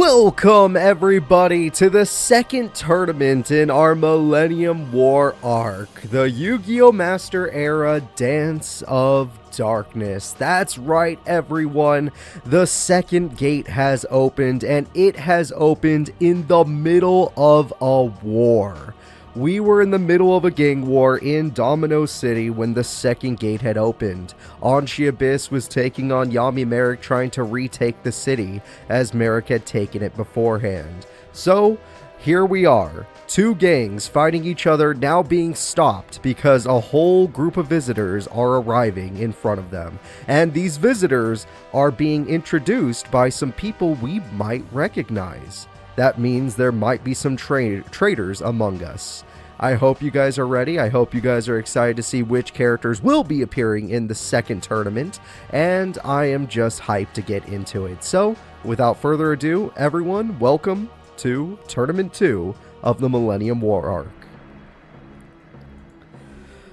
Welcome everybody to the second tournament in our Millennium War arc, the Yu-Gi-Oh! Master Era Dance of Darkness. That's right everyone, the second gate has opened, and it has opened in the middle of a war. We were in the middle of a gang war in Domino City when the second gate had opened. Anshi Abyss was taking on Yami Merrick, trying to retake the city as Merrick had taken it beforehand. So here we are, two gangs fighting each other, now being stopped because a whole group of visitors are arriving in front of them. And these visitors are being introduced by some people we might recognize. That means there might be some traitors among us. I hope you guys are ready. I hope you guys are excited to see which characters will be appearing in the second tournament, and I am just hyped to get into it. So, without further ado, everyone, welcome to Tournament 2 of the Millennium War arc.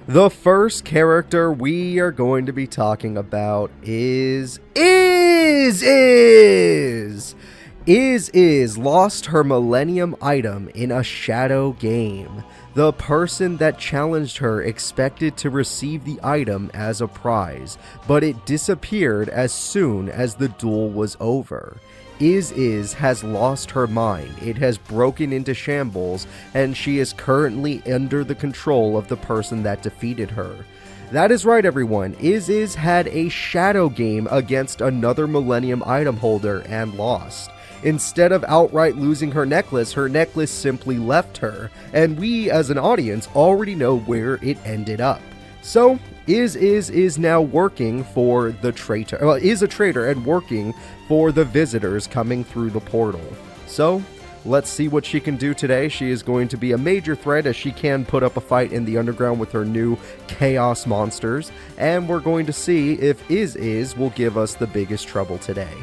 The first character we are going to be talking about is lost her Millennium item in a shadow game. The person that challenged her expected to receive the item as a prize, but it disappeared as soon as the duel was over. Has lost her mind. It has broken into shambles, and she is currently under the control of the person that defeated her. That is right everyone, Is had a shadow game against another Millennium item holder and lost. Instead of outright losing her necklace simply left her, and we as an audience already know where it ended up. So, is now working for the traitor, is a traitor and working for the visitors coming through the portal. So, let's see what she can do today. She is going to be a major threat as she can put up a fight in the underground with her new chaos monsters, and we're going to see if Is will give us the biggest trouble today.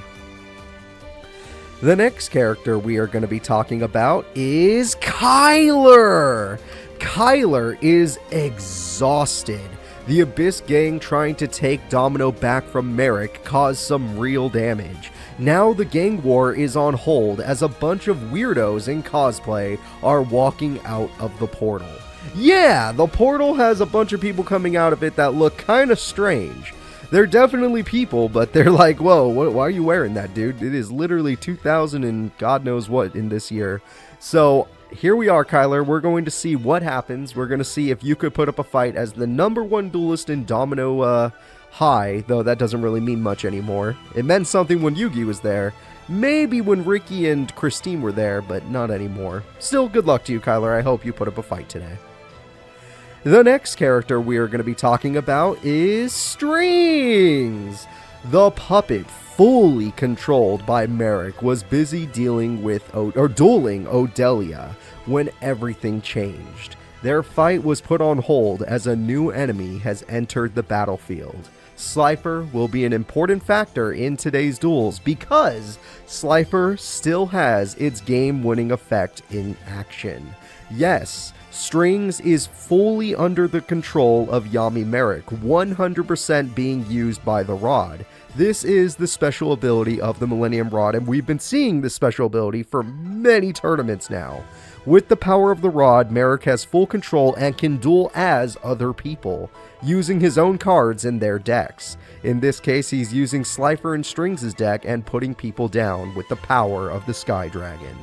The next character we are going to be talking about is Kyler. Kyler is exhausted. The Abyss gang trying to take Domino back from Merrick caused some real damage. Now the gang war is on hold as a bunch of weirdos in cosplay are walking out of the portal. Yeah, the portal has a bunch of people coming out of it that look kind of strange. They're definitely people, but they're like, whoa, why are you wearing that, dude? It is literally 2000 and God knows what in this year. So here we are, Kyler. We're going to see what happens. We're going to see if you could put up a fight as the #1 duelist in Domino High, though that doesn't really mean much anymore. It meant something when Yugi was there. Maybe when Ricky and Christine were there, but not anymore. Still, good luck to you, Kyler. I hope you put up a fight today. The next character we are going to be talking about is Strings. The puppet, fully controlled by Merrick, was busy dueling Odelia when everything changed. Their fight was put on hold as a new enemy has entered the battlefield. Slifer will be an important factor in today's duels because Slifer still has its game-winning effect in action. Yes, Strings is fully under the control of Yami Merrick, 100% being used by the Rod. This is the special ability of the Millennium Rod, and we've been seeing this special ability for many tournaments now. With the power of the Rod, Merrick has full control and can duel as other people, using his own cards in their decks. In this case, he's using Slifer and Strings' deck and putting people down with the power of the Sky Dragon.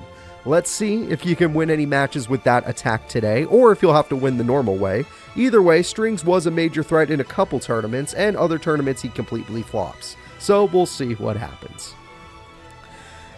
Let's see if you can win any matches with that attack today, or if you'll have to win the normal way. Either way, Strings was a major threat in a couple tournaments, and other tournaments he completely flops. So we'll see what happens.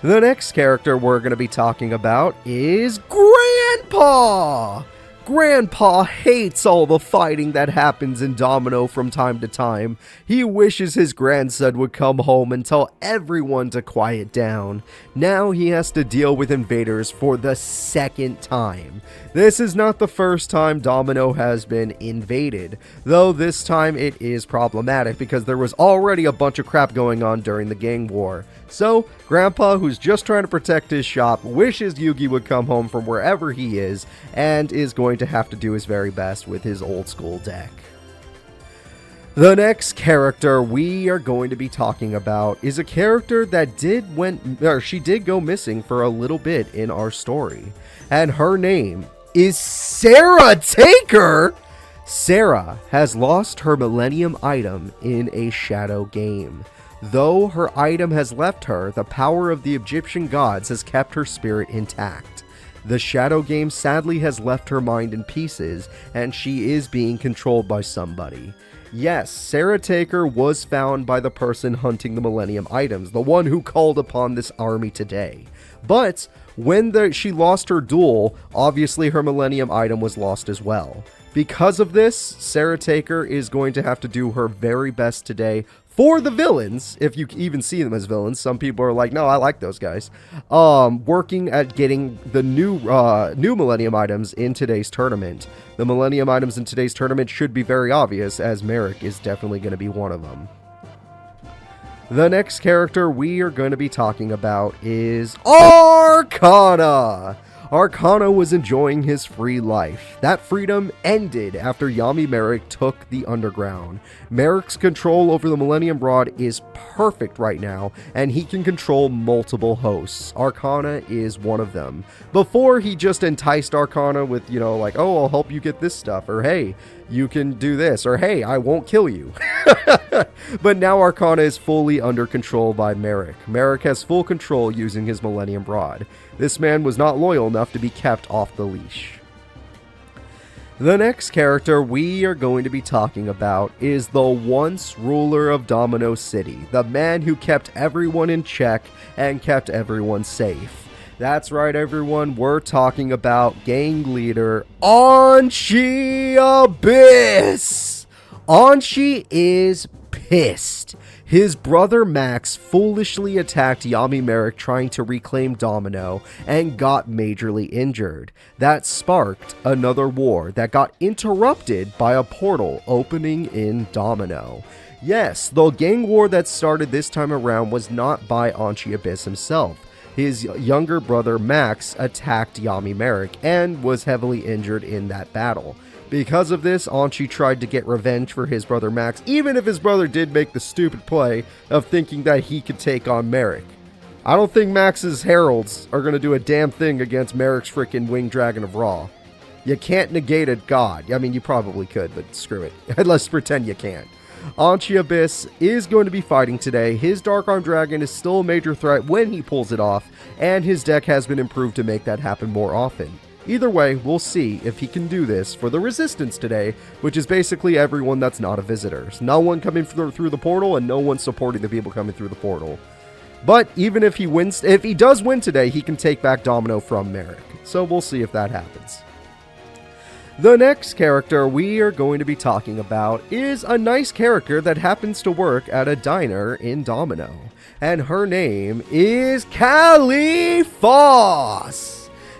The next character we're going to be talking about is Grandpa! Grandpa hates all the fighting that happens in Domino from time to time. He wishes his grandson would come home and tell everyone to quiet down. Now he has to deal with invaders for the second time. This is not the first time Domino has been invaded, though this time it is problematic because there was already a bunch of crap going on during the gang war. So, Grandpa, who's just trying to protect his shop, wishes Yugi would come home from wherever he is, and is going to have to do his very best with his old school deck. The next character we are going to be talking about is a character that she did go missing for a little bit in our story. And her name is Sarah Taker! Sarah has lost her Millennium item in a shadow game. Though her item has left her, the power of the Egyptian gods has kept her spirit intact. The shadow game sadly has left her mind in pieces, and she is being controlled by somebody. Yes, Sarah Taker was found by the person hunting the Millennium items, the one who called upon this army today. But when she lost her duel, obviously her Millennium item was lost as well. Because of this, Sarah Taker is going to have to do her very best today for the villains, if you even see them as villains. Some people are like, no, I like those guys. Working at getting the new Millennium items in today's tournament. The Millennium items in today's tournament should be very obvious, as Merrick is definitely going to be one of them. The next character we are going to be talking about is Arcana! Arcana was enjoying his free life. That freedom ended after Yami Merrick took the underground. Merrick's control over the Millennium Rod is perfect right now, and he can control multiple hosts. Arcana is one of them. Before, he just enticed Arcana with, like, oh, I'll help you get this stuff, or hey, you can do this, or hey, I won't kill you. But now Arcana is fully under control by Merrick. Merrick has full control using his Millennium Rod. This man was not loyal enough to be kept off the leash. The next character we are going to be talking about is the once ruler of Domino City, the man who kept everyone in check and kept everyone safe. That's right, everyone, we're talking about gang leader Anchi Abyss. Anchi is pissed. His brother Max foolishly attacked Yami Merrick trying to reclaim Domino and got majorly injured. That sparked another war that got interrupted by a portal opening in Domino. Yes, the gang war that started this time around was not by Anchi Abyss himself. His younger brother Max attacked Yami Merrick and was heavily injured in that battle. Because of this, Anchi tried to get revenge for his brother Max, even if his brother did make the stupid play of thinking that he could take on Merrick. I don't think Max's heralds are going to do a damn thing against Merrick's freaking winged dragon of Ra. You can't negate a god. I mean, you probably could, but screw it. Let's pretend you can't. Anchi Abyss is going to be fighting today. His Dark Arm Dragon is still a major threat when he pulls it off, and his deck has been improved to make that happen more often. Either way, we'll see if he can do this for the Resistance today, which is basically everyone that's not a visitor. No one coming through the portal, and no one supporting the people coming through the portal. But even if he wins, if he does win today, he can take back Domino from Merrick. So we'll see if that happens. The next character we are going to be talking about is a nice character that happens to work at a diner in Domino. And her name is Callie Foss.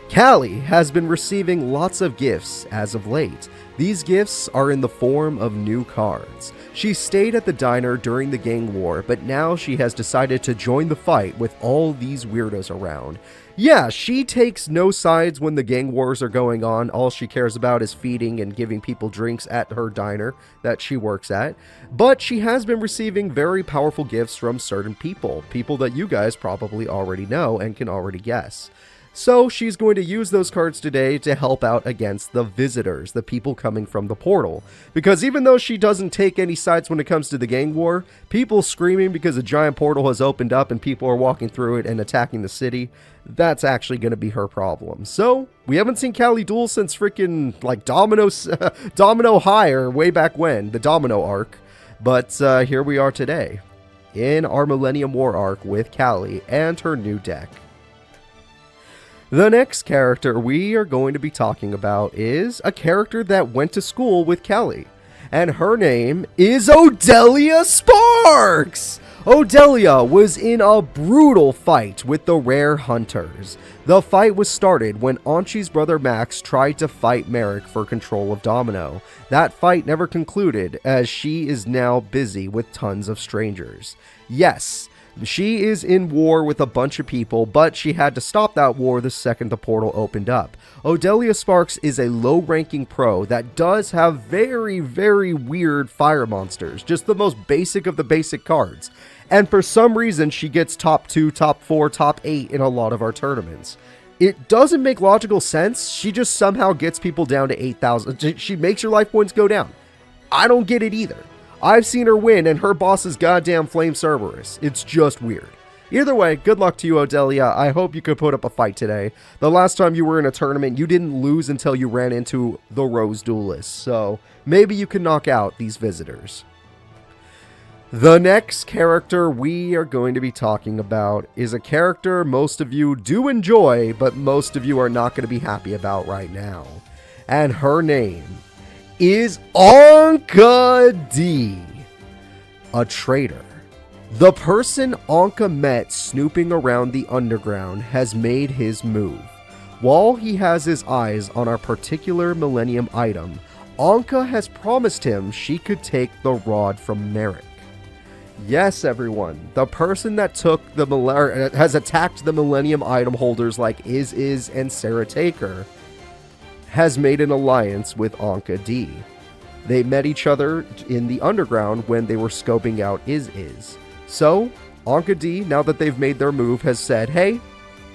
Callie has been receiving lots of gifts as of late. These gifts are in the form of new cards. She stayed at the diner during the gang war, but now she has decided to join the fight with all these weirdos around. Yeah, she takes no sides when the gang wars are going on. All she cares about is feeding and giving people drinks at her diner that she works at. But she has been receiving very powerful gifts from certain people that you guys probably already know and can already guess. So she's going to use those cards today to help out against the visitors, the people coming from the portal. Because even though she doesn't take any sides when it comes to the gang war, people screaming because a giant portal has opened up and people are walking through it and attacking the city, that's actually going to be her problem. So we haven't seen Callie duel since freaking like Domino High, or way back when, the Domino arc. But here we are today in our Millennium War arc with Callie and her new deck. The next character we are going to be talking about is a character that went to school with Callie, and her name is Odelia Sparks! Odelia was in a brutal fight with the Rare Hunters. The fight was started when Anchi's brother Max tried to fight Merrick for control of Domino. That fight never concluded, as she is now busy with tons of strangers. Yes, She is in war with a bunch of people, but she had to stop that war the second the portal opened up. Odelia Sparks is a low-ranking pro that does have very, very weird fire monsters, just the most basic of the basic cards. And for some reason, she gets top 2, top 4, top 8 in a lot of our tournaments. It doesn't make logical sense. She just somehow gets people down to 8,000. She makes your life points go down. I don't get it either. I've seen her win, and her boss is goddamn Flame Cerberus. It's just weird. Either way, good luck to you, Odelia. I hope you could put up a fight today. The last time you were in a tournament, you didn't lose until you ran into the Rose Duelist, so maybe you can knock out these visitors. The next character we are going to be talking about is a character most of you do enjoy, but most of you are not going to be happy about right now. And her name is Anka D, a traitor. The person Anka met snooping around the underground has made his move. While he has his eyes on a particular Millennium item, Anka has promised him she could take the rod from Merrick. Yes, everyone, the person that has attacked the Millennium item holders like Is and Sarah Taker has made an alliance with Anka D. They met each other in the underground when they were scoping out Is. So, Anka D, now that they've made their move, has said, hey,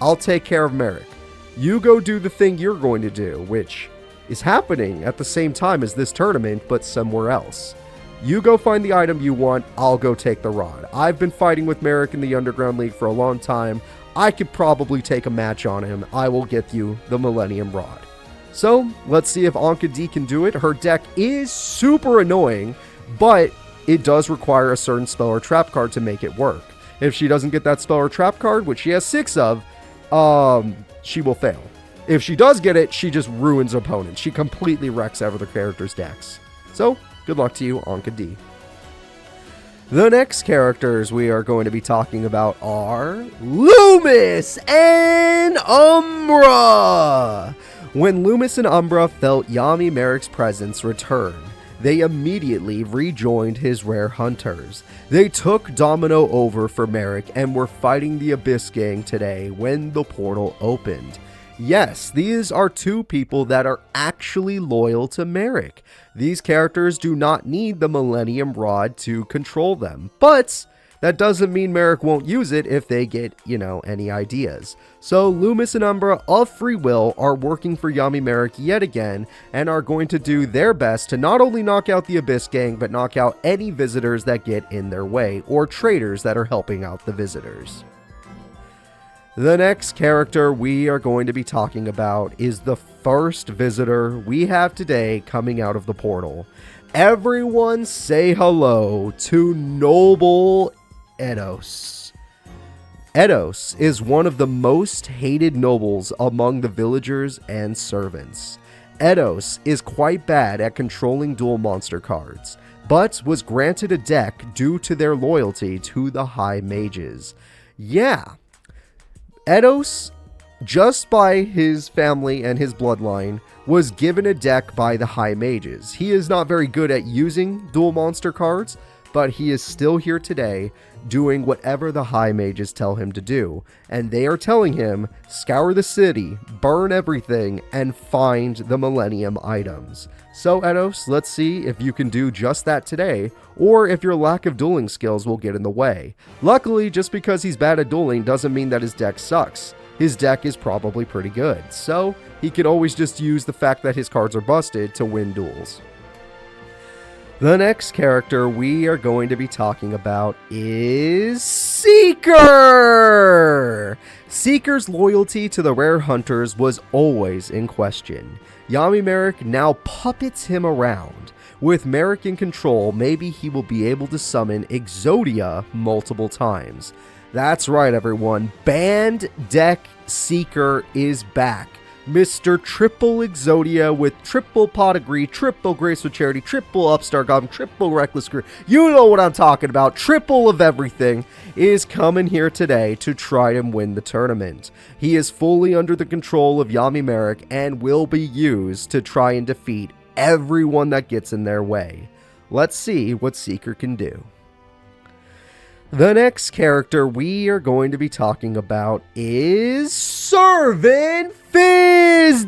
I'll take care of Merrick. You go do the thing you're going to do, which is happening at the same time as this tournament, but somewhere else. You go find the item you want, I'll go take the rod. I've been fighting with Merrick in the Underground League for a long time. I could probably take a match on him. I will get you the Millennium Rod. So, let's see if Anka D can do it. Her deck is super annoying, but it does require a certain spell or trap card to make it work. If she doesn't get that spell or trap card, which she has 6 of, she will fail. If she does get it, she just ruins opponents. She completely wrecks other characters' decks. So, good luck to you, Anka D. The next characters we are going to be talking about are Loomis and Umbra. When Loomis and Umbra felt Yami Merrick's presence return, they immediately rejoined his rare hunters. They took Domino over for Merrick and were fighting the Abyss Gang today when the portal opened. Yes, these are two people that are actually loyal to Merrick. These characters do not need the Millennium Rod to control them, but that doesn't mean Merrick won't use it if they get, any ideas. So Loomis and Umbra of free will are working for Yami Merrick yet again and are going to do their best to not only knock out the Abyss Gang, but knock out any visitors that get in their way or traitors that are helping out the visitors. The next character we are going to be talking about is the first visitor we have today coming out of the portal. Everyone say hello to Noble Eidos. Eidos is one of the most hated nobles among the villagers and servants. Eidos is quite bad at controlling dual monster cards, but was granted a deck due to their loyalty to the High Mages. Yeah, Eidos, just by his family and his bloodline, was given a deck by the High Mages. He is not very good at using dual monster cards, but he is still here today doing whatever the High Mages tell him to do. And they are telling him, scour the city, burn everything, and find the Millennium items. So Eidos, let's see if you can do just that today, or if your lack of dueling skills will get in the way. Luckily, just because he's bad at dueling doesn't mean that his deck sucks. His deck is probably pretty good, so he can always just use the fact that his cards are busted to win duels. The next character we are going to be talking about is Seeker! Seeker's loyalty to the rare hunters was always in question. Yami Merrick now puppets him around. With Merrick in control, maybe he will be able to summon Exodia multiple times. That's right, everyone. Banned Deck Seeker is back. Mr. Triple Exodia with triple Pot of Greed, triple Grace with Charity, triple Upstart Goblin, triple Reckless Greed. You know what I'm talking about. Triple of everything is coming here today to try and win the tournament. He is fully under the control of Yami Merrick and will be used to try and defeat everyone that gets in their way. Let's see what Seeker can do. The next character we are going to be talking about is Servant Fizdiz.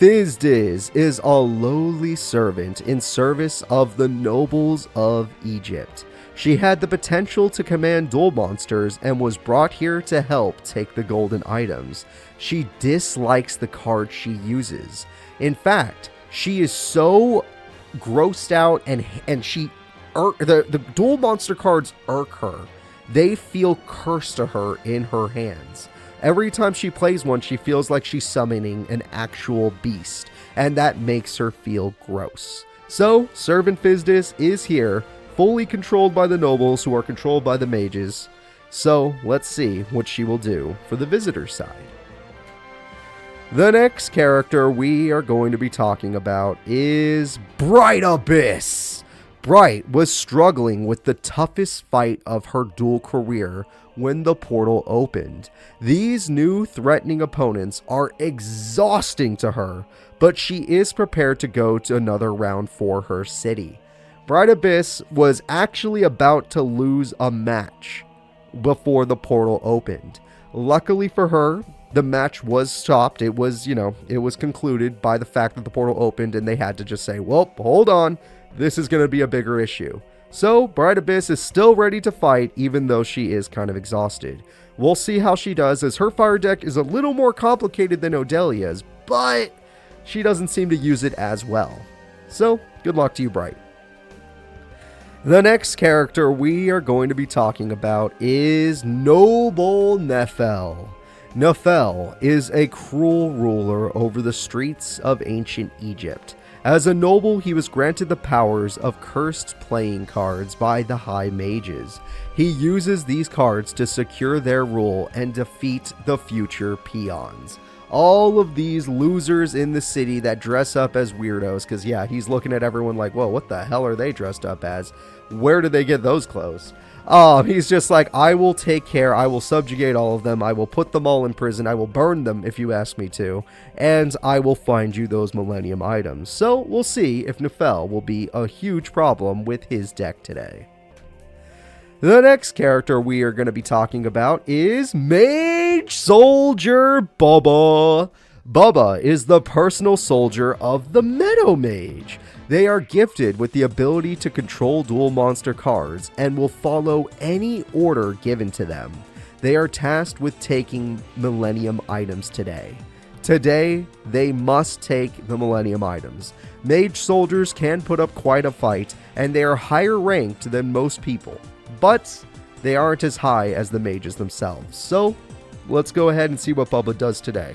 Fizdiz is a lowly servant in service of the nobles of Egypt. She had the potential to command duel monsters and was brought here to help take the golden items. She dislikes the cards she uses. In fact, she is so grossed out and the duel monster cards irk her. They feel cursed to her in her hands. Every time she plays one, she feels like she's summoning an actual beast, and that makes her feel gross. So, Servant Fizdiz is here, fully controlled by the nobles who are controlled by the mages. So, let's see what she will do for the visitor side. The next character we are going to be talking about is Bright Abyss. Bright was struggling with the toughest fight of her duel career when the portal opened. These new threatening opponents are exhausting to her, but she is prepared to go to another round for her city. Bright Abyss was actually about to lose a match before the portal opened. Luckily for her, the match was stopped. It was concluded by the fact that the portal opened and they had to just say, well, hold on, this is going to be a bigger issue. So, Bright Abyss is still ready to fight, even though she is kind of exhausted. We'll see how she does, as her fire deck is a little more complicated than Odelia's, but she doesn't seem to use it as well. So, good luck to you, Bright. The next character we are going to be talking about is Noble Nephel. Nephel is a cruel ruler over the streets of ancient Egypt. As a noble, he was granted the powers of cursed playing cards by the High Mages. He uses these cards to secure their rule and defeat the future peons. All of these losers in the city that dress up as weirdos, because yeah, he's looking at everyone like, whoa, what the hell are they dressed up as? Where did they get those clothes? He's just like, I will take care, I will subjugate all of them, I will put them all in prison, I will burn them if you ask me to, and I will find you those Millennium items. So we'll see if Nephel will be a huge problem with his deck today. The next character we are going to be talking about is Mage Soldier Bubba. Bubba is the personal soldier of the Meadow Mage. They are gifted with the ability to control dual monster cards and will follow any order given to them. They are tasked with taking Millennium items today. Today, they must take the Millennium items. Mage soldiers can put up quite a fight, and they are higher ranked than most people, but they aren't as high as the mages themselves. So, let's go ahead and see what Bubba does today.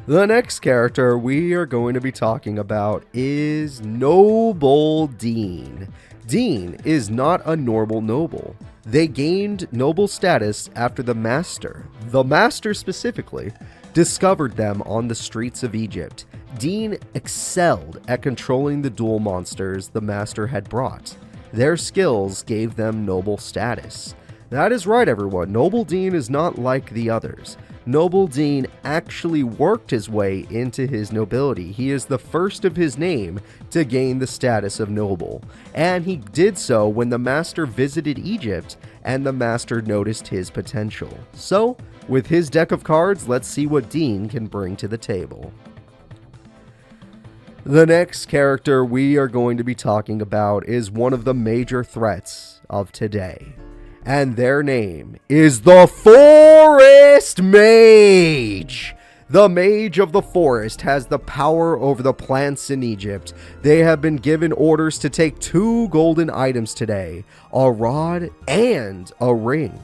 The next character we are going to be talking about is Noble Dean. Dean is not a normal noble. They gained noble status after the Master specifically, discovered them on the streets of Egypt. Dean excelled at controlling the duel monsters the Master had brought. Their skills gave them noble status. That is right, everyone. Noble Dean is not like the others. Noble Dean actually worked his way into his nobility. He is the first of his name to gain the status of noble, and he did so when the Master visited Egypt and the Master noticed his potential. So, with his deck of cards, let's see what Dean can bring to the table. The next character we are going to be talking about is one of the major threats of today. And their name is the Forest Mage. The Mage of the Forest has the power over the plants in Egypt. They have been given orders to take 2 golden items today, a rod and a ring.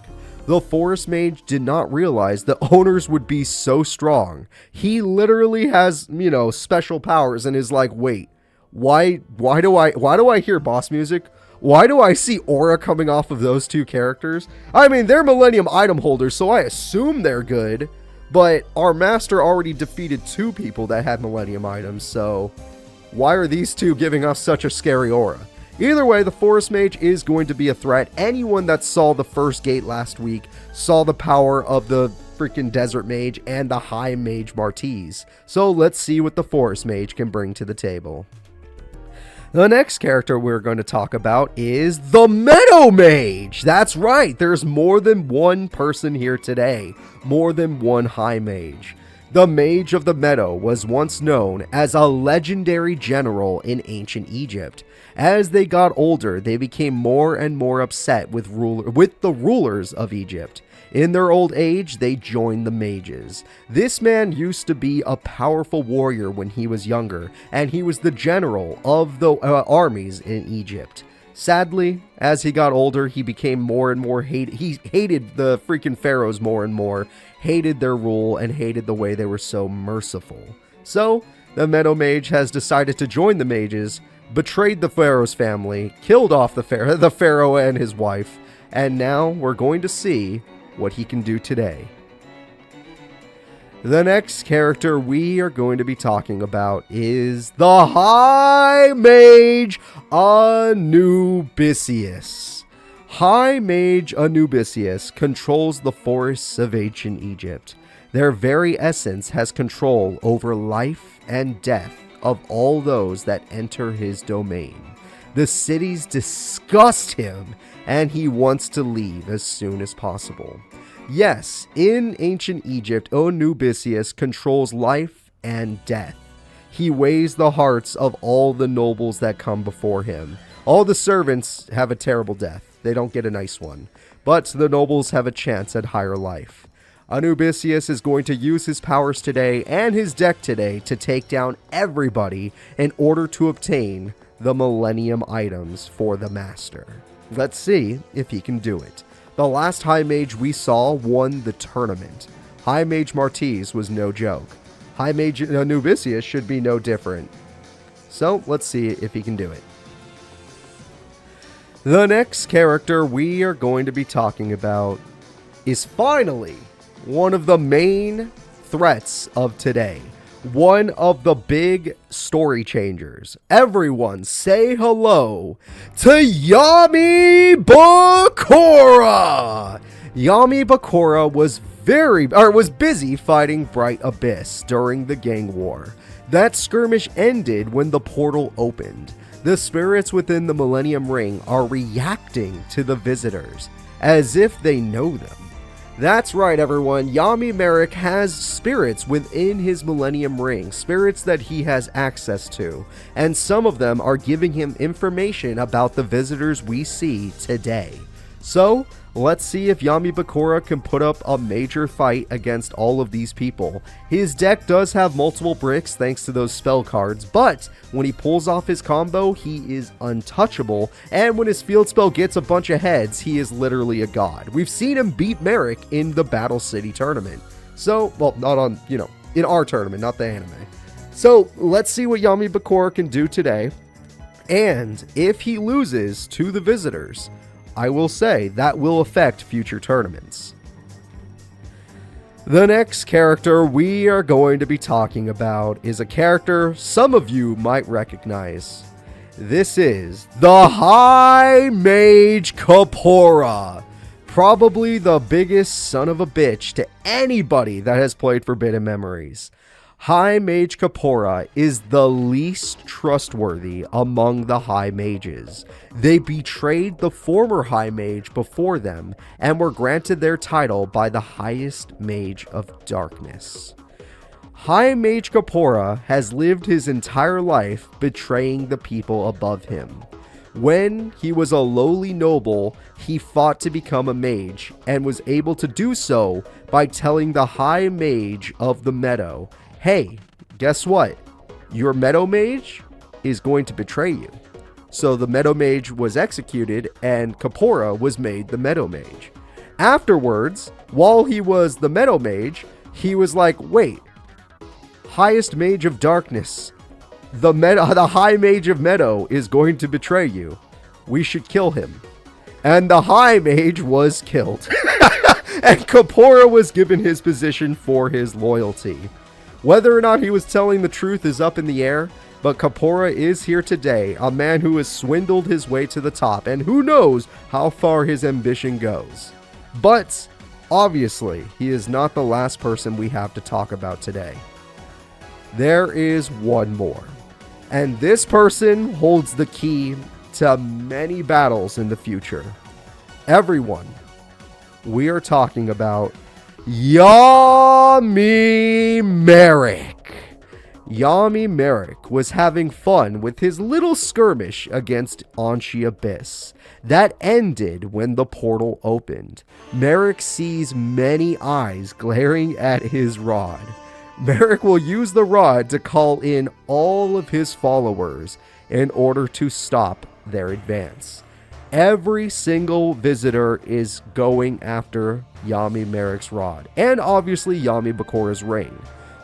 The Forest Mage did not realize the owners would be so strong. He literally has, special powers and is like, wait, why do I hear boss music? Why do I see aura coming off of those 2 characters? I mean, they're Millennium item holders, so I assume they're good, but our Master already defeated 2 people that had Millennium items, so why are these 2 giving us such a scary aura? Either way, the Forest Mage is going to be a threat. Anyone that saw the first gate last week saw the power of the freaking Desert Mage and the High Mage Martiz. So let's see what the Forest Mage can bring to the table. The next character we're going to talk about is the Meadow Mage. That's right, there's more than one person here today, more than one High Mage. The Mage of the Meadow was once known as a legendary general in ancient Egypt. As they got older, they became more and more upset with the rulers of Egypt. In their old age, they joined the mages. This man used to be a powerful warrior when he was younger, and he was the general of the armies in Egypt. Sadly, as he got older, he became more and more he hated the freaking pharaohs more and more, hated their rule, and hated the way they were so merciful. So, the Meadow Mage has decided to join the mages, betrayed the pharaoh's family, killed off the pharaoh and his wife, and now we're going to see what he can do today. The next character we are going to be talking about is the High Mage Anubisius. High Mage Anubisius controls the forests of ancient Egypt. Their very essence has control over life and death of all those that enter his domain. The cities disgust him, and he wants to leave as soon as possible. Yes, in ancient Egypt, Anubisius controls life and death. He weighs the hearts of all the nobles that come before him. All the servants have a terrible death. They don't get a nice one. But the nobles have a chance at higher life. Anubisius is going to use his powers today and his deck today to take down everybody in order to obtain the Millennium items for the Master. Let's see if he can do it. The last High Mage we saw won the tournament. High Mage Martiz was no joke. High Mage Anubisius should be no different. So let's see if he can do it. The next character we are going to be talking about is finally one of the main threats of today. One of the big story changers. Everyone say hello to Yami Bakura! Yami Bakura was busy fighting Bright Abyss during the gang war. That skirmish ended when the portal opened. The spirits within the Millennium Ring are reacting to the visitors as if they know them. That's right, everyone. Yami Merrick has spirits within his Millennium Ring, spirits that he has access to, and some of them are giving him information about the visitors we see today. So, let's see if Yami Bakura can put up a major fight against all of these people. His deck does have multiple bricks thanks to those spell cards, but when he pulls off his combo, he is untouchable, and when his field spell gets a bunch of heads, he is literally a god. We've seen him beat Merrick in the Battle City tournament. So, well, not on, in our tournament, not the anime. So, let's see what Yami Bakura can do today, and if he loses to the visitors, I will say that will affect future tournaments. The next character we are going to be talking about is a character some of you might recognize. This is the High Mage Kapora. Probably the biggest son of a bitch to anybody that has played Forbidden Memories. High Mage Kapora is the least trustworthy among the High Mages. They betrayed the former High Mage before them and were granted their title by the highest Mage of Darkness. High Mage Kapora has lived his entire life betraying the people above him. When he was a lowly noble, he fought to become a mage and was able to do so by telling the High Mage of the Meadow, hey, guess what? Your Meadow Mage is going to betray you. So the Meadow Mage was executed and Kapora was made the Meadow Mage. Afterwards, while he was the Meadow Mage, he was like, wait, highest Mage of Darkness, the High Mage of Meadow is going to betray you. We should kill him. And the High Mage was killed. And Kapora was given his position for his loyalty. Whether or not he was telling the truth is up in the air, but Kapora is here today, a man who has swindled his way to the top, and who knows how far his ambition goes. But, obviously, he is not the last person we have to talk about today. There is one more. And this person holds the key to many battles in the future. Everyone, we are talking about Yami Merrick. Yami Merrick was having fun with his little skirmish against Anshi Abyss. That ended when the portal opened. Merrick sees many eyes glaring at his rod. Merrick will use the rod to call in all of his followers in order to stop their advance. Every single visitor is going after Yami Merrick's rod, and obviously Yami Bakura's ring.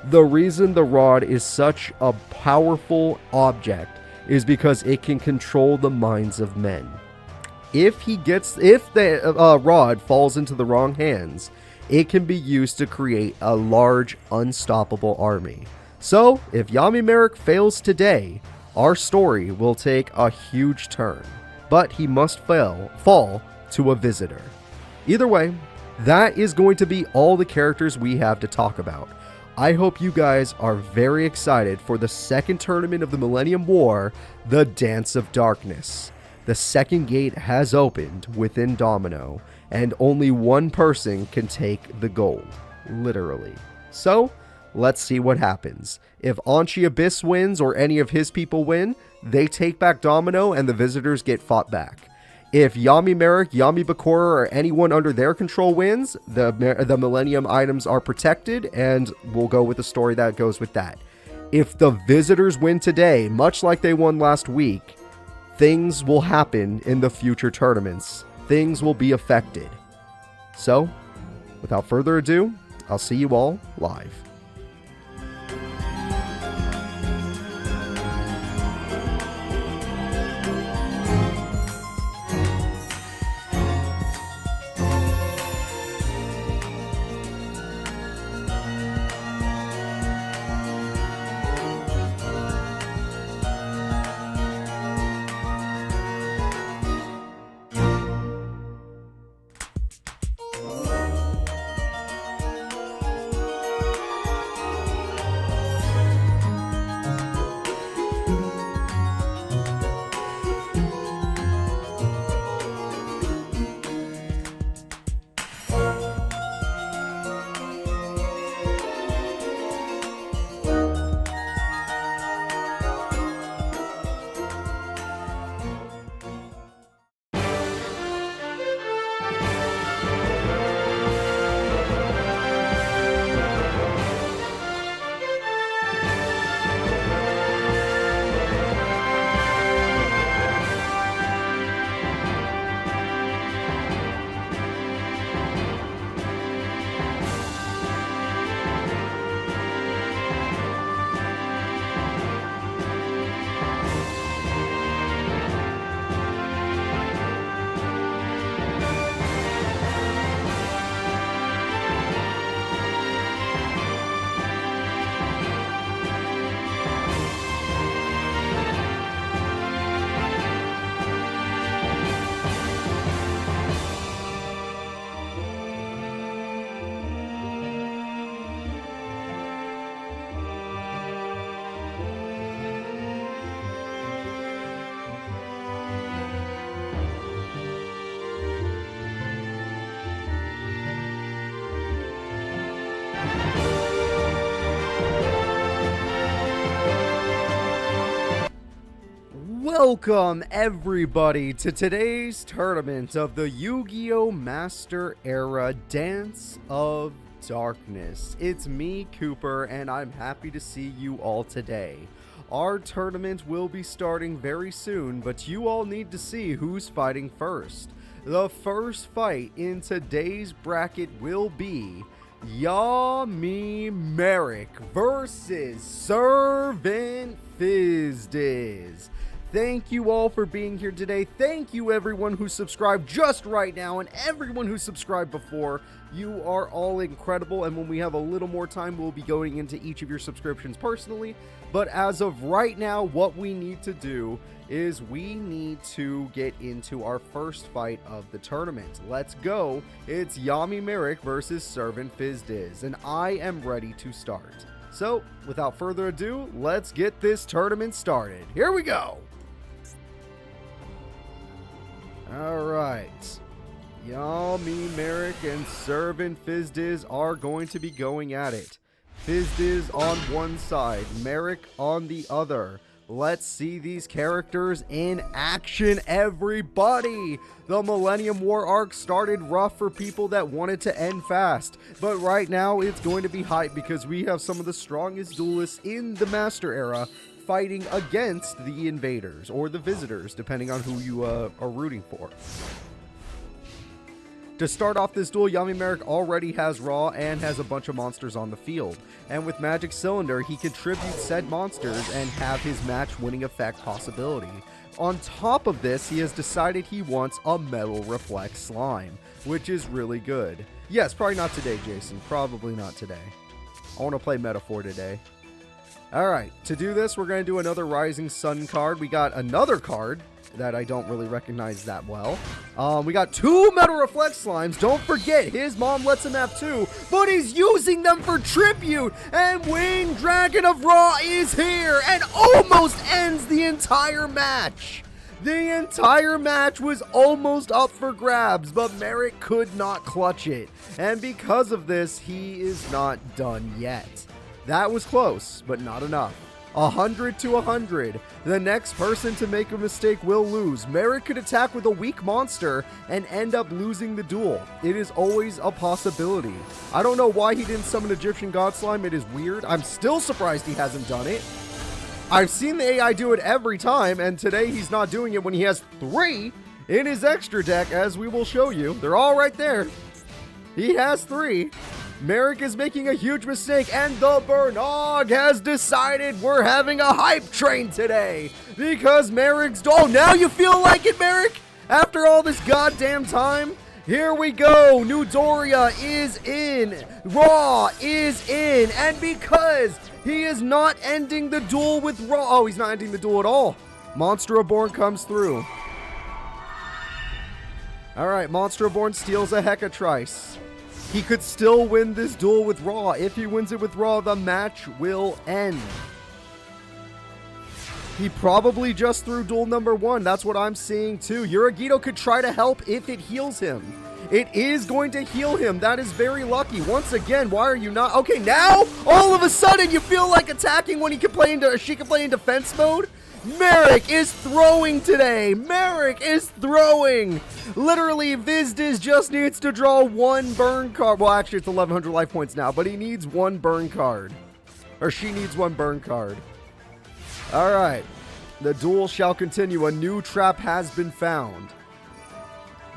The reason the rod is such a powerful object is because it can control the minds of men. If the rod falls into the wrong hands, it can be used to create a large, unstoppable army. So, if Yami Merrick fails today, our story will take a huge turn. But he must fall to a visitor. Either way, that is going to be all the characters we have to talk about. I hope you guys are very excited for the second tournament of the Millennium War, the Dance of Darkness. The second gate has opened within Domino, and only one person can take the gold, literally. So, let's see what happens. If Anshi Abyss wins or any of his people win, they take back Domino and the visitors get fought back. If Yami Merrick, Yami Bakura, or anyone under their control wins, the Millennium items are protected, and we'll go with the story that goes with that. If the visitors win today, much like they won last week, things will happen in the future tournaments. Things will be affected. So, without further ado, I'll see you all live. Welcome everybody to today's tournament of the Yu-Gi-Oh! Master Era Dance of Darkness. It's me, Cooper, and I'm happy to see you all today. Our tournament will be starting very soon, but you all need to see who's fighting first. The first fight in today's bracket will be Yami Merrick versus Servant Fizdiz. Thank you all for being here today. Thank you everyone who subscribed just right now and everyone who subscribed before. You are all incredible, and when we have a little more time, we'll be going into each of your subscriptions personally. But as of right now, what we need to do is we need to get into our first fight of the tournament. Let's go. It's Yami Merrick versus Servant Fizdiz, and I am ready to start. So, without further ado, let's get this tournament started. Here we go! Alright. Y'all, me, Merrick, and Servant Fizdiz are going to be going at it. Fizdiz on one side, Merrick on the other. Let's see these characters in action, everybody! The Millennium War arc started rough for people that wanted to end fast, but right now it's going to be hype because we have some of the strongest duelists in the Master Era fighting against the invaders, or the visitors, depending on who you are rooting for. To start off this duel, Yami Merrick already has Raw and has a bunch of monsters on the field. And with Magic Cylinder, he contributes said monsters and have his match-winning effect possibility. On top of this, he has decided he wants a Metal Reflect Slime, which is really good. Yes, probably not today, Jason. Probably not today. I want to play Metaphor today. Alright, to do this, we're going to do another Rising Sun card. We got another card that I don't really recognize that well. We got 2 Metal Reflect Slimes. Don't forget, his mom lets him have 2, but he's using them for tribute. And Winged Dragon of Ra is here and almost ends the entire match. The entire match was almost up for grabs, but Merrick could not clutch it. And because of this, he is not done yet. That was close, but not enough. 100 to 100. The next person to make a mistake will lose. Merrick could attack with a weak monster and end up losing the duel. It is always a possibility. I don't know why he didn't summon Egyptian God Slime. It is weird. I'm still surprised he hasn't done it. I've seen the AI do it every time, and today he's not doing it when he has 3 in his extra deck, as we will show you. They're all right there. He has 3. Merrick is making a huge mistake, and the Bernog has decided we're having a hype train today. Because Merrick's... Oh, now you feel like it, Merrick? After all this goddamn time? Here we go. New Doria is in. Raw is in. And because he is not ending the duel with Raw... Oh, he's not ending the duel at all. Monster Reborn comes through. Alright, Monster Reborn steals a Hecatrice. He could still win this duel with Raw. If he wins it with Raw, the match will end. He probably just threw duel number 1. That's what I'm seeing too. Yuragito could try to help if it heals him. It is going to heal him. That is very lucky. Once again, why are you not... Okay, now, all of a sudden, you feel like attacking when he can play into... She can play in defense mode? Merrick is throwing today. Merrick is throwing. Literally, Fizdiz just needs to draw 1 burn card. Well, actually, it's 1,100 life points now, but he needs 1 burn card. Or she needs 1 burn card. All right. The duel shall continue. A new trap has been found.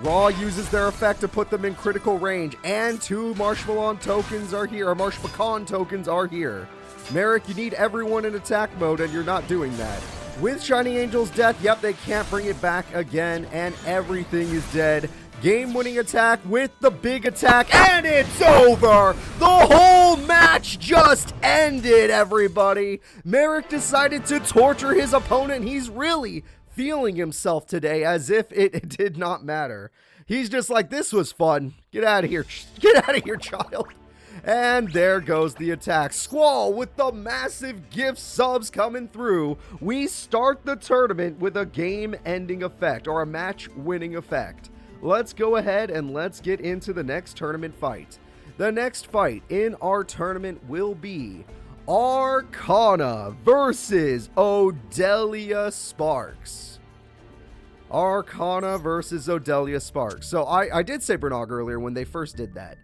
Raw uses their effect to put them in critical range, and 2 Marshmallow tokens are here, or Marshpecan tokens are here. Merrick, you need everyone in attack mode, and you're not doing that. With Shining Angel's death, yep, they can't bring it back again, and everything is dead. Game-winning attack with the big attack, and it's over! The whole match just ended, everybody! Merrick decided to torture his opponent. He's really feeling himself today as if it did not matter. He's just like, this was fun. Get out of here. Get out of here, child. And there goes the attack. Squall with the massive gift subs coming through. We start the tournament with a game-ending effect, or a match-winning effect. Let's go ahead and let's get into the next tournament fight. The next fight in our tournament will be Arcana versus Odelia Sparks. Arcana versus Odelia Sparks. So I did say Bernog earlier when they first did that.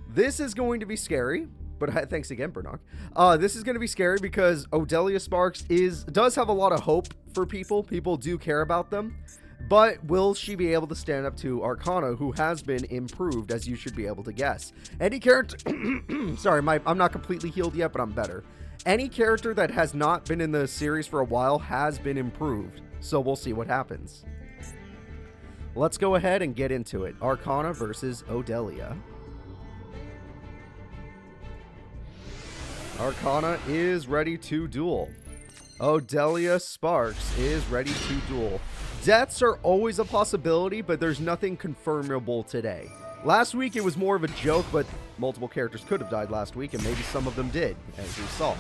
This is going to be scary, but thanks again, Bernog. This is going to be scary because Odelia Sparks does have a lot of hope for people. People do care about them. But will she be able to stand up to Arcana, who has been improved, as you should be able to guess? Any character... Sorry, I'm not completely healed yet, but I'm better. Any character that has not been in the series for a while has been improved. So we'll see what happens. Let's go ahead and get into it. Arcana versus Odelia. Arcana is ready to duel. Odelia Sparks is ready to duel. Deaths are always a possibility, but there's nothing confirmable today. Last week it was more of a joke, but multiple characters could have died last week, and maybe some of them did, as we saw.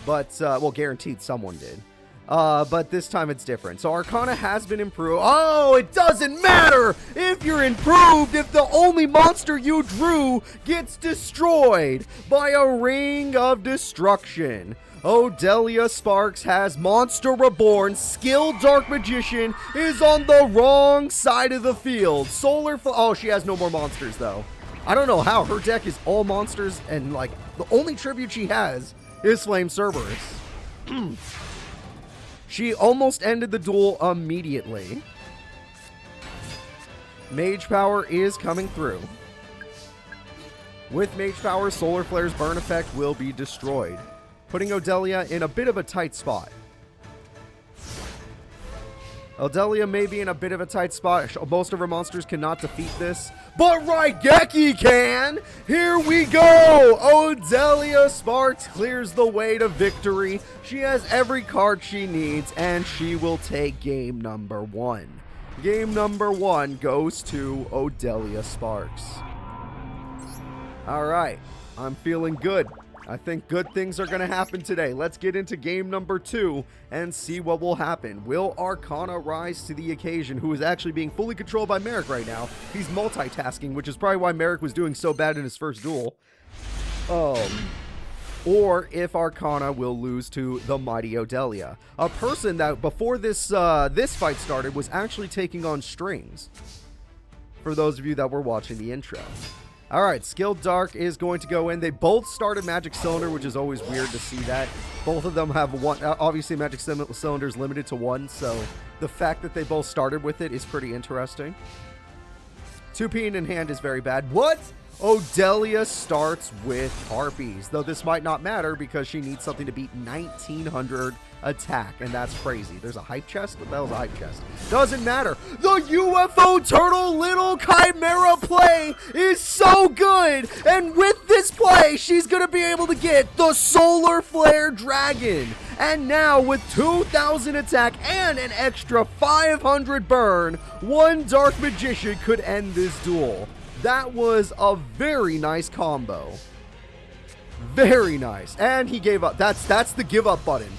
But, well, guaranteed someone did. But this time it's different. So Arcana has been improved. Oh, it doesn't matter if you're improved if the only monster you drew gets destroyed by a ring of destruction. Odelia Sparks has Monster Reborn. Skilled Dark Magician is on the wrong side of the field. Oh, she has no more monsters, though. I don't know how. Her deck is all monsters, and, like, the only tribute she has is Flame Cerberus. She almost ended the duel immediately. Mage Power is coming through. With Mage Power, Solar Flare's burn effect will be destroyed, putting Odelia in a bit of a tight spot. Odelia may be in a bit of a tight spot. Most of her monsters cannot defeat this, but Raigeki can! Here we go! Odelia Sparks clears the way to victory. She has every card she needs, and she will take game number 1. Game number 1 goes to Odelia Sparks. Alright, I'm feeling good. I think good things are going to happen today. Let's get into game number 2 and see what will happen. Will Arcana rise to the occasion, who is actually being fully controlled by Merrick right now? He's multitasking, which is probably why Merrick was doing so bad in his first duel. Or if Arcana will lose to the mighty Odelia, a person that before this fight started was actually taking on Strings, for those of you that were watching the intro. Alright, Skilled Dark is going to go in. They both started Magic Cylinder, which is always weird to see that. Both of them have one. Obviously, Magic Cylinder is limited to 1, so the fact that they both started with it is pretty interesting. 2P in hand is very bad. What? Odelia starts with Harpies, though this might not matter because she needs something to beat 1900 attack, and that's crazy. There's a hype chest? What the hell's a hype chest? Doesn't matter. The UFO Turtle Little Chimera play is so good, and with this play, she's going to be able to get the Solar Flare Dragon. And now, with 2000 attack and an extra 500 burn, one Dark Magician could end this duel. That was a very nice combo. Very nice. And he gave up. That's the give up button.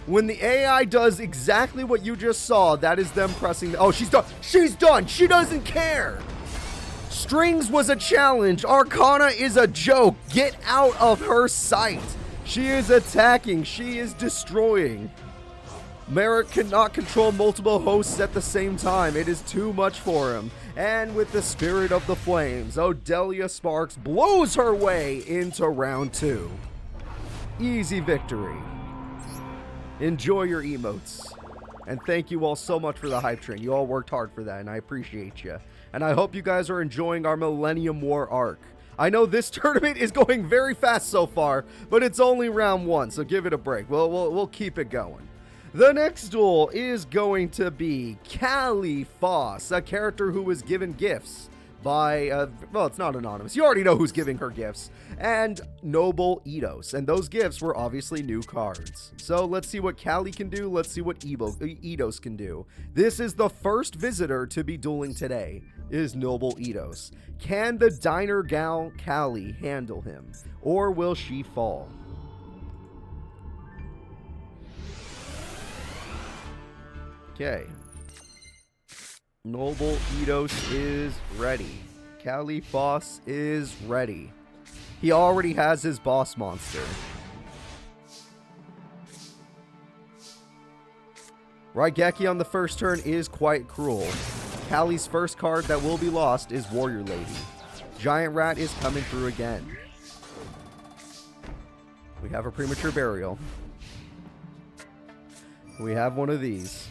When the AI does exactly what you just saw, that is them pressing oh, she's done. She's done. She doesn't care. Strings was a challenge. Arcana is a joke. Get out of her sight. She is attacking. She is destroying. Merrick cannot control multiple hosts at the same time. It is too much for him. And with the Spirit of the Flames, Odelia Sparks blows her way into round 2. Easy victory. Enjoy your emotes. And thank you all so much for the hype train. You all worked hard for that, and I appreciate you. And I hope you guys are enjoying our Millennium War arc. I know this tournament is going very fast so far, but it's only round 1, so give it a break. We'll keep it going. The next duel is going to be Callie Foss, a character who was given gifts by, well, it's not anonymous. You already know who's giving her gifts. And Noble Eidos. And those gifts were obviously new cards. So let's see what Callie can do. Let's see what Eidos can do. This is the first visitor to be dueling today, is Noble Eidos. Can the Diner Gal Callie handle him? Or will she fall? Okay. Noble Eidos is ready. Callie Foss is ready. He already has his boss monster. Raigeki on the first turn is quite cruel. Callie's first card that will be lost is Warrior Lady. Giant Rat is coming through again. We have a Premature Burial. We have one of these.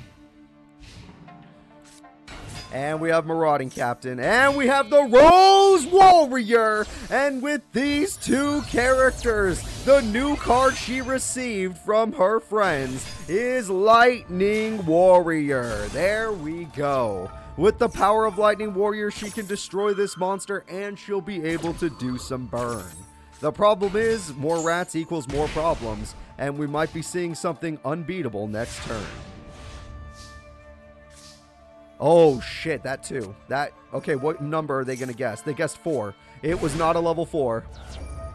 And we have Marauding Captain. And we have the Rose Warrior. And with these two characters, the new card she received from her friends is Lightning Warrior. There we go. With the power of Lightning Warrior, she can destroy this monster and she'll be able to do some burn. The problem is, more rats equals more problems, and we might be seeing something unbeatable next turn. Oh, shit, that too. Okay, what number are they going to guess? They guessed 4. It was not a level 4.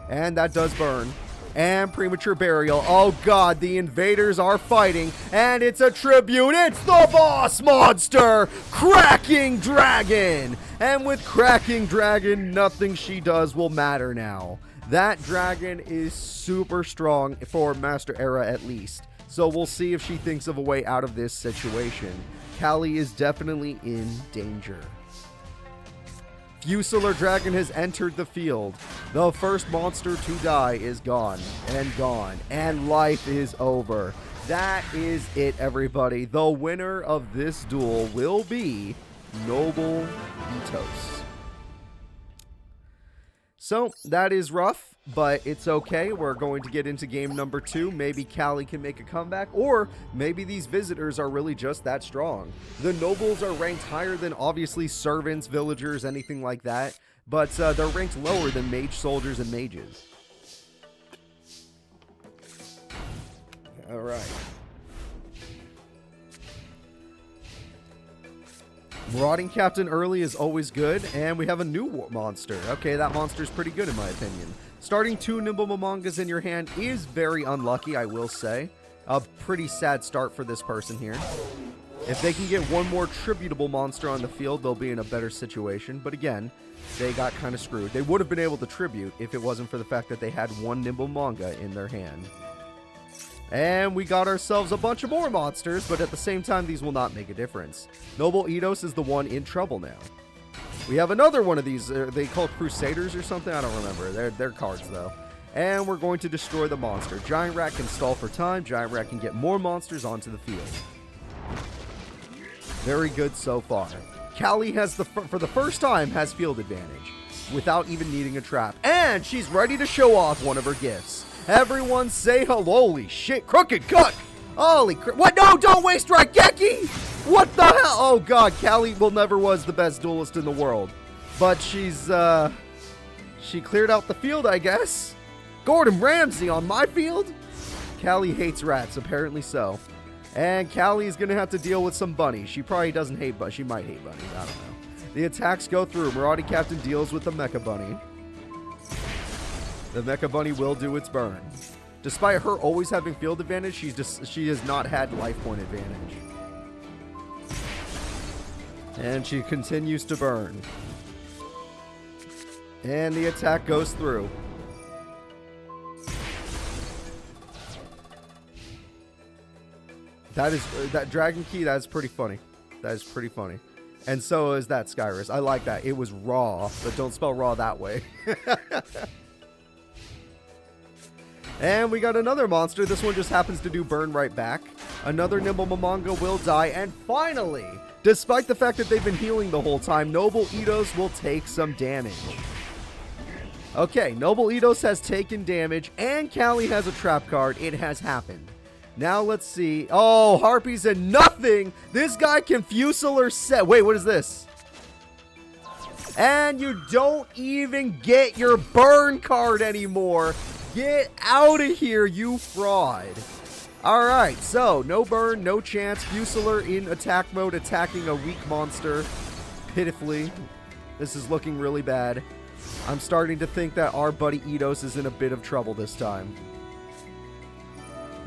And that does burn. And premature burial. Oh, God, the invaders are fighting. And it's a tribute. It's the boss monster, Cracking Dragon. And with Cracking Dragon, nothing she does will matter now. That dragon is super strong for Master Era at least. So we'll see if she thinks of a way out of this situation. Callie is definitely in danger. Fusilier Dragon has entered the field. The first monster to die is gone, and life is over. That is it, everybody. The winner of this duel will be Noble Ethos. So, that is rough, but it's okay. We're going to get into game number 2. Maybe Callie can make a comeback, or maybe these visitors are really just that strong. The nobles are ranked higher than, obviously, servants, villagers, anything like that, but they're ranked lower than mage soldiers and mages. Alright. Marauding Captain early is always good, and we have a new monster. Okay, that monster's pretty good in my opinion. Starting 2 Nimble Momongas in your hand is very unlucky, I will say. A pretty sad start for this person here. If they can get one more tributable monster on the field, they'll be in a better situation. But again, they got kind of screwed. They would have been able to tribute if it wasn't for the fact that they had 1 Nimble Manga in their hand. And we got ourselves a bunch of more monsters, but at the same time, these will not make a difference. Noble Ethos is the one in trouble now. We have another one of these. They call Crusaders or something? I don't remember. They're cards, though. And we're going to destroy the monster. Giant Rat can stall for time. Giant Rat can get more monsters onto the field. Very good so far. Callie has, for the first time, has field advantage without even needing a trap. And she's ready to show off one of her gifts. Everyone say hello. Holy shit. Crooked Cook. Holy crap. What? No, don't waste Raigeki. What the hell? Oh, God. Callie never was the best duelist in the world. But she's, she cleared out the field, I guess. Gordon Ramsay on my field? Callie hates rats, apparently so. And Callie's going to have to deal with some bunnies. She probably doesn't hate bunnies. She might hate bunnies. I don't know. The attacks go through. Marauding Captain deals with the Mecha Bunny. The Mecha Bunny will do its burn. Despite her always having field advantage, she has not had life point advantage. And she continues to burn. And the attack goes through. That Dragon Key, that is pretty funny. That is pretty funny. And so is that Skyrus. I like that. It was raw, but don't spell raw that way. And we got another monster. This one just happens to do burn right back. Another Nimble Momonga will die. And finally, despite the fact that they've been healing the whole time, Noble Ethos will take some damage. Okay, Noble Ethos has taken damage, and Callie has a trap card. It has happened. Now let's see. Oh, Harpies and nothing. This guy can Fusilier set. Wait, what is this? And you don't even get your burn card anymore. Get out of here, you fraud. Alright, so no burn, no chance. Fusilier in attack mode, attacking a weak monster. Pitifully. This is looking really bad. I'm starting to think that our buddy Ethos is in a bit of trouble this time.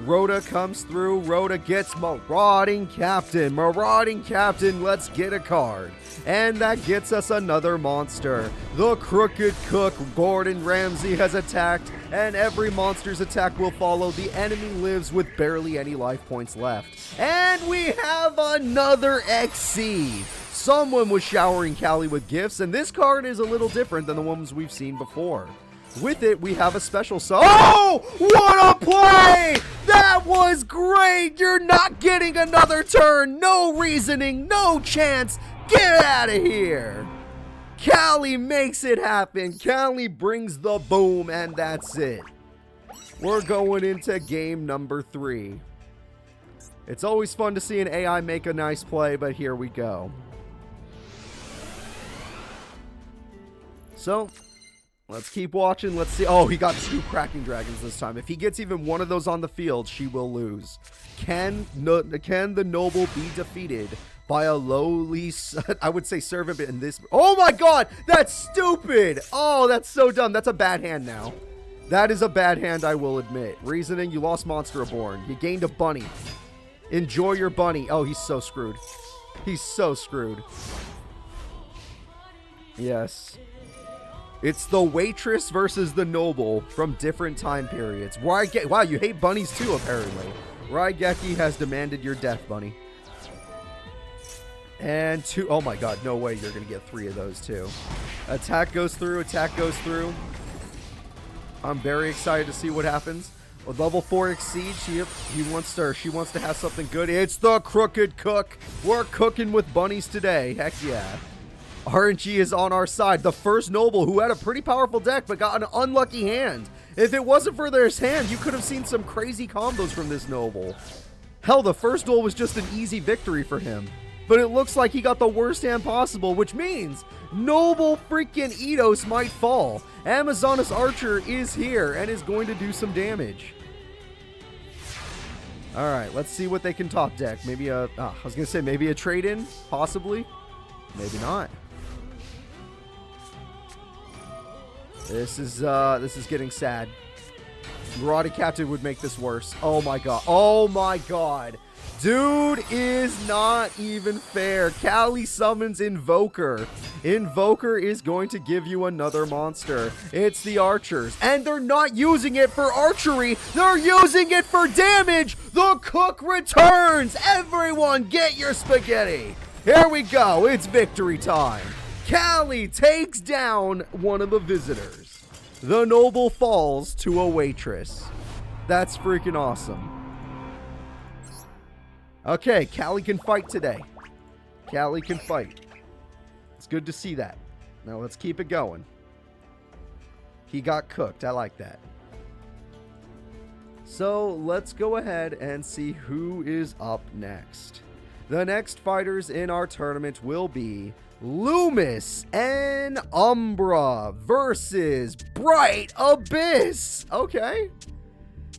Rhoda comes through. Rhoda gets Marauding Captain. Marauding Captain, let's get a card. And that gets us another monster. The Crooked Cook, Gordon Ramsay, has attacked, and every monster's attack will follow. The enemy lives with barely any life points left. And we have another XC. Someone was showering Callie with gifts, and this card is a little different than the ones we've seen before. With it, we have a special Oh! What a play! That was great! You're not getting another turn! No reasoning, no chance! Get out of here! Callie makes it happen. Callie brings the boom, and that's it. We're going into game number 3. It's always fun to see an AI make a nice play, but here we go. So, let's keep watching. Let's see. Oh, he got 2 Cracking Dragons this time. If he gets even one of those on the field, she will lose. Can the Noble be defeated by a lowly, I would say servant, but in this, oh my god, that's stupid. Oh, that's so dumb. That's a bad hand now. That is a bad hand, I will admit. Reasoning, you lost Monster Reborn. You gained a bunny. Enjoy your bunny. Oh, he's so screwed. He's so screwed. Yes. It's the waitress versus the noble from different time periods. Wow, you hate bunnies too, apparently. Raigeki has demanded your death, bunny. And two, oh my god, no way you're going to get 3 of those too. Attack goes through, attack goes through. I'm very excited to see what happens. With level 4 Exceed, she wants to have something good. It's the Crooked Cook. We're cooking with bunnies today. Heck yeah. RNG is on our side. The first noble who had a pretty powerful deck but got an unlucky hand. If it wasn't for this hand, you could have seen some crazy combos from this noble. Hell, the first duel was just an easy victory for him. But it looks like he got the worst hand possible, which means noble freaking Eidos might fall. Amazonas Archer is here and is going to do some damage. Alright, let's see what they can top deck. Maybe I was going to say maybe a trade-in, possibly. Maybe not. This is getting sad. Marauding Captain would make this worse. Oh my god. Oh my god. Dude is not even fair. Callie summons Invoker. Invoker is going to give you another monster. It's the archers. And they're not using it for archery. They're using it for damage. The cook returns. Everyone get your spaghetti. Here we go. It's victory time. Callie takes down one of the visitors. The noble falls to a waitress. That's freaking awesome. Okay, Callie can fight today. Callie can fight. It's good to see that. Now let's keep it going. He got cooked. I like that. So let's go ahead and see who is up next. The next fighters in our tournament will be Loomis and Umbra versus Bright Abyss. Okay.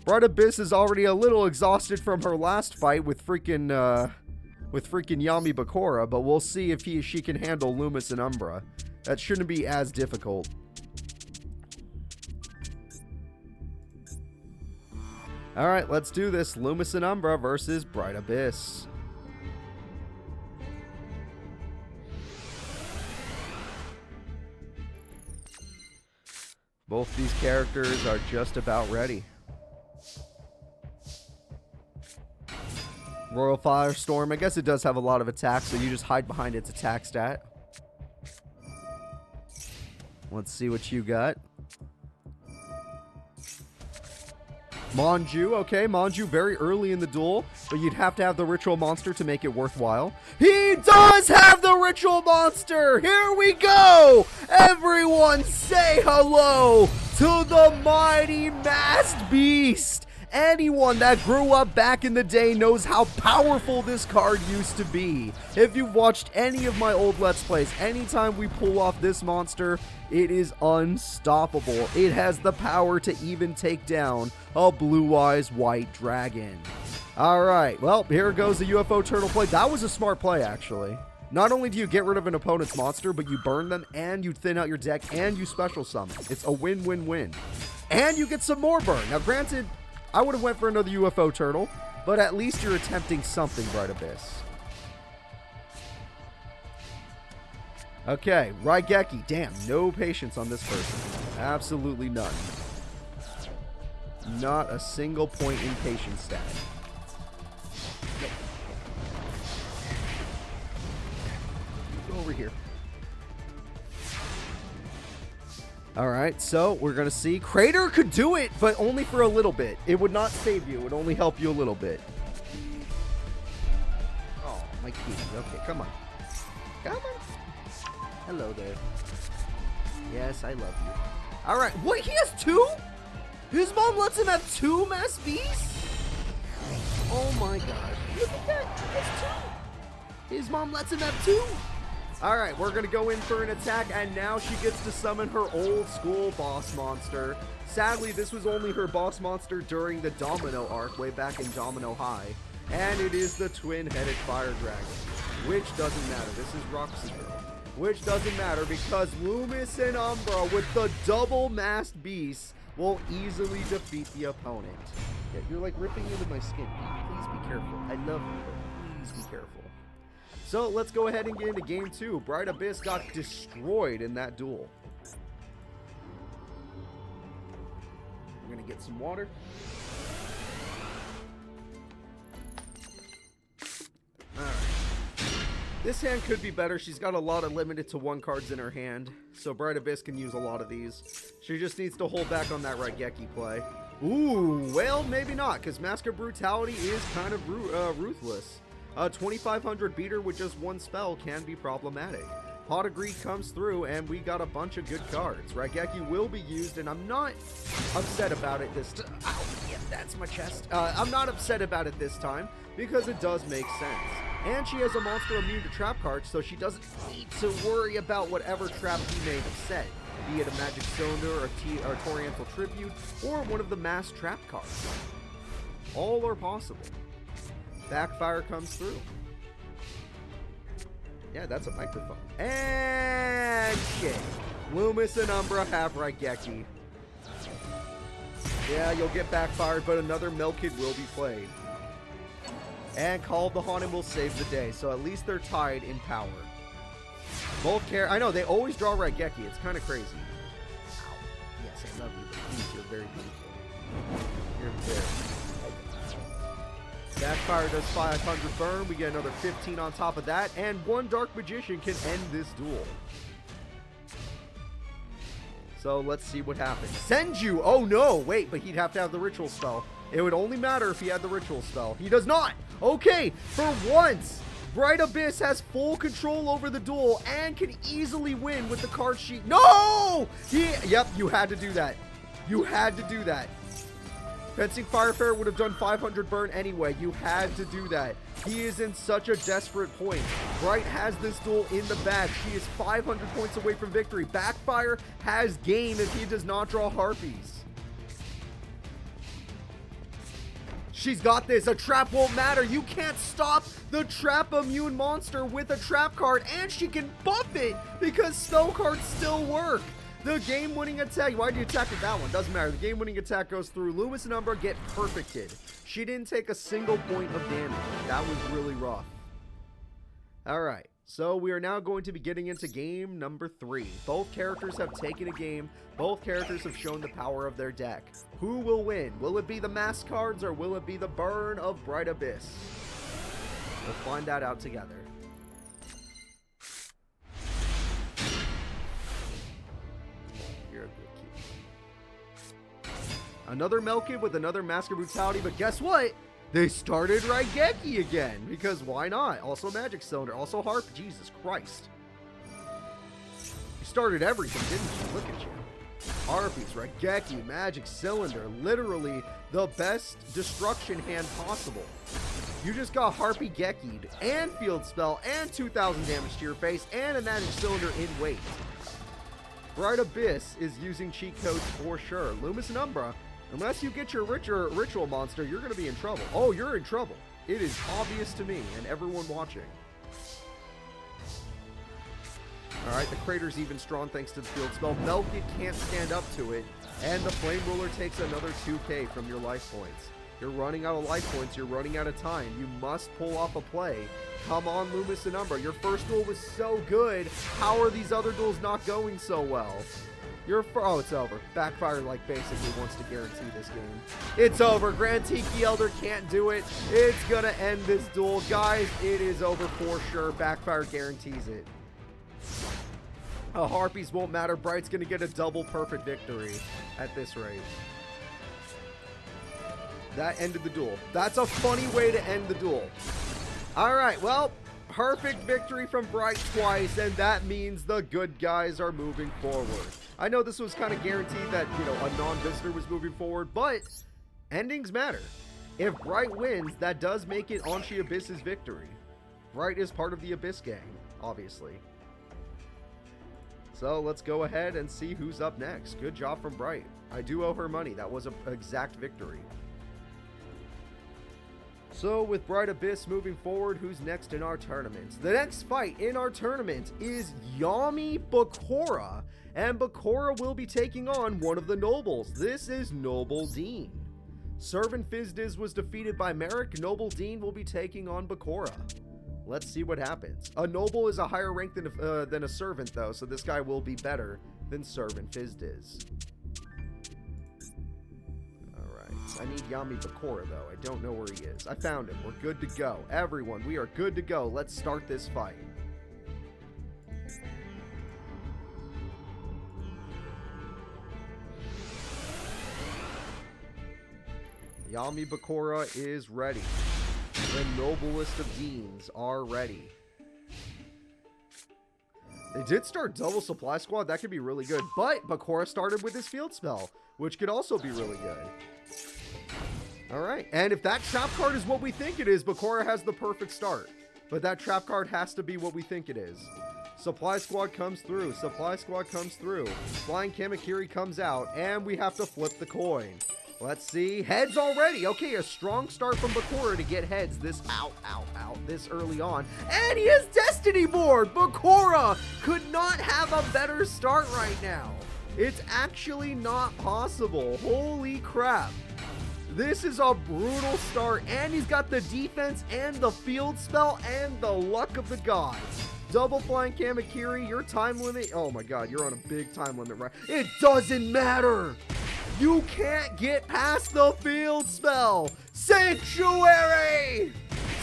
Bright Abyss is already a little exhausted from her last fight with freaking Yami Bakura, but we'll see if she can handle Loomis and Umbra. That shouldn't be as difficult. All right, let's do this. Loomis and Umbra versus Bright Abyss. Both these characters are just about ready. Royal Firestorm, I guess it does have a lot of attacks, so you just hide behind its attack stat. Let's see what you got. Manju, okay, Manju very early in the duel, but you'd have to have the ritual monster to make it worthwhile. He does have the ritual monster! Here we go! Everyone say hello to the mighty masked beast! Anyone that grew up back in the day knows how powerful this card used to be. If you've watched any of my old Let's Plays, anytime we pull off this monster, it is unstoppable. It has the power to even take down a Blue Eyes White Dragon. Alright, well, here goes the UFO Turtle play. That was a smart play, actually. Not only do you get rid of an opponent's monster, but you burn them, and you thin out your deck, and you special summon. It's a win-win-win. And you get some more burn. Now, granted, I would have went for another UFO Turtle, but at least you're attempting something, Bright Abyss. Okay, Raigeki. Damn, no patience on this person. Absolutely none. Not a single point in patience stat. Nope. Go over here. Alright, so we're going to see. Crater could do it, but only for a little bit. It would not save you. It would only help you a little bit. Oh, my kitty. Okay, come on. Come on. Hello there. Yes, I love you. Alright, what? He has 2? His mom lets him have 2 mass beasts? Oh my god. Look at that. He has 2. His mom lets him have 2? Alright, we're going to go in for an attack, and now she gets to summon her old school boss monster. Sadly, this was only her boss monster during the Domino arc way back in Domino High, and it is the twin-headed fire dragon. which doesn't matter. This is Roxy Girl, which doesn't matter because Loomis and Umbra with the double masked beasts will easily defeat the opponent. Yeah, you're like ripping into my skin. Please be careful. I love you, but please be careful. So let's go ahead and get into game 2. Bright Abyss got destroyed in that duel. We're gonna get some water. Alright. This hand could be better. She's got a lot of limited to 1 cards in her hand, so Bright Abyss can use a lot of these. She just needs to hold back on that Raigeki play. Ooh, well, maybe not, because Mask of Brutality is kind of ruthless. A 2500 beater with just 1 spell can be problematic. Pot of Greed comes through, and we got a bunch of good cards. Raigeki will be used, and I'm not upset about it this time. Ow, yeah, that's my chest. I'm not upset about it this time, because it does make sense. And she has a monster immune to trap cards, so she doesn't need to worry about whatever trap he may have set, be it a Magic Cylinder, or Toriental Tribute, or one of the mass trap cards. All are possible. Backfire comes through. Yeah, that's a microphone. And shit. Loomis and Umbra have Raigeki. Yeah, you'll get backfired, but another Melkid will be played. And Call of the Haunted will save the day, so at least they're tied in power. Both I know, they always draw Raigeki. It's kind of crazy. Ow. Yes, I love you, but please, you're very beautiful. You're very Backfire does 500 burn. We get another 15 on top of that, and 1 Dark Magician can end this duel. So let's see what happens. Senju! Oh no! Wait, but he'd have to have the ritual spell. It would only matter if he had the ritual spell. He does not! Okay, for once, Bright Abyss has full control over the duel and can easily win with the card sheet. No! Yep, you had to do that. You had to do that. Fencing Firefarer would have done 500 burn anyway. You had to do that. He is in such a desperate point. Bright has this duel in the bag. She is 500 points away from victory. Backfire has game if he does not draw Harpies. She's got this. A trap won't matter. You can't stop the trap immune monster with a trap card, and she can buff it because spell cards still work. The game-winning attack, why did you attack with that one? Doesn't matter. The game-winning attack goes through. Loomis and Umbra get perfected. She didn't take a single point of damage. That was really rough. Alright, so we are now going to be getting into game number 3. Both characters have taken a game. Both characters have shown the power of their deck. Who will win? Will it be the mass cards or will it be the burn of Bright Abyss? We'll find that out together. Another Melkid with another Mask of Brutality, but guess what? They started Raigeki again, because why not? Also Magic Cylinder, also Harp. Jesus Christ. You started everything, didn't you? Look at you. Harpies, Raigeki, Magic Cylinder, literally the best destruction hand possible. You just got Harpy Geki'd, and Field Spell, and 2,000 damage to your face, and a Magic Cylinder in weight. Bright Abyss is using cheat codes for sure. Loomis and Umbra, unless you get your ritual monster, you're going to be in trouble. Oh, you're in trouble. It is obvious to me and everyone watching. Alright, the crater's even strong thanks to the field spell. Melkid can't stand up to it, and the Flame Ruler takes another 2k from your life points. You're running out of life points, you're running out of time. You must pull off a play. Come on, Loomis and Umbra. Your first duel was so good. How are these other duels not going so well? Oh, it's over. Backfire, like, basically wants to guarantee this game. It's over. Grand Tiki Elder can't do it. It's gonna end this duel. Guys, it is over for sure. Backfire guarantees it. Harpies won't matter. Bright's gonna get a double perfect victory at this rate. That ended the duel. That's a funny way to end the duel. Alright, well, perfect victory from Bright twice, and that means the good guys are moving forward. I know this was kind of guaranteed that, you know, a non-visitor was moving forward, but endings matter. If Bright wins, that does make it Anshi Abyss's victory. Bright is part of the Abyss gang, obviously. So let's go ahead and see who's up next. Good job from Bright. I do owe her money. That was an exact victory. So with Bright Abyss moving forward, who's next in our tournament? The next fight in our tournament is Yami Bakura, and Bakura will be taking on one of the nobles. This is Noble Dean. Servant Fizdiz was defeated by Merrick. Noble Dean will be taking on Bakura. Let's see what happens. A noble is a higher rank than a servant, though, so this guy will be better than Servant Fizdiz. I need Yami Bakura, though. I don't know where he is. I found him. We're good to go. Everyone, we are good to go. Let's start this fight. Yami Bakura is ready. The noblest of deans are ready. They did start double supply squad. That could be really good. But Bakura started with his field spell, which could also be really good. Alright, and if that trap card is what we think it is, Bakura has the perfect start. But that trap card has to be what we think it is. Supply squad comes through. Supply squad comes through. Flying Kamakiri comes out, and we have to flip the coin. Let's see. Heads already. Okay, a strong start from Bakura to get heads this this early on. And he has Destiny Board! Bakura could not have a better start right now. It's actually not possible. Holy crap. This is a brutal start, and he's got the defense and the field spell and the luck of the gods. Double flying Kamakiri, your time limit. Oh my god, you're on a big time limit, right? It doesn't matter. You can't get past the field spell. Sanctuary!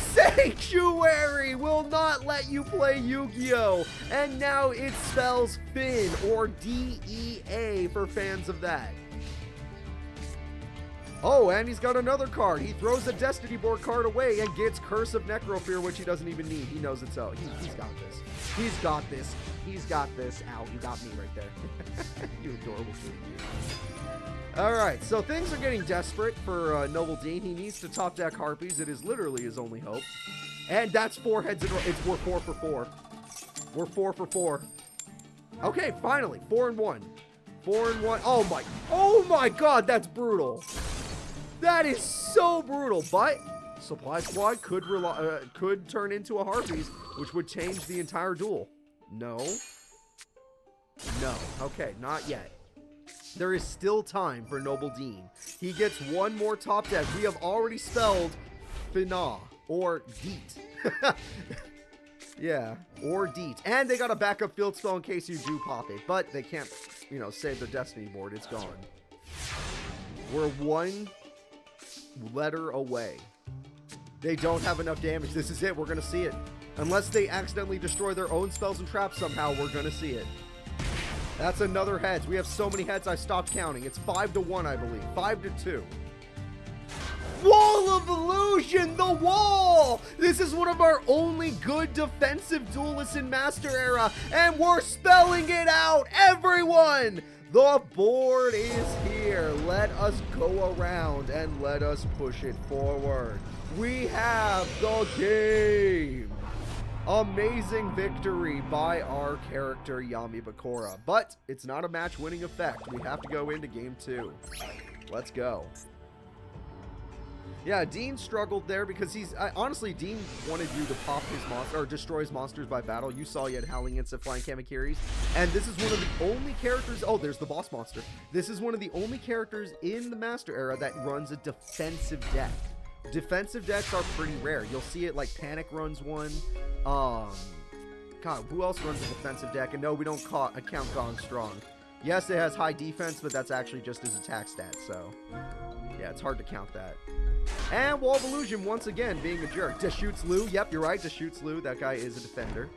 Sanctuary will not let you play Yu-Gi-Oh! And now it spells Finn, or DEA for fans of that. Oh, and he's got another card. He throws a Destiny Board card away and gets Curse of Necrofear, which he doesn't even need. He knows it's out. He's got this. He's got this. He's got this. Ow, you got me right there. You adorable kitty. Alright, so things are getting desperate for Noble Dean. He needs to top deck Harpies. It is literally his only hope. And that's 4 heads in a row. We're 4 for 4. We're 4 for 4. Okay, finally. 4 and 1. 4 and 1. Oh my god, that's brutal. That is so brutal, but Supply Squad could turn into a Harpies, which would change the entire duel. No. No. Okay, not yet. There is still time for Noble Dean. He gets one more top deck. We have already spelled Fina, or Deet. Yeah, or Deet. And they got a backup field spell in case you do pop it, but they can't, save their Destiny Board. It's gone. We're 1 letter away. They don't have enough damage. This is it. We're going to see it. Unless they accidentally destroy their own spells and traps somehow, we're going to see it. That's another heads. We have so many heads, I stopped counting. It's 5-1, I believe. 5-2. Wall of Illusion, the wall! This is one of our only good defensive duelists in Master Era, and we're spelling it out, everyone! The board is here. Let us go around and let us push it forward. We have the game. Amazing victory by our character Yami Bakura, but it's not a match-winning effect. We have to go into game 2. Let's go. Yeah, Dean struggled there because honestly, Dean wanted you to pop his monster or destroy his monsters by battle. You saw he had Howling Insect, Flying Kamakiris, and this is one of the only characters. Oh, there's the boss monster. This is one of the only characters in the Master Era that runs a defensive deck. Defensive decks are pretty rare. You'll see it like Panic runs one. God, who else runs a defensive deck? And no, we don't account Gong Strong. Yes, it has high defense, but that's actually just his attack stat. So yeah, it's hard to count that. And Wall of Illusion, once again, being a jerk. Deshoots Lu. Yep, you're right. Deshoots Lu. That guy is a defender.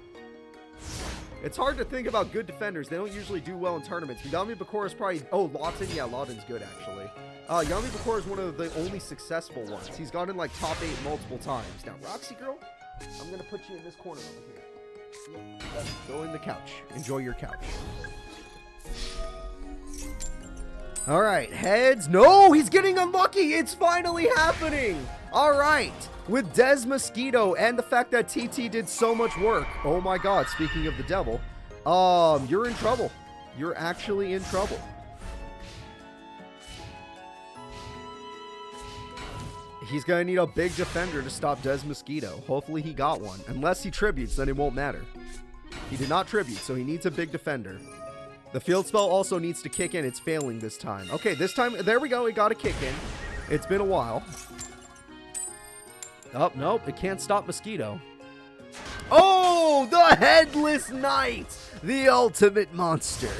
It's hard to think about good defenders. They don't usually do well in tournaments. Yami Bakura is probably... Oh, Lawton. Yeah, Lawton's good, actually. Yami Bakura is one of the only successful ones. He's gotten like top 8 multiple times. Now, Roxy Girl, I'm going to put you in this corner over here. Yep. Go in the couch. Enjoy your couch. All right, heads. No, he's getting unlucky. It's finally happening. All right, with Des Mosquito and the fact that TT did so much work. Oh my God, speaking of the devil, you're in trouble. You're actually in trouble. He's going to need a big defender to stop Des Mosquito. Hopefully he got one. Unless he tributes, then it won't matter. He did not tribute, so he needs a big defender. The field spell also needs to kick in. It's failing this time. Okay, this time, there we go. It got a kick in. It's been a while. Oh, nope. It can't stop Mosquito. Oh, the Headless Knight. The ultimate monster.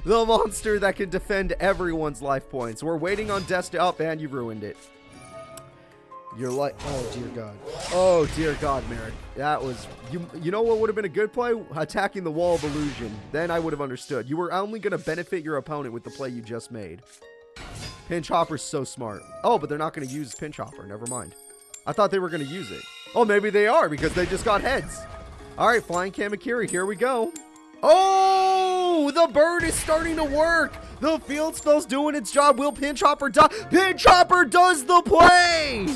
The monster that can defend everyone's life points. We're waiting on Destiny. Oh, man, you ruined it. You're like, oh, dear God. Oh, dear God, Merrick. That was, you know what would have been a good play? Attacking the Wall of Illusion. Then I would have understood. You were only going to benefit your opponent with the play you just made. Pinch Hopper's so smart. Oh, but they're not going to use Pinch Hopper. Never mind. I thought they were going to use it. Oh, maybe they are because they just got heads. All right, Flying Kamakiri, here we go. Oh, the bird is starting to work. The field spell's doing its job. Will Pinch Hopper die? Pinch Hopper does the play.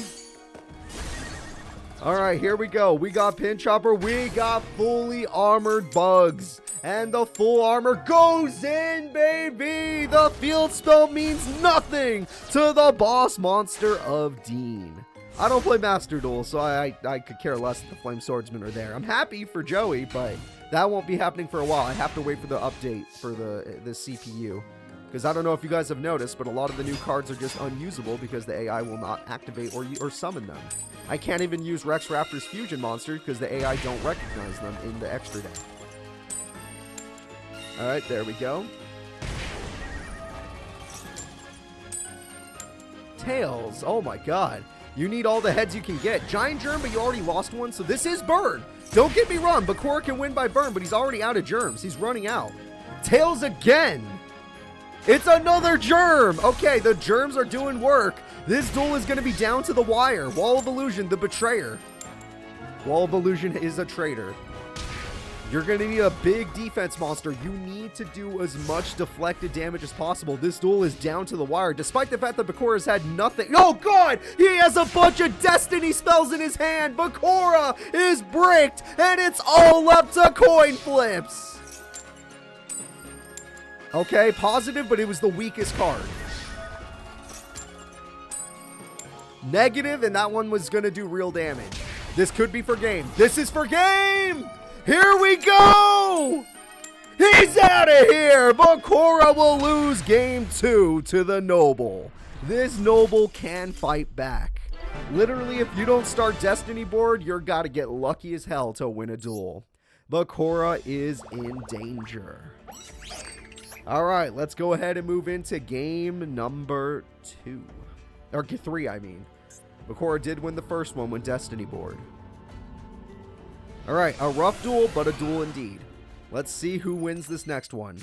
All right, here we go. We got Pinch Hopper. We got fully armored bugs. And the full armor goes in, baby. The field spell means nothing to the boss monster of Dean. I don't play Master Duel, so I could care less if the Flame Swordsmen are there. I'm happy for Joey, but that won't be happening for a while. I have to wait for the update for the CPU. Because I don't know if you guys have noticed, but a lot of the new cards are just unusable because the AI will not activate or summon them. I can't even use Rex Raptor's fusion monster because the AI don't recognize them in the extra day. Alright, there we go. Tails, oh my god. You need all the heads you can get. Giant Germ, but you already lost one, so this is burn. Don't get me wrong, Bakura can win by burn, but he's already out of germs. He's running out. Tails again. It's another germ. Okay, the germs are doing work. This duel is going to be down to the wire. Wall of Illusion, the betrayer. Wall of Illusion is a traitor. You're going to need a big defense monster. You need to do as much deflected damage as possible. This duel is down to the wire, despite the fact that Bakura's had nothing. Oh, God! He has a bunch of Destiny spells in his hand. Bakura is bricked, and it's all up to coin flips. Okay, positive, but it was the weakest card. Negative, and that one was going to do real damage. This could be for game. This is for game! Here we go! He's out of here! Bakura will lose game 2 to the Noble. This Noble can fight back. Literally, if you don't start Destiny board, you're gotta get lucky as hell to win a duel. Bakura is in danger. Alright, let's go ahead and move into game number 2. Or 3, I mean. Bakura did win the first one when Destiny board. Alright, a rough duel, but a duel indeed. Let's see who wins this next one.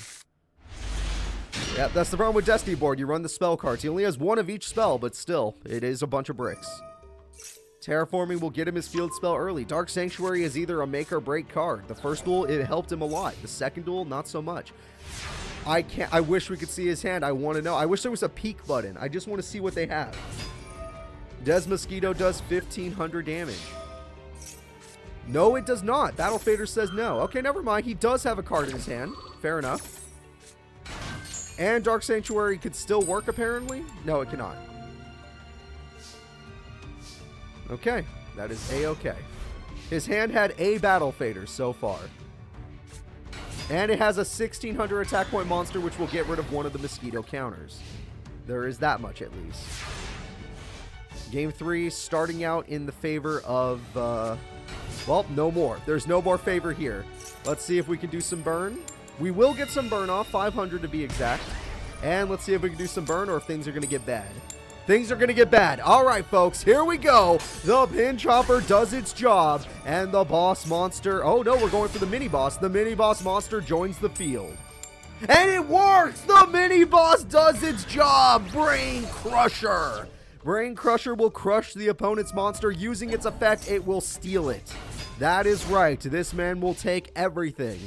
Yep, that's the problem with Destiny board. You run the spell cards. He only has one of each spell, but still, it is a bunch of bricks. Terraforming will get him his field spell early. Dark Sanctuary is either a make or break card. The first duel, it helped him a lot. The second duel, not so much. I wish we could see his hand. I want to know. I wish there was a peek button. I just want to see what they have. Des Mosquito does 1,500 damage. No, it does not. Battle Fader says no. Okay, never mind. He does have a card in his hand. Fair enough. And Dark Sanctuary could still work, apparently. No, it cannot. Okay, that is A-okay. His hand had a Battle Fader so far. And it has a 1,600 attack point monster, which will get rid of one of the mosquito counters. There is that much, at least. Game 3 starting out in the favor of... well, no more. There's no more favor here. Let's see if we can do some burn. We will get some burn off, 500 to be exact. And let's see if we can do some burn or if things are going to get bad. Things are going to get bad. All right, folks, here we go. The Pinch Hopper does its job, and the boss monster... Oh, no, we're going for the mini-boss. The mini-boss monster joins the field. And it works! The mini-boss does its job! Brain Crusher! Brain Crusher will crush the opponent's monster. Using its effect, it will steal it. That is right. This man will take everything.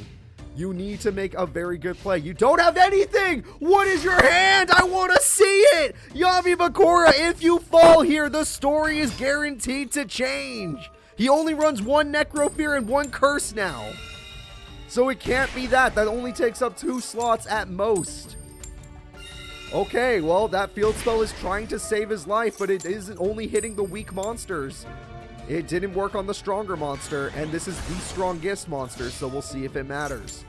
You need to make a very good play. You don't have anything! What is your hand? I want to see it! Yami Bakura, if you fall here, the story is guaranteed to change. He only runs one Necrofear and one Curse now. So it can't be that. That only takes up 2 slots at most. Okay, well, that field spell is trying to save his life, but it isn't only hitting the weak monsters. It didn't work on the stronger monster, and this is the strongest monster, so we'll see if it matters.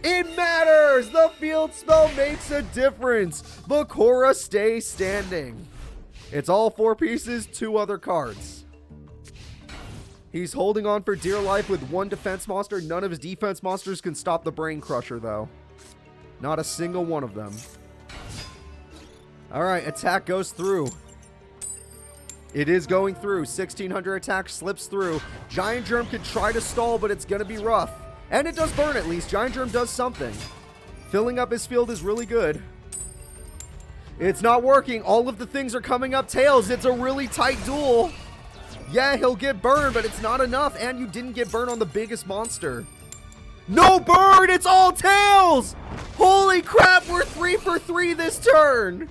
It matters! The field spell makes a difference. Bakura stays standing. It's all 4 pieces, 2 other cards. He's holding on for dear life with 1 defense monster. None of his defense monsters can stop the Brain Crusher, though. Not a single one of them. Alright, attack goes through. It is going through. 1600 attack slips through. Giant Germ can try to stall, but it's going to be rough. And it does burn at least. Giant Germ does something. Filling up his field is really good. It's not working. All of the things are coming up tails. It's a really tight duel. Yeah, he'll get burned, but it's not enough. And you didn't get burned on the biggest monster. No burn! It's all tails! Holy crap, we're 3 for 3 this turn!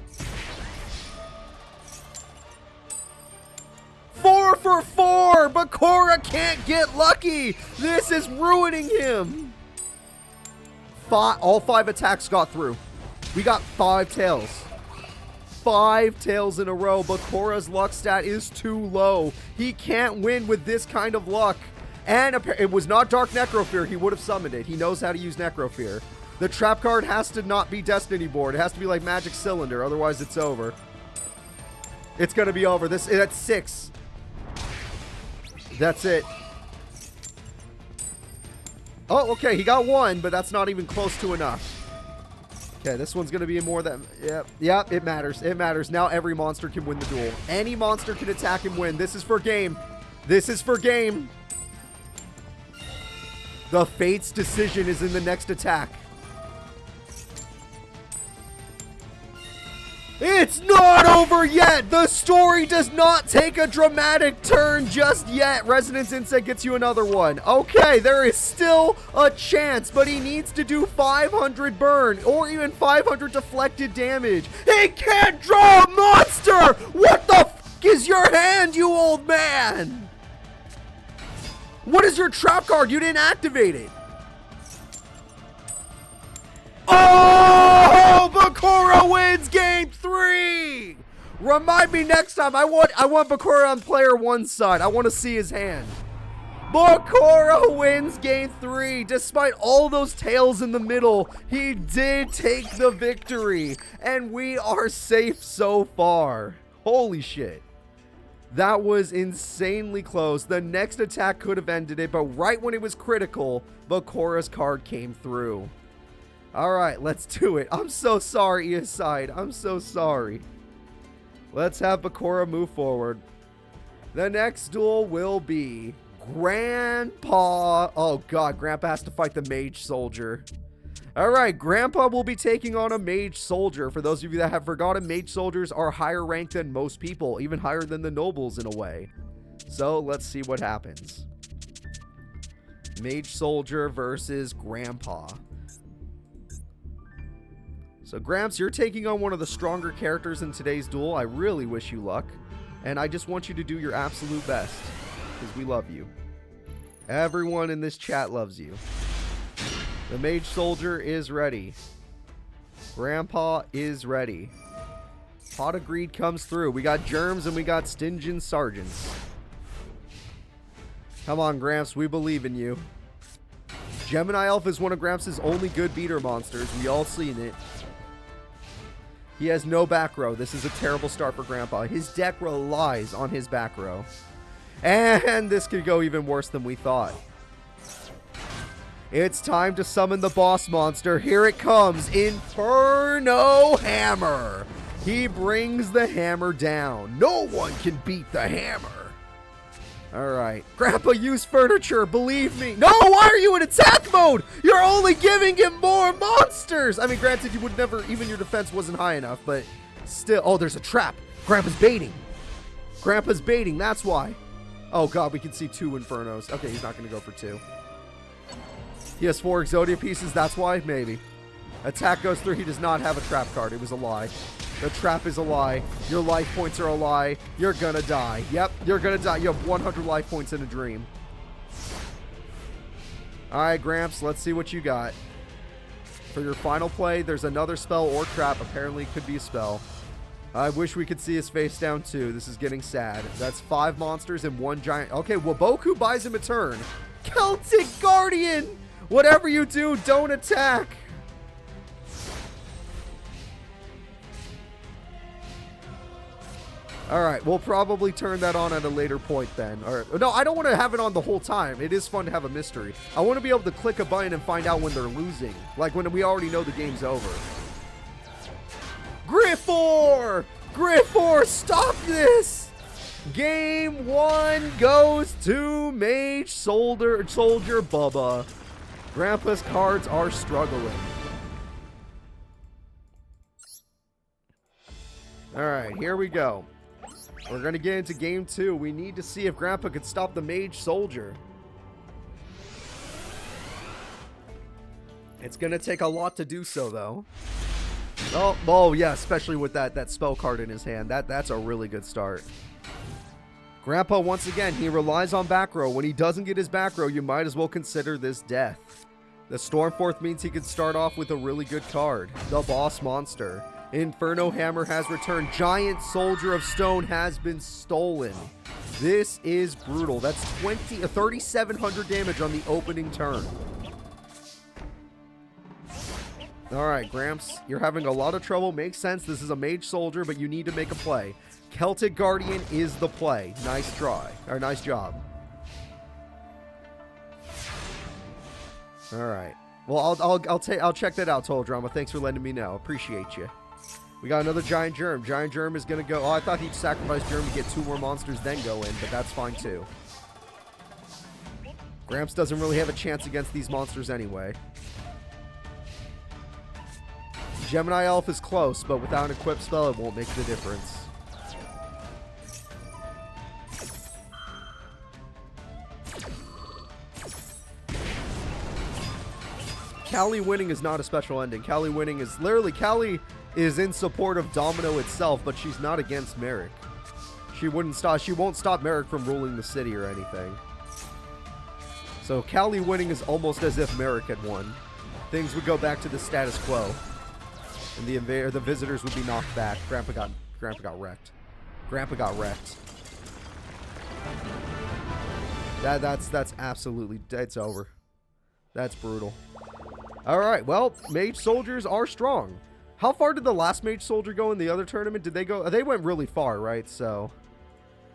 4 for 4! Bakura can't get lucky! This is ruining him! All 5 attacks got through. We got 5 tails. 5 tails in a row. Bakura's luck stat is too low. He can't win with this kind of luck. And it was not Dark Necrofear. He would have summoned it. He knows how to use Necrofear. The trap card has to not be Destiny Board. It has to be like Magic Cylinder. Otherwise, it's over. It's going to be over. That's 6. That's it. Oh, okay. He got 1, but that's not even close to enough. Okay, this one's going to be more than... Yep, it matters. It matters. Now every monster can win the duel. Any monster can attack and win. This is for game. This is for game. The Fate's decision is in the next attack. It's not over yet! The story does not take a dramatic turn just yet. Resonance Insect gets you another one. Okay, there is still a chance, but he needs to do 500 burn or even 500 deflected damage. He can't draw a monster! What the f is your hand, you old man? What is your trap card? You didn't activate it. Oh! Bakura wins game 3! Remind me next time. I want Bakura on player 1's side. I want to see his hand. Bakura wins game 3. Despite all those tails in the middle, he did take the victory. And we are safe so far. Holy shit. That was insanely close. The next attack could have ended it, but right when it was critical, Bakura's card came through. Alright, let's do it. I'm so sorry, Eastside. I'm so sorry. Let's have Bakura move forward. The next duel will be Grandpa. Oh god, Grandpa has to fight the Mage Soldier. Alright, Grandpa will be taking on a Mage Soldier. For those of you that have forgotten, Mage Soldiers are higher ranked than most people, even higher than the Nobles in a way. So, let's see what happens. Mage Soldier versus Grandpa. So, Gramps, you're taking on one of the stronger characters in today's duel. I really wish you luck. And I just want you to do your absolute best, because we love you. Everyone in this chat loves you. The Mage Soldier is ready. Grandpa is ready. Pot of Greed comes through. We got Germs and we got Stingent Sergeants. Come on, Gramps. We believe in you. Gemini Elf is one of Gramps' only good beater monsters. We all seen it. He has no back row. This is a terrible start for Grandpa. His deck relies on his back row. And this could go even worse than we thought. It's time to summon the boss monster. Here it comes. Inferno Hammer. He brings the hammer down. No one can beat the hammer. Alright. Grandpa, use furniture. Believe me. No, why are you in attack mode? You're only giving him more monsters. I mean, granted, you would never, even your defense wasn't high enough, but still. Oh, there's a trap. Grandpa's baiting. Grandpa's baiting. That's why. Oh, God, we can see 2 Infernos. Okay, he's not going to go for 2. He has 4 Exodia pieces. That's why? Maybe. Attack goes through. He does not have a trap card. It was a lie. The trap is a lie. Your life points are a lie. You're gonna die. Yep, you're gonna die. You have 100 life points in a dream. Alright, Gramps, let's see what you got. For your final play, there's another spell or trap. Apparently, it could be a spell. I wish we could see his face down too. This is getting sad. That's 5 monsters and 1 giant. Okay, Waboku buys him a turn. Celtic Guardian! Whatever you do, don't attack. Alright, we'll probably turn that on at a later point then. Or, no, I don't want to have it on the whole time. It is fun to have a mystery. I want to be able to click a button and find out when they're losing. Like when we already know the game's over. Griffor! Griffor, stop this! Game 1 goes to Mage Soldier Bubba. Grandpa's cards are struggling. Alright, here we go. We're going to get into game 2. We need to see if Grandpa could stop the Mage Soldier. It's going to take a lot to do so, though. Oh yeah, especially with that spell card in his hand. That's a really good start. Grandpa, once again, he relies on back row. When he doesn't get his back row, you might as well consider this death. The Stormforth means he could start off with a really good card. The Boss Monster. Inferno Hammer has returned. Giant Soldier of Stone has been stolen. This is brutal. That's 3,700 damage on the opening turn. Alright, Gramps, you're having a lot of trouble. Makes sense. This is a Mage Soldier, but you need to make a play. Celtic Guardian is the play. Nice try. Or nice job. Alright. Well, I'll check that out, Toll Drama. Thanks for letting me know. Appreciate you. We got another Giant Germ. Giant Germ is going to go... Oh, I thought he'd sacrifice Germ to get 2 more monsters, then go in, but that's fine, too. Gramps doesn't really have a chance against these monsters anyway. Gemini Elf is close, but without an equipped spell, it won't make the difference. Callie winning is not a special ending. Callie winning is literally... Callie is in support of Domino itself, but she's not against Merrick. She won't stop Merrick from ruling the city or anything. So Callie winning is almost as if Merrick had won. Things would go back to the status quo. And the visitors would be knocked back. Grandpa got wrecked. Grandpa got wrecked. That's absolutely... It's over. That's brutal. Alright, well, Mage Soldiers are strong. How far did the last Mage Soldier go in the other tournament? Did they go... They went really far, right? So,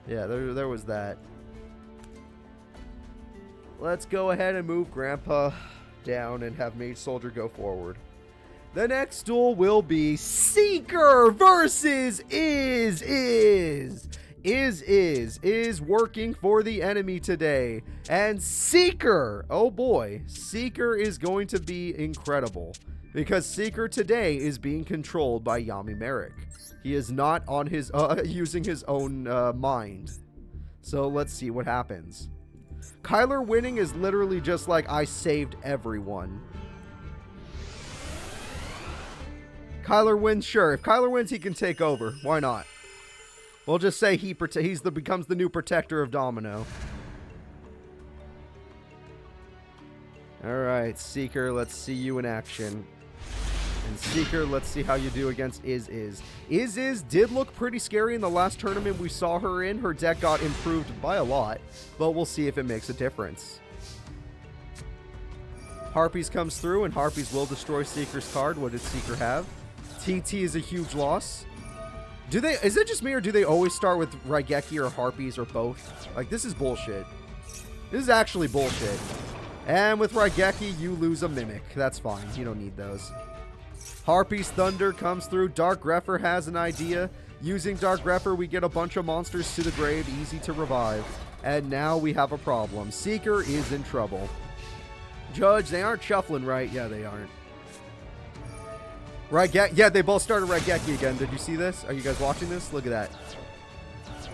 yeah, there was that. Let's go ahead and move Grandpa down and have Mage Soldier go forward. The next duel will be Seeker versus Is working for the enemy today. And Seeker, oh boy, Seeker is going to be incredible. Because Seeker today is being controlled by Yami Merrick. He is not on his using his own mind. So let's see what happens. Kyler winning is literally just like, I saved everyone. Kyler wins, sure. If Kyler wins, he can take over. Why not? We'll just say he becomes the new protector of Domino. Alright, Seeker, let's see you in action. And Seeker, let's see how you do against Is. Is did look pretty scary in the last tournament we saw her in. Her deck got improved by a lot, but we'll see if it makes a difference. Harpies comes through, and Harpies will destroy Seeker's card. What did Seeker have? TT is a huge loss. Is it just me, or do they always start with Raigeki or Harpies or both? Like, this is bullshit. This is actually bullshit. And with Raigeki, you lose a Mimic. That's fine. You don't need those. Harpies Thunder comes through. Dark Greffer has an idea. Using Dark Greffer, we get a bunch of monsters to the grave. Easy to revive. And now we have a problem. Seeker is in trouble. Judge, they aren't shuffling right. Yeah, they aren't. Raigeki. Yeah, they both started Raigeki again. Did you see this? Are you guys watching this? Look at that.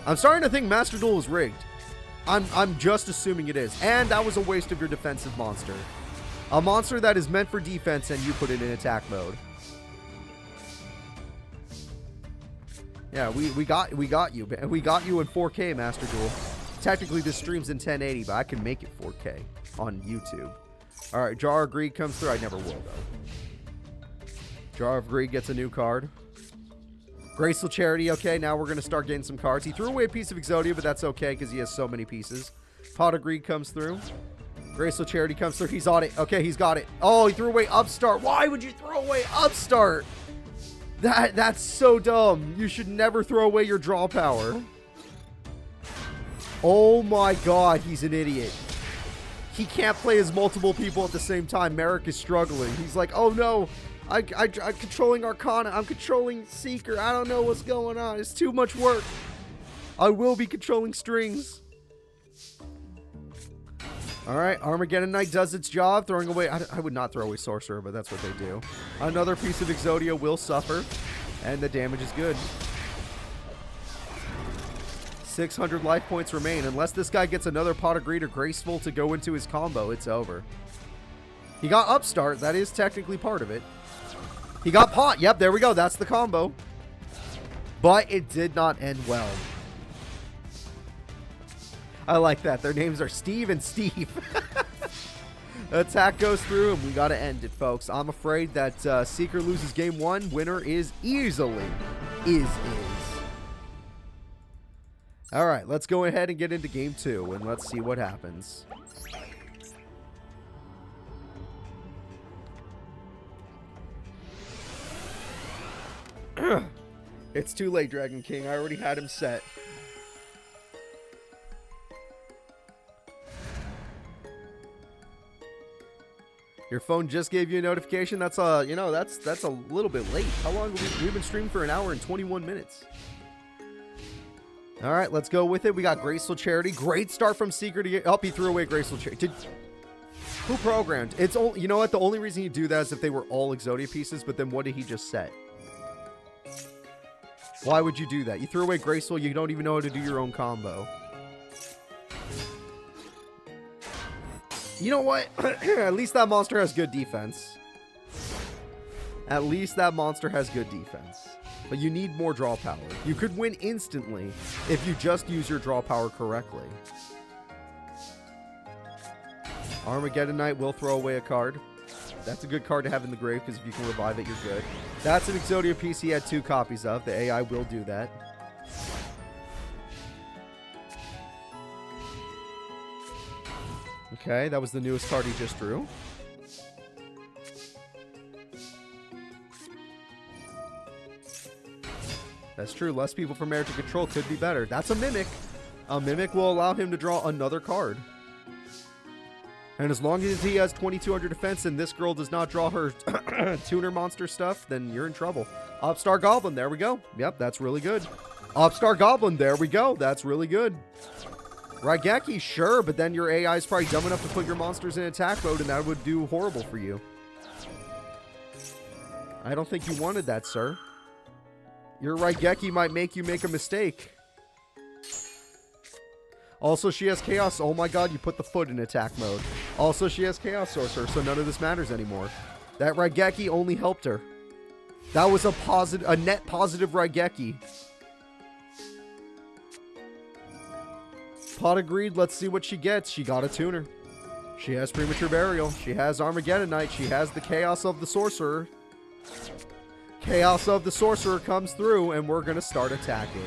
I'm starting to think Master Duel is rigged. I'm just assuming it is. And that was a waste of your defensive monster. A monster that is meant for defense, and you put it in attack mode. Yeah, we got you. We got you in 4K, Master Duel. Technically, this stream's in 1080, but I can make it 4K on YouTube. All right, Jar of Greed comes through. I never will, though. Jar of Greed gets a new card. Graceful Charity. Okay, now we're going to start getting some cards. He threw away a piece of Exodia, but that's okay because he has so many pieces. Pot of Greed comes through. Graceful Charity comes through. He's on it. Okay, he's got it. Oh, he threw away Upstart. Why would you throw away Upstart? That's so dumb. You should never throw away your draw power. Oh my god, he's an idiot. He can't play as multiple people at the same time. Merrick is struggling. He's like, oh no, I'm controlling Arcana. I'm controlling Seeker. I don't know what's going on. It's too much work. I will be controlling strings. Alright, Armageddon Knight does its job, throwing away... I would not throw away Sorcerer, but that's what they do. Another piece of Exodia will suffer, and the damage is good. 600 life points remain. Unless this guy gets another Pot of Greed or Graceful to go into his combo, it's over. He got Upstart. That is technically part of it. He got Pot. Yep, there we go. That's the combo. But it did not end well. I like that. Their names are Steve and Steve. Attack goes through, and we got to end it, folks. I'm afraid that Seeker loses game one. Winner is easily. All right, let's go ahead and get into game two, and let's see what happens. It's too late, Dragon King. I already had him set. Your phone just gave you a notification. That's you know, that's a little bit late. How long have we've been streaming for? An hour and 21 minutes. All right, let's go with it. We got Graceful Charity. Great start from Seeker to get up. He threw away Graceful Charity. Who programmed? It's only, you know what? The only reason you do that is if they were all Exodia pieces. But then what did he just set? Why would you do that? You threw away Graceful. You don't even know how to do your own combo. You know what? At least that monster has good defense. At least that monster has good defense. But you need more draw power. You could win instantly if you just use your draw power correctly. Armageddon Knight will throw away a card. That's a good card to have in the grave because if you can revive it, you're good. That's an Exodia piece he had 2 copies of. The AI will do that. Okay, that was the newest card he just drew. That's true. Less people from Air to control could be better. That's a Mimic. A Mimic will allow him to draw another card. And as long as he has 2200 defense and this girl does not draw her tuner monster stuff, then you're in trouble. Upstart Goblin. There we go. Yep, that's really good. Upstart Goblin. There we go. That's really good. Raigeki, sure, but then your AI is probably dumb enough to put your monsters in attack mode, and that would do horrible for you. I don't think you wanted that, sir. Your Raigeki might make you make a mistake. Also, she has Chaos. Oh my god, you put the foot in attack mode. Also, she has Chaos Sorcerer, so none of this matters anymore. That Raigeki only helped her. That was a net positive Raigeki. Pot of Greed, let's see what she gets. She got a tuner. She has Premature Burial. She has Armageddon Knight. She has the Chaos of the Sorcerer. Chaos of the Sorcerer comes through, and we're going to start attacking.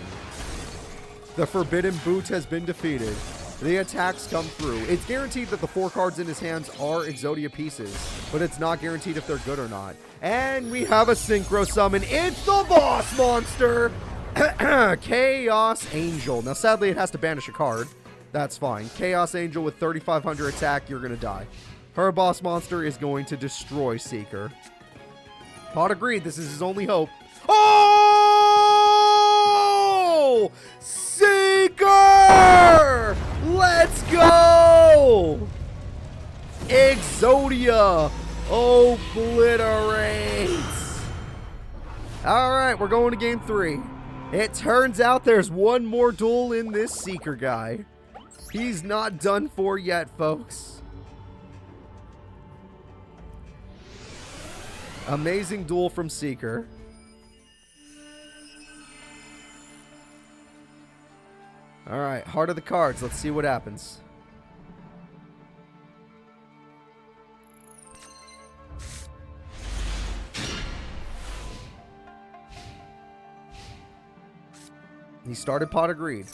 The Forbidden Boot has been defeated. The attacks come through. It's guaranteed that the 4 cards in his hands are Exodia pieces, but it's not guaranteed if they're good or not. And we have a Synchro Summon. It's the boss monster! Chaos Angel. Now, sadly, it has to banish a card. That's fine. Chaos Angel with 3,500 attack, you're going to die. Her boss monster is going to destroy Seeker. Pot of Greed, this is his only hope. Oh! Seeker! Let's go! Exodia obliterates. All right, we're going to game 3. It turns out there's one more duel in this Seeker guy. He's not done for yet, folks. Amazing duel from Seeker. All right, heart of the cards. Let's see what happens. He started Pot of Greed.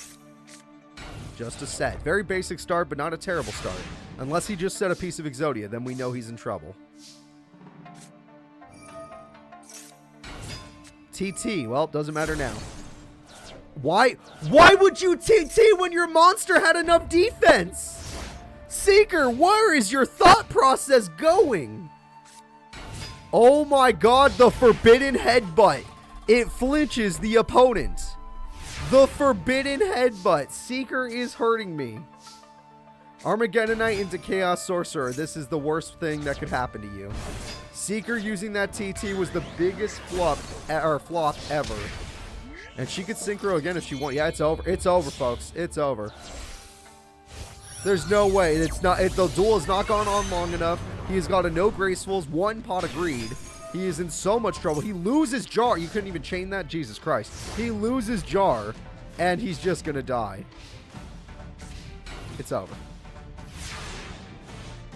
Just a set. Very basic start, but not a terrible start. Unless he just set a piece of Exodia, then we know he's in trouble. TT. Well, doesn't matter now. Why would you TT when your monster had enough defense? Seeker, where is your thought process going? Oh my god, the forbidden headbutt. It flinches the opponent. The forbidden headbutt. Seeker is hurting me. Armageddonite into Chaos Sorcerer. This is the worst thing that could happen to you. Seeker using that TT was the biggest flop ever. And she could synchro again if she wants. Yeah, it's over. It's over, folks. It's over. There's no way. It's not. The duel has not gone on long enough. He has got a no gracefuls, 1 Pot of Greed. He is in so much trouble. He loses Jar. You couldn't even chain that? Jesus Christ. He loses Jar, and he's just going to die. It's over.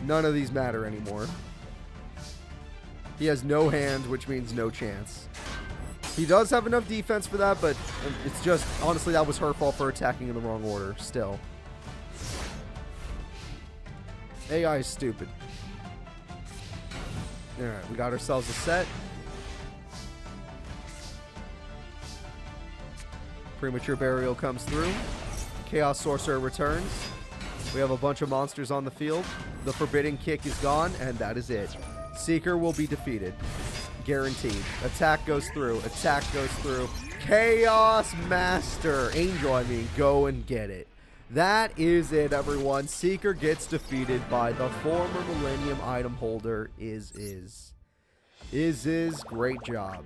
None of these matter anymore. He has no hand, which means no chance. He does have enough defense for that, but it's just, honestly, that was her fault for attacking in the wrong order, still. AI is stupid. Alright, we got ourselves a set. Premature Burial comes through. Chaos Sorcerer returns. We have a bunch of monsters on the field. The Forbidden Kick is gone, and that is it. Seeker will be defeated. Guaranteed. Attack goes through. Attack goes through. Chaos Master. Angel, I mean. Go and get it. That is it, everyone. Seeker gets defeated by the former Millennium item holder, Is. Great job.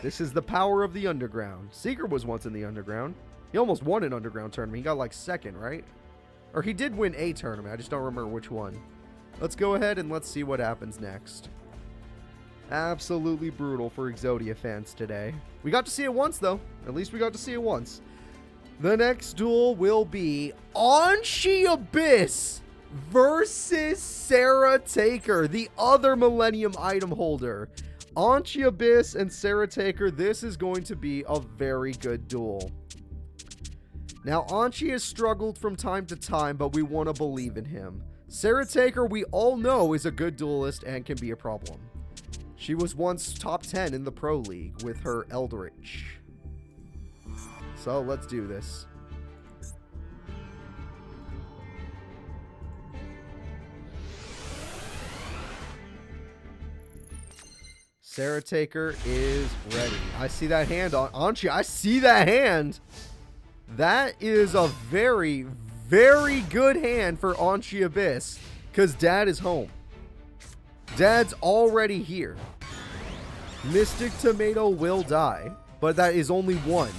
This is the power of the Underground. Seeker was once in the Underground. He almost won an Underground tournament. He got like second, right? Or he did win a tournament. I just don't remember which one. Let's go ahead and let's see what happens next. Absolutely brutal for Exodia fans today. We got to see it once, though. At least we got to see it once. The next duel will be Anshi Abyss versus Sarah Taker, the other Millennium item holder. Anshi Abyss and Sarah Taker, this is going to be a very good duel. Now, Anshi has struggled from time to time, but we want to believe in him. Sarah Taker, we all know, is a good duelist and can be a problem. She was once top 10 in the Pro League with her Eldritch. So, let's do this. Sarah Taker is ready. I see that hand on Anshi. I see that hand. That is a very, very good hand for Anshi Abyss, because Dad is home. Dad's already here. Mystic Tomato will die, but that is only one.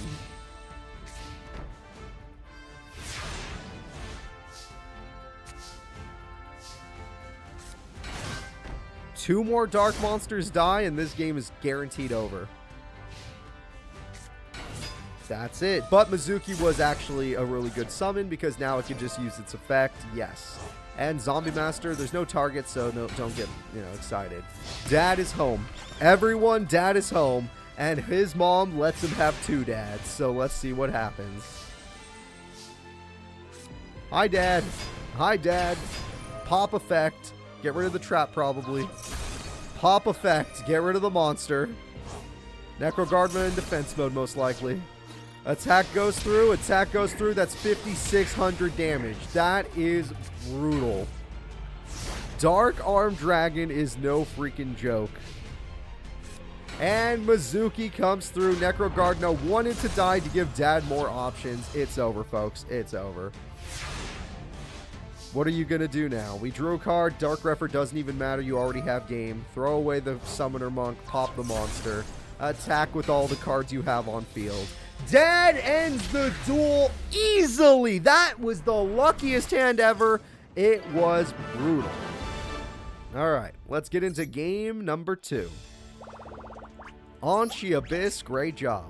Two more Dark Monsters die, and this game is guaranteed over. That's it. But Mizuki was actually a really good summon because now it can just use its effect. Yes. And Zombie Master, there's no target, so no, don't get, excited. Dad is home. Everyone, Dad is home. And his mom lets him have two dads. So let's see what happens. Hi, Dad. Hi, Dad. Pop effect. Get rid of the trap, probably. Pop effect. Get rid of the monster. Necrogardman in defense mode, most likely. Attack goes through. Attack goes through. That's 5,600 damage. That is brutal. Dark Arm Dragon is no freaking joke. And Mizuki comes through. Necrogardna wanted to die to give Dad more options. It's over, folks. It's over. What are you going to do now? We drew a card. Dark Refer doesn't even matter. You already have game. Throw away the Summoner Monk. Pop the monster. Attack with all the cards you have on field. Dad ends the duel easily. That was the luckiest hand ever. It was brutal. All right, let's get into game number 2. Anshi Abyss, great job.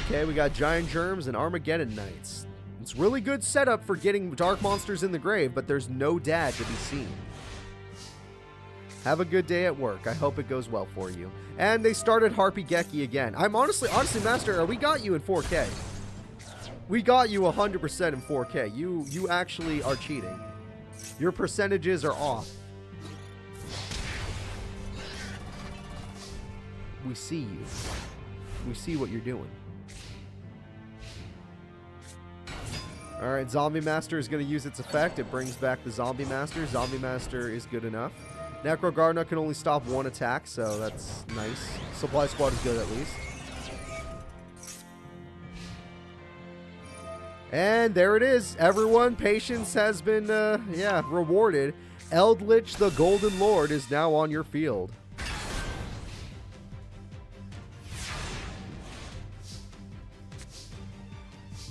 Okay, we got Giant Germs and Armageddon Knights. It's really good setup for getting Dark Monsters in the grave, but there's no Dad to be seen. Have a good day at work. I hope it goes well for you. And they started Harpy Geki again. I'm honestly, Master, we got you in 4K. We got you 100% in 4K. You actually are cheating. Your percentages are off. We see you. We see what you're doing. Alright, Zombie Master is going to use its effect. It brings back the Zombie Master. Zombie Master is good enough. Necro Gardener can only stop one attack, so that's nice. Supply Squad is good at least. And there it is. Everyone, patience has been, rewarded. Eldritch the Golden Lord is now on your field.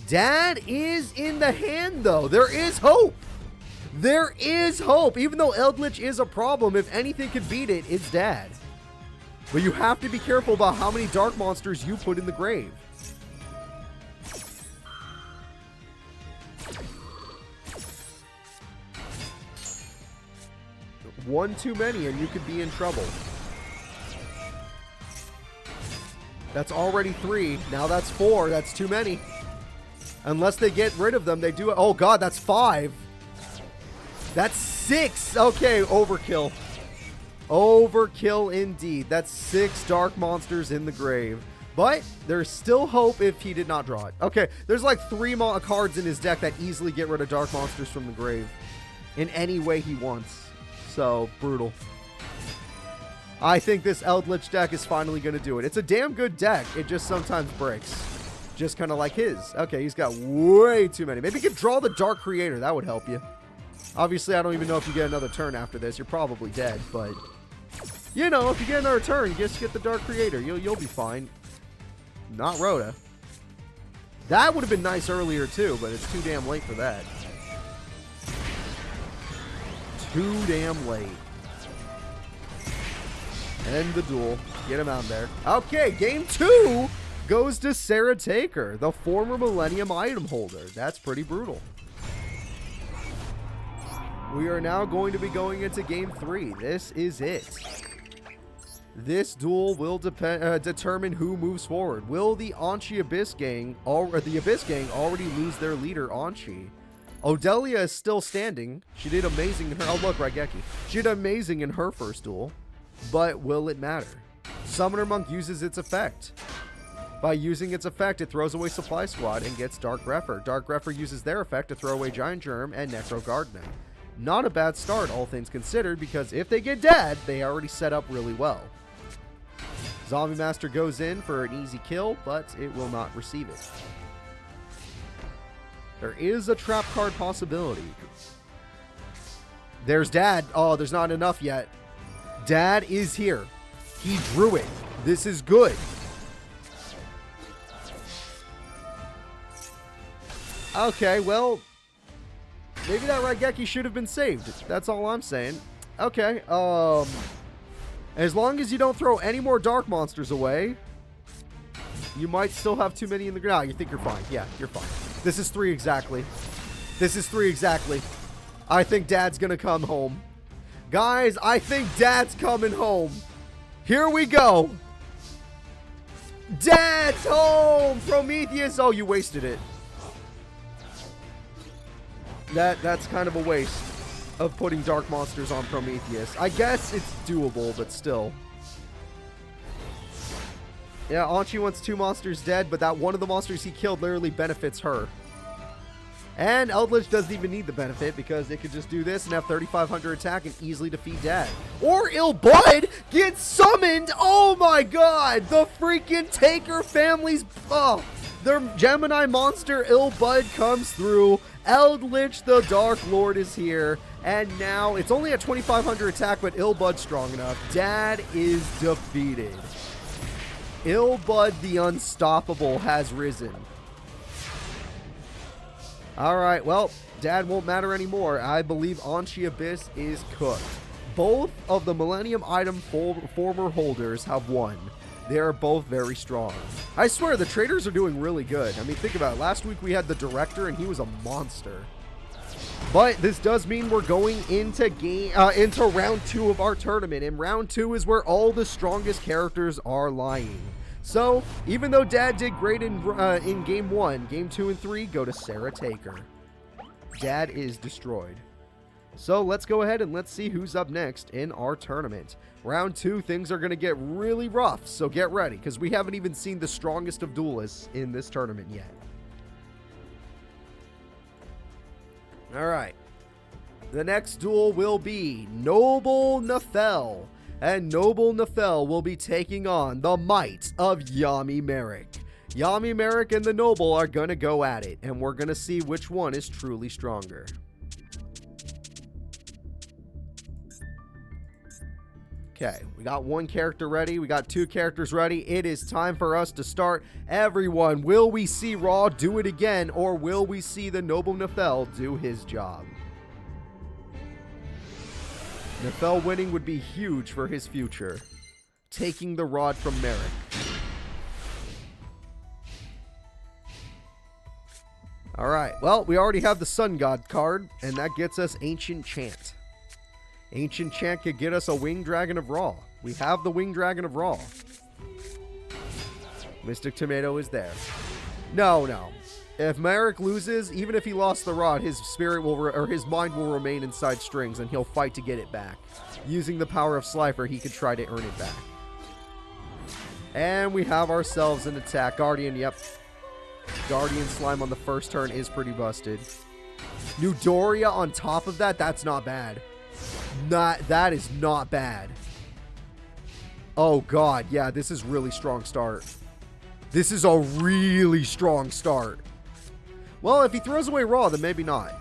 Dad is in the hand, though. There is hope. There is hope. Even though Eldritch is a problem, if anything could beat it, it's Dad. But you have to be careful about how many dark monsters you put in the grave. One too many and you could be in trouble. That's already 3. Now that's 4. That's too many. Unless they get rid of them, they do it. Oh god, that's 5. That's 6. Okay, overkill. Overkill indeed. That's 6 dark monsters in the grave. But there's still hope if he did not draw it. Okay, there's like 3 cards in his deck that easily get rid of dark monsters from the grave. In any way he wants. So, brutal. I think this Eldritch deck is finally going to do it. It's a damn good deck. It just sometimes breaks. Just kind of like his. Okay, he's got way too many. Maybe he could draw the Dark Creator. That would help you. Obviously, I don't even know if you get another turn after this. You're probably dead, but... You know, if you get another turn, you just get the Dark Creator. You'll be fine. Not Rhoda. That would have been nice earlier, too, but it's too damn late for that. Too damn late. End the duel. Get him out there. Okay, game 2 goes to Sarah Taker, the former Millennium item holder. That's pretty brutal. We are now going to be going into game 3. This is it. This duel will determine who moves forward. Will the Anchi Abyss Gang, already lose their leader, Anchi? Odelia is still standing. She did amazing in her... Oh, look, Raigeki. She did amazing in her first duel. But will it matter? Summoner Monk uses its effect. By using its effect, it throws away Supply Squad and gets Dark Greffer. Dark Greffer uses their effect to throw away Giant Germ and Necro Gardener. Not a bad start, all things considered, because if they get dead, they already set up really well. Zombie Master goes in for an easy kill, but it will not receive it. There is a trap card possibility. There's Dad. Oh, there's not enough yet. Dad is here. He drew it. This is good. Okay, well, maybe that Raigeki should have been saved. That's all I'm saying. Okay, as long as you don't throw any more dark monsters away, you might still have too many in the ground. You think you're fine. Yeah, you're fine. This is 3 exactly. This is 3 exactly. I think Dad's gonna come home. Guys, I think Dad's coming home. Here we go. Dad's home! Prometheus! Oh, you wasted it. That's kind of a waste of putting dark monsters on Prometheus. I guess it's doable, but still. Yeah, Anchi wants 2 monsters dead, but that one of the monsters he killed literally benefits her. And Eldritch doesn't even need the benefit because it could just do this and have 3,500 attack and easily defeat Dad. Or Ill Bud gets summoned! Oh my god! The freaking Taker family's... Oh, their Gemini monster Ill Bud comes through. Eldritch the Dark Lord is here. And now it's only at 2,500 attack, but Ill Bud's strong enough. Dad is defeated. Ill Bud the Unstoppable has risen. Alright, well, Dad won't matter anymore. I believe Anchi Abyss is cooked. Both of the Millennium item former holders have won. They are both very strong. I swear, the traders are doing really good. I mean, think about it. Last week we had the Director, and he was a monster. But this does mean we're going into round 2 of our tournament, and round 2 is where all the strongest characters are lying. So, even though Dad did great in game 1, game 2 and 3 go to Sarah Taker. Dad is destroyed. So let's go ahead and let's see who's up next in our tournament. Round 2, things are going to get really rough, so get ready, because we haven't even seen the strongest of duelists in this tournament yet. Alright. The next duel will be Noble Nefel. And Noble Nefel will be taking on the might of Yami Merrick. Yami Merrick and the Noble are going to go at it, and we're going to see which one is truly stronger. Okay, we got one character ready. We got 2 characters ready. It is time for us to start. Everyone, will we see Raw do it again, or will we see the Noble Nefel do his job? Nefel winning would be huge for his future. Taking the rod from Merrick. Alright, well, we already have the Sun God card, and that gets us Ancient Chant. Ancient Chant could get us a Winged Dragon of Ra. We have the Winged Dragon of Ra. Mystic Tomato is there. No. If Merrick loses, even if he lost the rod, his spirit will, or his mind will remain inside strings, and he'll fight to get it back. Using the power of Slifer, he could try to earn it back. And we have ourselves an attack. Guardian, yep. Guardian Slime on the first turn is pretty busted. New Doria on top of that, that's not bad. That is not bad. Oh god, yeah, this is really strong start. This is a really strong start. Well, if he throws away Raw, then maybe not.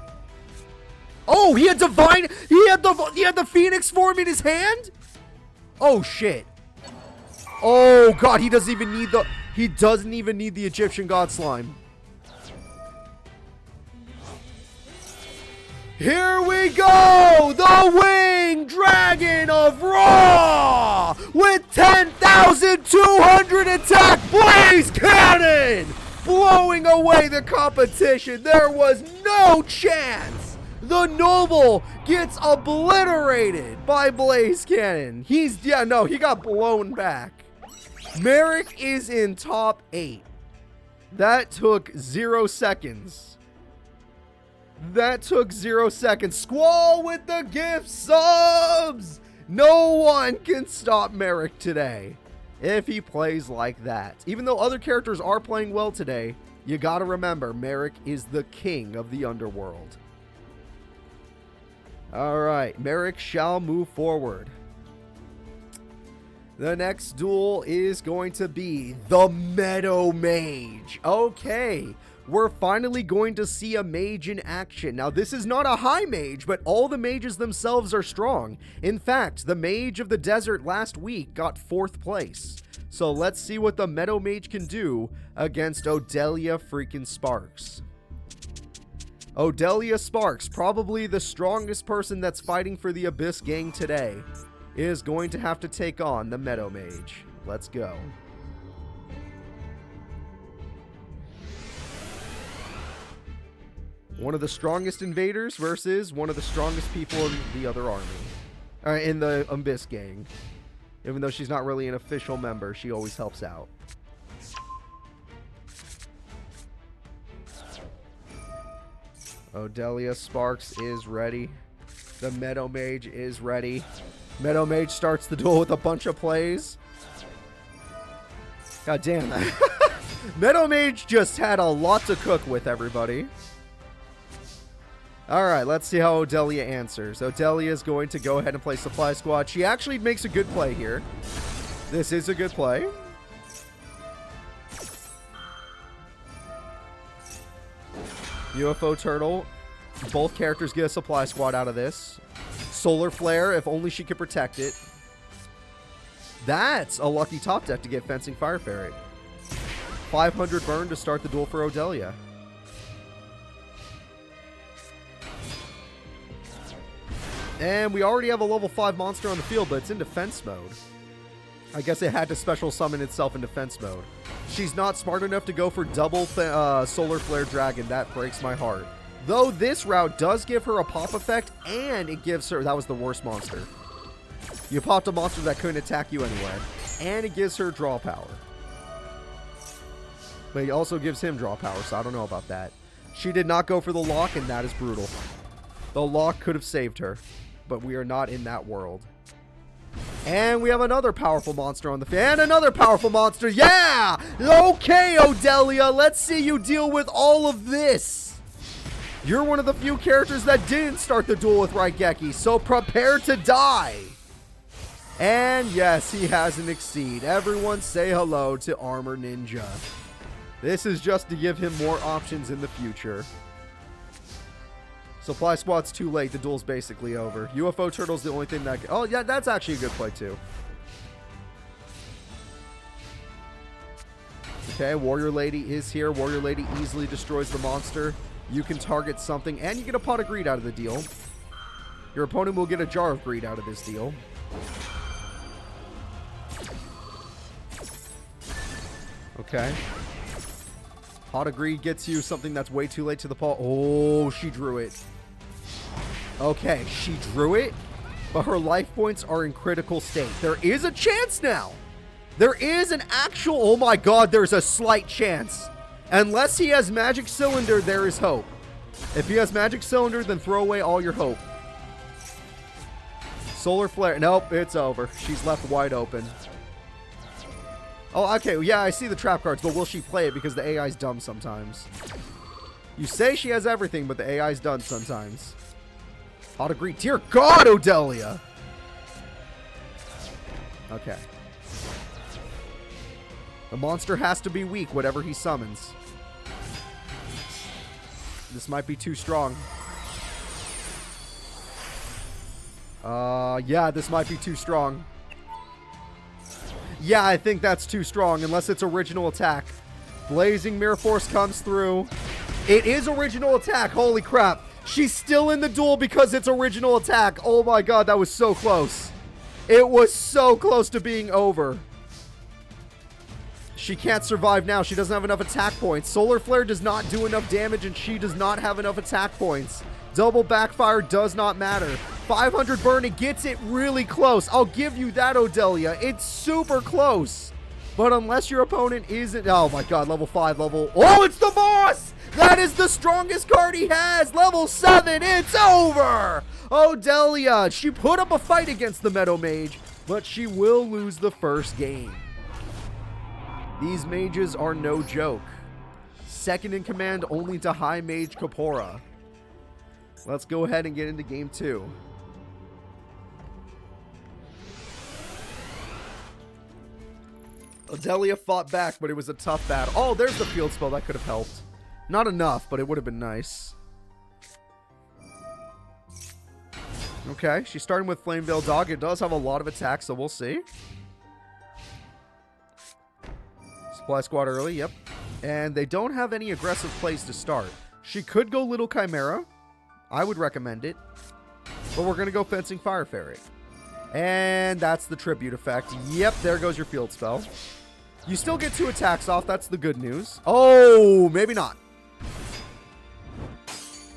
Oh, he had Divine. He had the Phoenix form in his hand. Oh shit. Oh god, he doesn't even need the. He doesn't even need the Egyptian God Slime. Here we go! The Winged Dragon of Ra! With 10,200 attack Blaze Cannon! Blowing away the competition. There was no chance. The Noble gets obliterated by Blaze Cannon. He got blown back. Merrick is in top 8. That took 0 seconds. That took 0 seconds. Squall with the gift subs! No one can stop Merrick today if he plays like that. Even though other characters are playing well today, you gotta remember, Merrick is the king of the underworld. Alright, Merrick shall move forward. The next duel is going to be the Meadow Mage. Okay. We're finally going to see a mage in action. Now, this is not a high mage, but all the mages themselves are strong. In fact, the mage of the desert last week got 4th place. So let's see what the Meadow Mage can do against Odelia freaking Sparks. Odelia Sparks, probably the strongest person that's fighting for the Abyss Gang today, is going to have to take on the Meadow Mage. Let's go. One of the strongest invaders versus one of the strongest people in the other army. In the Abyss Gang. Even though she's not really an official member, she always helps out. Odelia Sparks is ready. The Meadow Mage is ready. Meadow Mage starts the duel with a bunch of plays. God damn that. Meadow Mage just had a lot to cook with, everybody. Alright, let's see how Odelia answers. Odelia is going to go ahead and play Supply Squad. She actually makes a good play here. This is a good play. UFO Turtle. Both characters get a Supply Squad out of this. Solar Flare, if only she could protect it. That's a lucky top deck to get Fencing Fire Ferret. 500 burn to start the duel for Odelia. And we already have a level 5 monster on the field, but it's in defense mode. I guess it had to special summon itself in defense mode. She's not smart enough to go for double Solar Flare Dragon. That breaks my heart. Though this route does give her a pop effect, and it gives her... That was the worst monster. You popped a monster that couldn't attack you anyway. And it gives her draw power. But it also gives him draw power, so I don't know about that. She did not go for the lock, and that is brutal. The lock could have saved her, but we are not in that world. And we have another powerful monster on the field. And another powerful monster. Yeah! Okay, Odelia, let's see you deal with all of this. You're one of the few characters that didn't start the duel with Raigeki, so prepare to die. And yes, he has an exceed. Everyone say hello to Armor Ninja. This is just to give him more options in the future. Supply Squad's too late. The duel's basically over. UFO Turtle's the only thing that... Oh, yeah, that's actually a good play, too. Okay, Warrior Lady is here. Warrior Lady easily destroys the monster. You can target something, and you get a pot of greed out of the deal. Your opponent will get a jar of greed out of this deal. Okay. Pot of Greed gets you something that's way too late to the paw. Oh, she drew it. Okay, she drew it, but her life points are in critical state. There is a chance now. There is an actual... Oh my god, there's a slight chance. Unless he has Magic Cylinder, there is hope. If he has Magic Cylinder, then throw away all your hope. Solar Flare. Nope, it's over. She's left wide open. Oh, okay. Yeah, I see the trap cards, but will she play it because the AI's dumb sometimes? You say she has everything, but the AI's dumb sometimes. Pot of Greed. Dear God, Odelia! Okay. The monster has to be weak, whatever he summons. This might be too strong. Yeah, this might be too strong. Yeah, I think that's too strong, unless it's original attack. Blazing Mirror Force comes through. It is original attack. Holy crap. She's still in the duel because it's original attack. Oh my god, that was so close. It was so close to being over. She can't survive now. She doesn't have enough attack points. Solar Flare does not do enough damage, and she does not have enough attack points. Double Backfire does not matter. 500 burn, it gets it really close. I'll give you that, Odelia. It's super close. But unless your opponent isn't... Oh my god, level 5, level... Oh, it's the boss! That is the strongest card he has! Level 7, it's over! Odelia, she put up a fight against the Meadow Mage, but she will lose the first game. These mages are no joke. Second in command only to High Mage Kapora. Let's go ahead and get into game 2. Odelia fought back, but it was a tough battle. Oh, there's the field spell. That could have helped. Not enough, but it would have been nice. Okay, she's starting with Flame Veil Dog. It does have a lot of attacks, so we'll see. Supply Squad early, yep. And they don't have any aggressive plays to start. She could go Little Chimera. I would recommend it. But we're going to go Fencing Fire Ferret. And that's the tribute effect. Yep, there goes your field spell. You still get 2 attacks off. That's the good news. Oh, maybe not.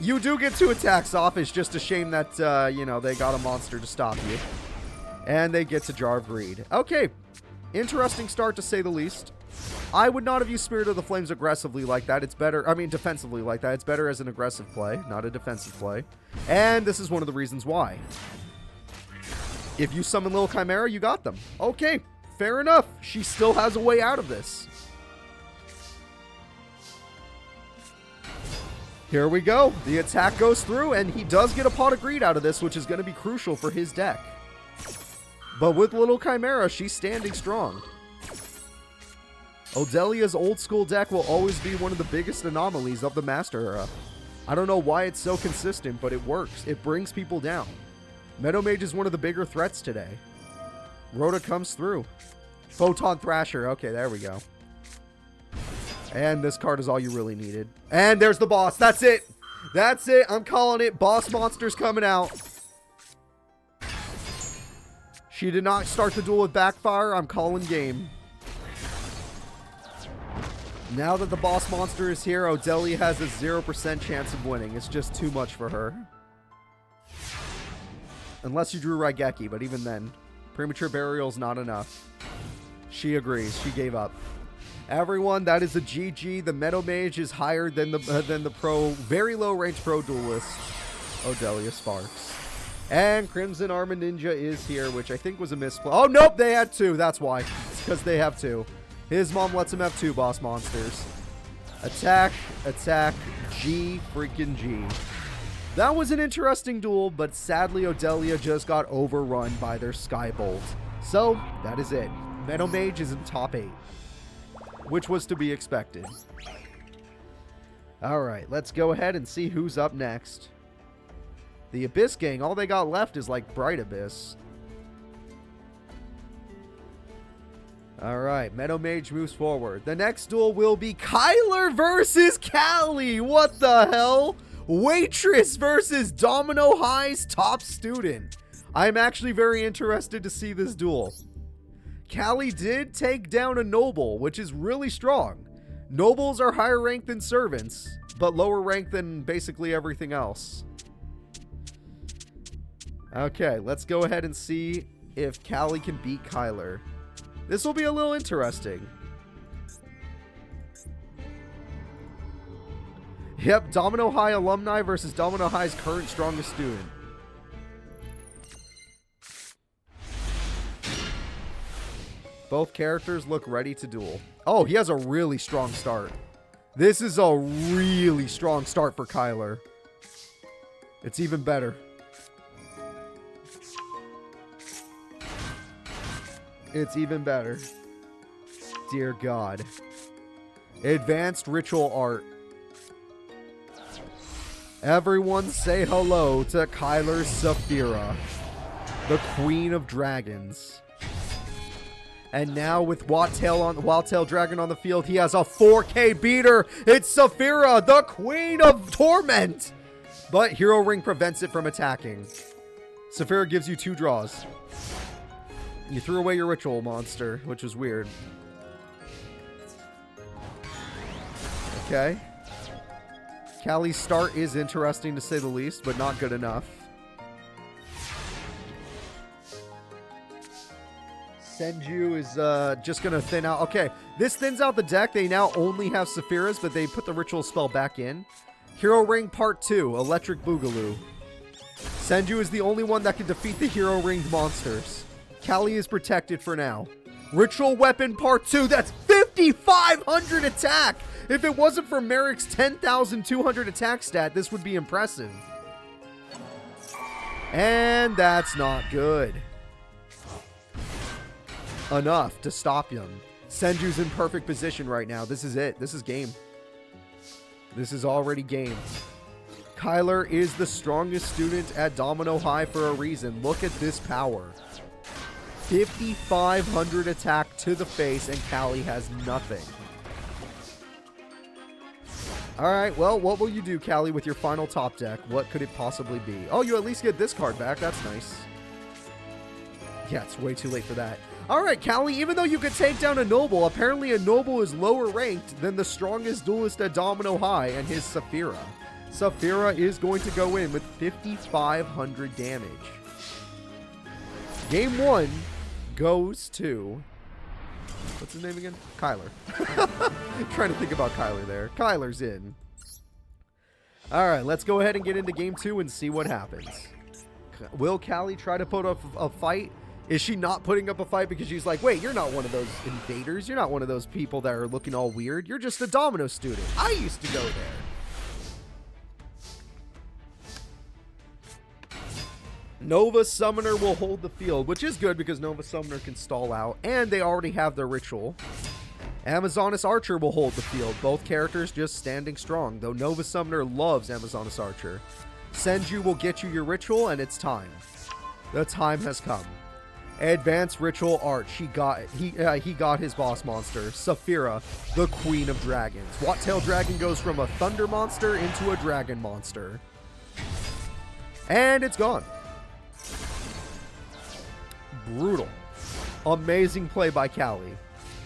You do get 2 attacks off. It's just a shame that, you know, they got a monster to stop you. And they get to Jar of Greed. Okay. Interesting start, to say the least. I would not have used Spirit of the Flames aggressively like that. It's better, I mean, defensively like that. It's better as an aggressive play, not a defensive play. And this is one of the reasons why. If you summon Little Chimera, you got them. Okay, fair enough. She still has a way out of this. Here we go. The attack goes through, and he does get a Pot of Greed out of this, which is going to be crucial for his deck. But with Little Chimera, she's standing strong. Odelia's old school deck will always be one of the biggest anomalies of the Master era. I don't know why it's so consistent, but it works. It brings people down. Meadow Mage is one of the bigger threats today. Rhoda comes through. Photon Thrasher. Okay, there we go. And this card is all you really needed. And there's the boss. That's it. That's it. I'm calling it. Boss monster's coming out. She did not start the duel with Backfire. I'm calling game. Now that the boss monster is here, Odelia has a 0% chance of winning. It's just too much for her. Unless you drew Raigeki, but even then, premature burial's not enough. She agrees. She gave up. Everyone, that is a GG. The Meadow Mage is higher than the pro, very low ranked pro duelist, Odelia Sparks. And Crimson Armor Ninja is here, which I think was a misplay. Oh, nope, they had 2. That's why. It's because they have 2. His mom lets him have 2 boss monsters. Attack, attack, G, freaking G. That was an interesting duel, but sadly Odelia just got overrun by their Skybolt. So, that is it. Meadow Mage is in top 8. Which was to be expected. Alright, let's go ahead and see who's up next. The Abyss gang, all they got left is like Bright Abyss. Alright, Meadow Mage moves forward. The next duel will be Kyler versus Callie. What the hell? Waitress versus Domino High's top student. I'm actually very interested to see this duel. Callie did take down a noble, which is really strong. Nobles are higher ranked than servants, but lower ranked than basically everything else. Okay, let's go ahead and see if Callie can beat Kyler. This will be a little interesting. Yep, Domino High alumni versus Domino High's current strongest student. Both characters look ready to duel. Oh, he has a really strong start. This is a really strong start for Kyler. It's even better. It's even better. Dear God. Advanced Ritual Art. Everyone say hello to Kyler Saphira, the Queen of Dragons. And now with Wildtail Dragon on the field, he has a 4K beater. It's Saphira, the Queen of Torment. But Hero Ring prevents it from attacking. Saphira gives you 2 draws. You threw away your ritual monster, which was weird. Okay. Callie's start is interesting to say the least, but not good enough. Senju is just going to thin out. Okay, this thins out the deck. They now only have Saphiras, but they put the ritual spell back in. Hero Ring Part 2, Electric Boogaloo. Senju is the only one that can defeat the Hero Ringed monsters. Callie is protected for now. Ritual Weapon Part 2, that's 5,500 attack! If it wasn't for Merrick's 10,200 attack stat, this would be impressive. And that's not good. Enough to stop him. Senju's in perfect position right now. This is it. This is game. This is already game. Kyler is the strongest student at Domino High for a reason. Look at this power. 5,500 attack to the face, and Callie has nothing. Alright, well, what will you do, Callie, with your final top deck? What could it possibly be? Oh, you at least get this card back. That's nice. Yeah, it's way too late for that. Alright, Callie, even though you could take down a Noble, apparently a Noble is lower ranked than the strongest duelist at Domino High and his Saphira. Saphira is going to go in with 5,500 damage. Game 1 goes to... What's his name again? Kyler. Trying to think about Kyler there. Kyler's in. Alright, let's go ahead and get into Game 2 and see what happens. Will Callie try to put up a fight? Is she not putting up a fight because she's like, wait, you're not one of those invaders. You're not one of those people that are looking all weird. You're just a Domino student. I used to go there. Nova Summoner will hold the field, which is good because Nova Summoner can stall out, and they already have their ritual. Amazonas Archer will hold the field, both characters just standing strong, though Nova Summoner loves Amazonas Archer. Senju will get you your ritual, and it's time. The time has come. Advanced Ritual Art. He got his boss monster, Saphira, the Queen of Dragons. Wildtail Dragon goes from a thunder monster into a dragon monster. And it's gone. Brutal. Amazing play by Callie.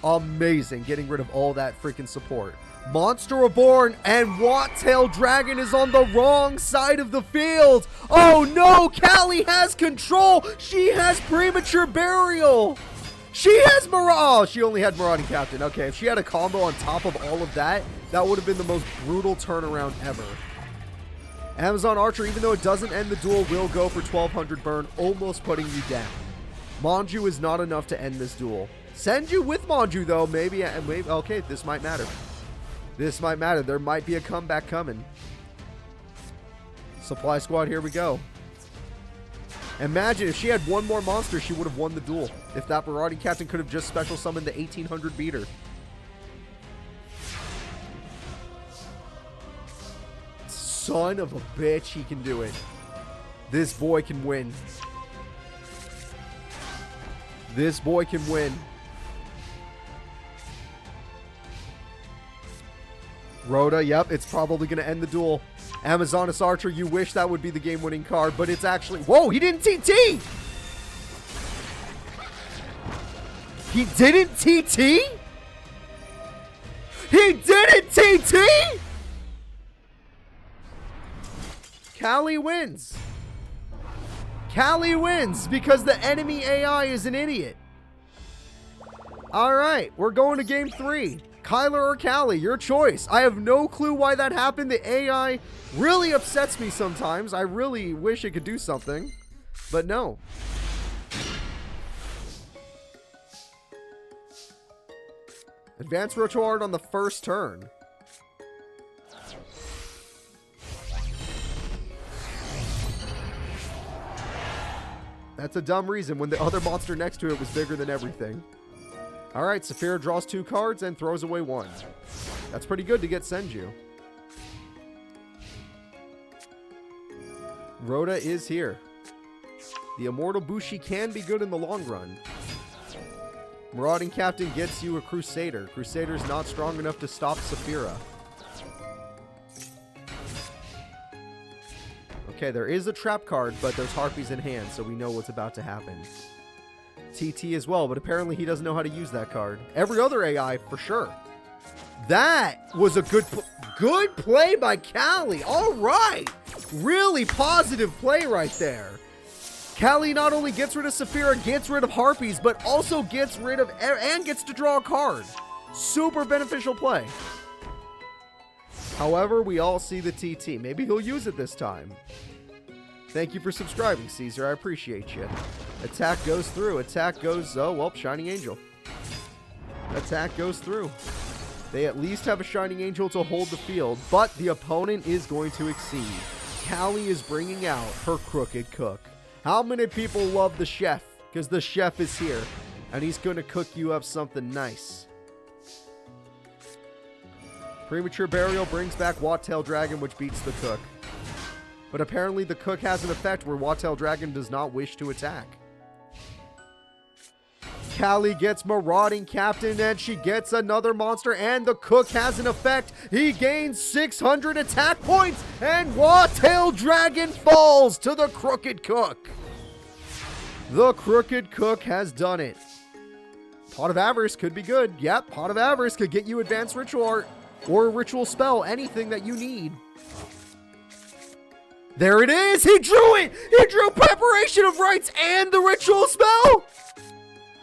Amazing, getting rid of all that freaking support. Monster Reborn and Wattail Dragon is on the wrong side of the field. Oh no, Callie has control. She has Premature Burial. She has Oh, she only had Marauding Captain. Okay, if she had a combo on top of all of that, that would have been the most brutal turnaround ever. Amazon Archer, even though it doesn't end the duel, will go for 1200 burn, almost putting you down. Manju is not enough to end this duel. Senju with Manju, though, maybe. Okay, this might matter. This might matter. There might be a comeback coming. Supply Squad, here we go. Imagine if she had one more monster, she would have won the duel. If that Marauding Captain could have just special summoned the 1800 beater. Son of a bitch, he can do it. This boy can win. This boy can win. Rhoda, yep, it's probably going to end the duel. Amazonas Archer, you wish that would be the game-winning card, but it's actually... Whoa, he didn't TT! He didn't TT? He didn't TT? Callie wins. Callie wins because the enemy AI is an idiot. All right, we're going to game 3. Kyler or Callie, your choice. I have no clue why that happened. The AI really upsets me sometimes. I really wish it could do something, but no. Advanced Retro Art on the first turn. That's a dumb reason when the other monster next to it was bigger than everything. Alright, Saphira draws 2 cards and throws away 1. That's pretty good to get Senju. Rhoda is here. The Immortal Bushi can be good in the long run. Marauding Captain gets you a Crusader. Crusader's not strong enough to stop Saphira. Okay, there is a trap card, but there's Harpies in hand, so we know what's about to happen. TT as well, but apparently he doesn't know how to use that card. Every other AI, for sure. That was a good play by Callie. All right. Really positive play right there. Callie not only gets rid of Saphira, gets rid of Harpies, but also gets rid of and gets to draw a card. Super beneficial play. However, we all see the TT. Maybe he'll use it this time. Thank you for subscribing, Caesar. I appreciate you. Attack goes through. Attack goes... Oh, well, Shining Angel. Attack goes through. They at least have a Shining Angel to hold the field, but the opponent is going to exceed. Callie is bringing out her Crooked Cook. How many people love the chef? Because the chef is here, and he's going to cook you up something nice. Premature Burial brings back Wattail Dragon, which beats the cook. But apparently the cook has an effect where Wattail Dragon does not wish to attack. Callie gets Marauding Captain, and she gets another monster, and the cook has an effect. He gains 600 attack points, and Wattail Dragon falls to the Crooked Cook. The Crooked Cook has done it. Pot of Avarice could be good. Yep, Pot of Avarice could get you Advanced Ritual Art or a Ritual Spell, anything that you need. There it is! He drew it! He drew Preparation of Rites and the Ritual Spell!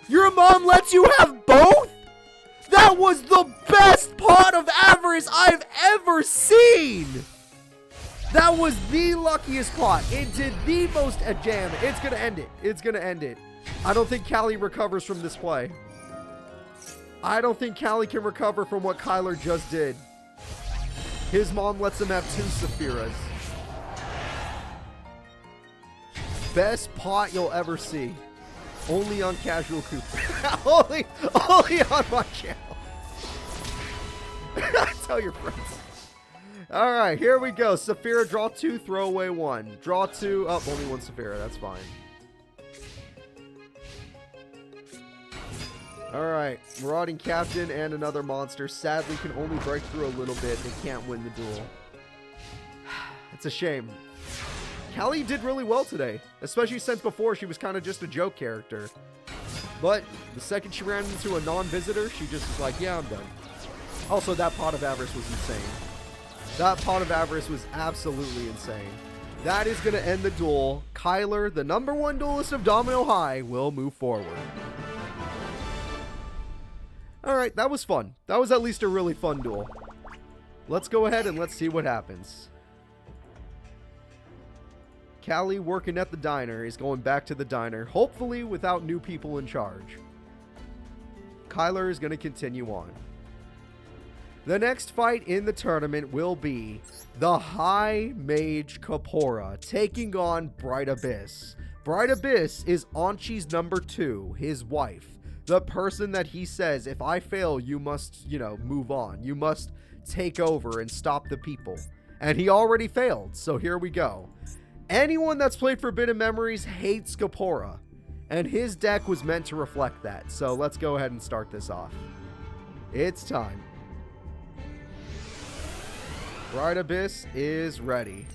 Your mom lets you have both? That was the best Pot of Avarice I've ever seen! That was the luckiest pot. It did the most damage. It's gonna end it. It's gonna end it. I don't think Callie recovers from this play. I don't think Callie can recover from what Kyler just did. His mom lets him have 2 Saphiras. Best pot you'll ever see. Only on Casual Cooper. only on my channel. Tell your friends. Alright, here we go. Saphira, draw 2, throw away 1. Draw 2. Oh, only 1 Saphira. That's fine. Alright, Marauding Captain and another monster. Sadly, can only break through a little bit. They can't win the duel. It's a shame. Callie did really well today, especially since before she was kind of just a joke character. But the second she ran into a non-visitor, she just was like, yeah, I'm done. Also, that Pot of Avarice was insane. That Pot of Avarice was absolutely insane. That is going to end the duel. Kyler, the #1 duelist of Domino High, will move forward. Alright, that was fun. That was at least a really fun duel. Let's go ahead and let's see what happens. Callie, working at the diner, is going back to the diner, hopefully without new people in charge. Kyler is going to continue on. The next fight in the tournament will be the High Mage Kapora taking on Bright Abyss. Bright Abyss is Anchi's #2, his wife. The person that he says, if I fail, you must, move on. You must take over and stop the people. And he already failed, so here we go. Anyone that's played Forbidden Memories hates Kapora, and his deck was meant to reflect that. So let's go ahead and start this off. It's time. Bright Abyss is ready.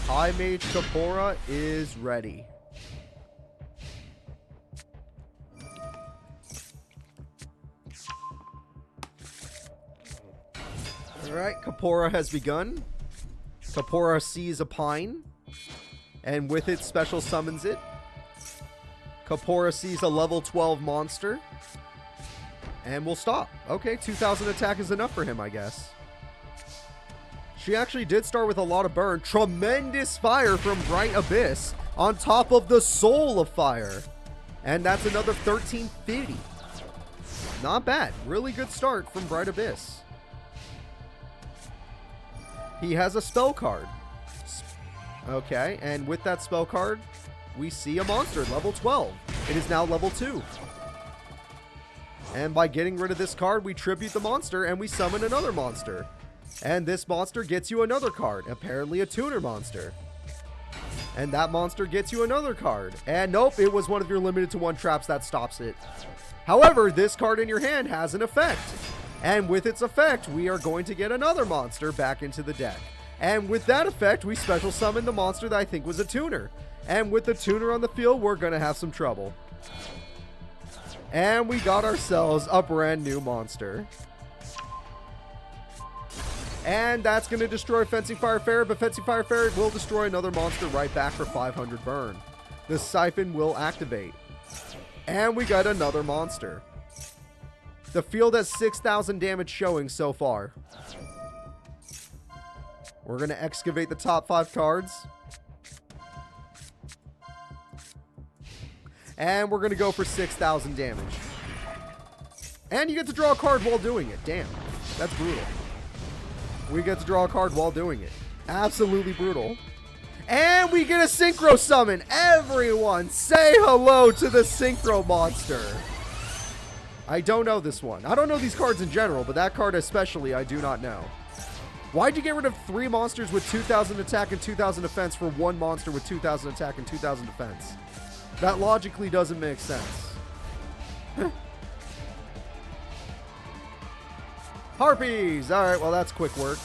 High Mage Kapora is ready. Alright, Kapora has begun. Kapora sees a pine, and with it special summons it. Kapora sees a level 12 monster, and will stop. Okay, 2000 attack is enough for him, I guess. She actually did start with a lot of burn. Tremendous fire from Bright Abyss on top of the Soul of Fire. And that's another 1350. Not bad. Really good start from Bright Abyss. He has a spell card. Okay, and with that spell card, we see a monster, level 12. It is now level 2. And by getting rid of this card, we tribute the monster and we summon another monster. And this monster gets you another card, apparently a tuner monster. And that monster gets you another card. And nope, it was one of your limited to 1 traps that stops it. However, this card in your hand has an effect. And with its effect, we are going to get another monster back into the deck. And with that effect, we special summon the monster that I think was a tuner. And with the tuner on the field, we're going to have some trouble. And we got ourselves a brand new monster. And that's going to destroy Fencing Fire Ferret, but Fencing Fire Ferret will destroy another monster right back for 500 burn. The Siphon will activate. And we got another monster. The field has 6,000 damage showing so far. We're going to excavate the top 5 cards. And we're going to go for 6,000 damage. And you get to draw a card while doing it. Damn, that's brutal. We get to draw a card while doing it. Absolutely brutal. And we get a Synchro Summon. Everyone, say hello to the Synchro Monster. I don't know this one. I don't know these cards in general, but that card especially I do not know. Why'd you get rid of 3 monsters with 2,000 attack and 2,000 defense for 1 monster with 2,000 attack and 2,000 defense? That logically doesn't make sense. Harpies! Alright, well that's quick work.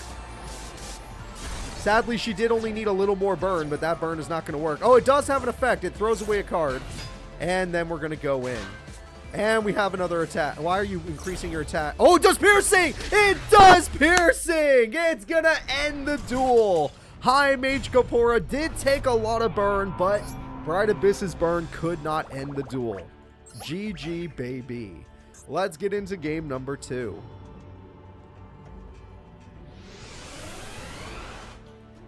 Sadly, she did only need a little more burn, but that burn is not going to work. Oh, it does have an effect. It throws away a card. And then we're going to go in. And we have another attack. Why are you increasing your attack? Oh, it does piercing! It does piercing! It's going to end the duel. High Mage Kapora did take a lot of burn, but Bright Abyss's burn could not end the duel. GG, baby. Let's get into game number 2.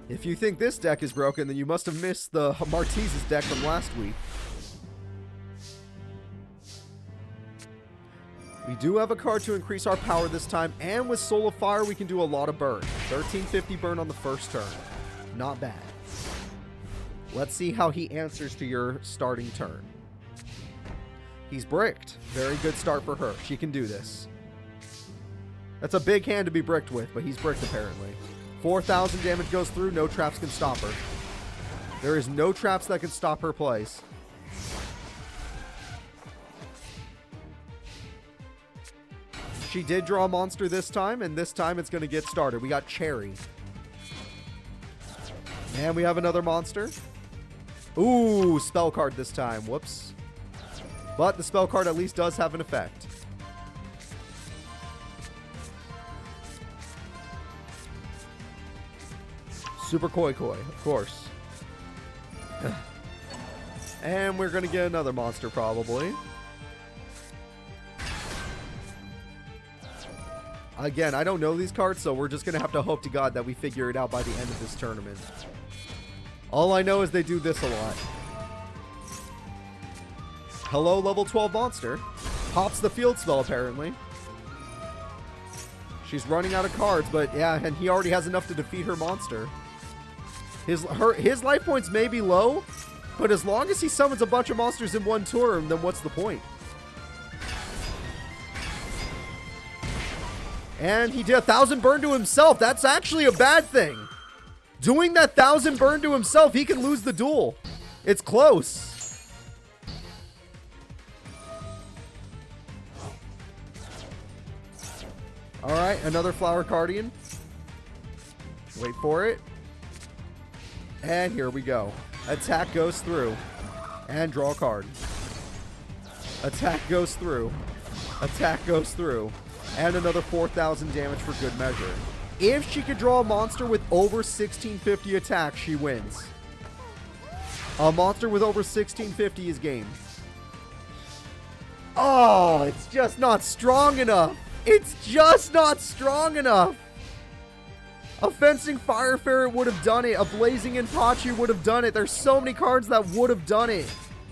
If you think this deck is broken, then you must have missed the Martise's deck from last week. We do have a card to increase our power this time, and with Soul of Fire, we can do a lot of burn. 1350 burn on the first turn. Not bad. Let's see how he answers to your starting turn. He's bricked. Very good start for her. She can do this. That's a big hand to be bricked with, but he's bricked apparently. 4,000 damage goes through. No traps can stop her. There is no traps that can stop her plays. She did draw a monster this time, and this time it's going to get started. We got Cherry. And we have another monster. Ooh, spell card this time. Whoops. But the spell card at least does have an effect. Super Koi Koi, of course. And we're going to get another monster, probably. Again, I don't know these cards, so we're just going to have to hope to God that we figure it out by the end of this tournament. All I know is they do this a lot. Hello, level 12 monster. Pops the field spell, apparently. She's running out of cards, but yeah, and he already has enough to defeat her monster. His life points may be low, but as long as he summons a bunch of monsters in one turn, then what's the point? And he did 1,000 burn to himself. That's actually a bad thing. Doing that 1,000 burn to himself, he can lose the duel. It's close. All right, another Flower Guardian. Wait for it. And here we go. Attack goes through. And draw a card. Attack goes through. Attack goes through. And another 4,000 damage for good measure. If she could draw a monster with over 1650 attack, she wins. A monster with over 1650 is game. Oh, it's just not strong enough. It's just not strong enough. A Fencing Fire Ferret would have done it. A Blazing Inpachi would have done it. There's so many cards that would have done it.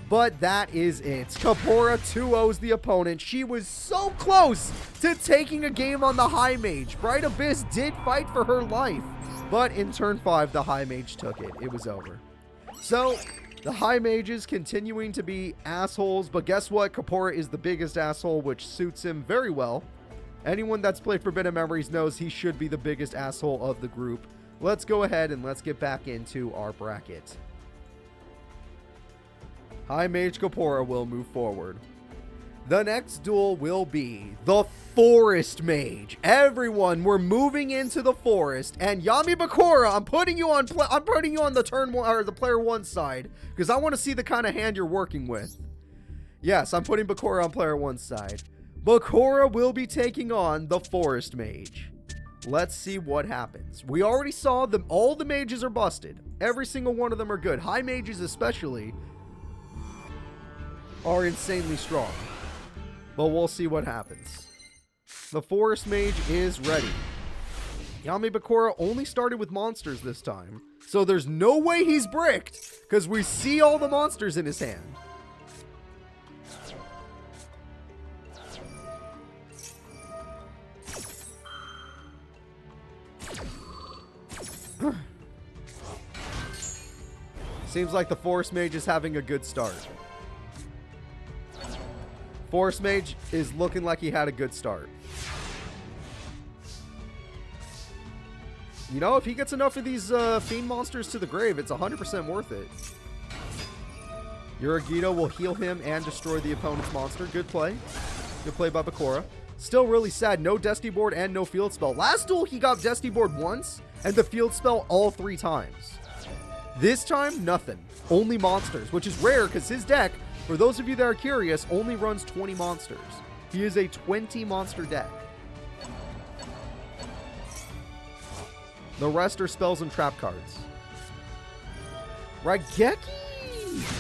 But that is it. Kaepora 2-0s the opponent. She was so close to taking a game on the High Mage. Bright Abyss did fight for her life. But in turn 5, the High Mage took it. It was over. So, the High Mages continuing to be assholes. But guess what? Kaepora is the biggest asshole, which suits him very well. Anyone that's played Forbidden Memories knows he should be the biggest asshole of the group. Let's go ahead and let's get back into our bracket. High Mage Kaepora will move forward. The next duel will be the Forest Mage. Everyone, we're moving into the forest, and Yami Bakura, I'm putting you on the turn one or the player one side because I want to see the kind of hand you're working with. Yes, I'm putting Bakura on player one side. Bakura will be taking on the Forest Mage. Let's see what happens. We already saw them. All the mages are busted. Every single one of them are good. High mages especially are insanely strong. But we'll see what happens. The Forest Mage is ready. Yami Bakura only started with monsters this time. So there's no way he's bricked because we see all the monsters in his hand. Seems like the Forest Mage is having a good start. Forest Mage is looking like he had a good start. You know, if he gets enough of these Fiend monsters to the grave, it's 100% worth it. Yuragito will heal him and destroy the opponent's monster. Good play. Good play by Bakura. Still really sad. No Destiny Board and no Field Spell. Last duel, he got Destiny Board once and the Field Spell all 3 times. This time, nothing. Only monsters, which is rare because his deck, for those of you that are curious, only runs 20 monsters. He is a 20 monster deck. The rest are spells and trap cards. Raigeki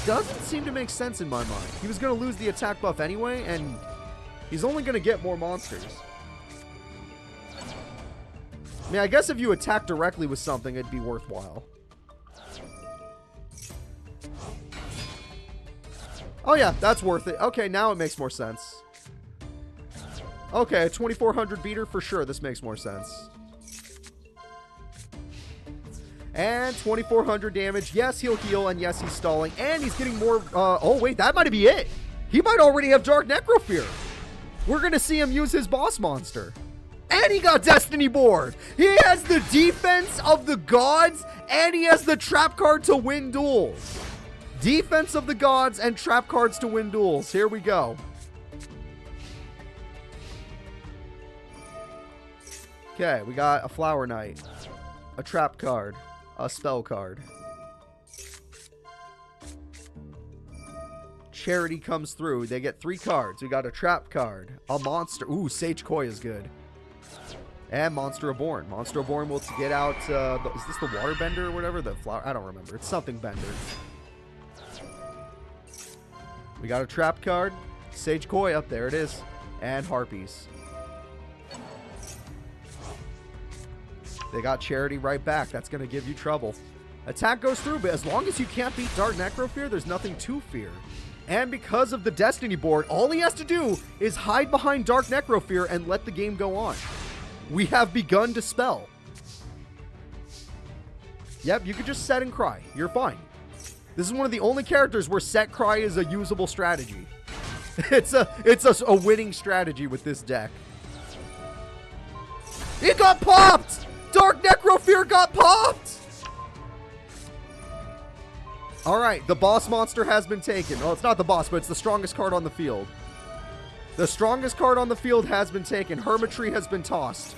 doesn't seem to make sense in my mind. He was going to lose the attack buff anyway, and he's only going to get more monsters. I mean, I guess if you attack directly with something, it'd be worthwhile. Oh yeah, that's worth it. Okay, now it makes more sense. Okay, a 2400 beater for sure. This makes more sense. And 2400 damage. Yes, he'll heal, and yes, he's stalling. And he's getting more... oh, wait, that might be it. He might already have Dark Necrofear. We're going to see him use his boss monster. And he got Destiny Board. He has the defense of the gods, and he has the trap card to win duels. Defense of the gods and trap cards to win duels. Here we go. Okay, we got a Flower Knight, a trap card, a spell card. Charity comes through. They get 3 cards. We got a trap card, a monster. Ooh, Sage Koi is good. And Monster Reborn. Monster Reborn will get out, is this the water bender or whatever? The flower, I don't remember. It's something bender. We got a trap card. Sage Koi up there, it is. And Harpies. They got Charity right back. That's going to give you trouble. Attack goes through, but as long as you can't beat Dark Necrofear, there's nothing to fear. And because of the Destiny board, all he has to do is hide behind Dark Necrofear and let the game go on. We have begun to spell. Yep, you could just set and cry. You're fine. This is one of the only characters where set cry is a usable strategy. It's a winning strategy with this deck. It got popped! Dark Necrofear got popped! Alright, the boss monster has been taken. Well, it's not the boss, but it's the strongest card on the field. The strongest card on the field has been taken. Hermitry has been tossed.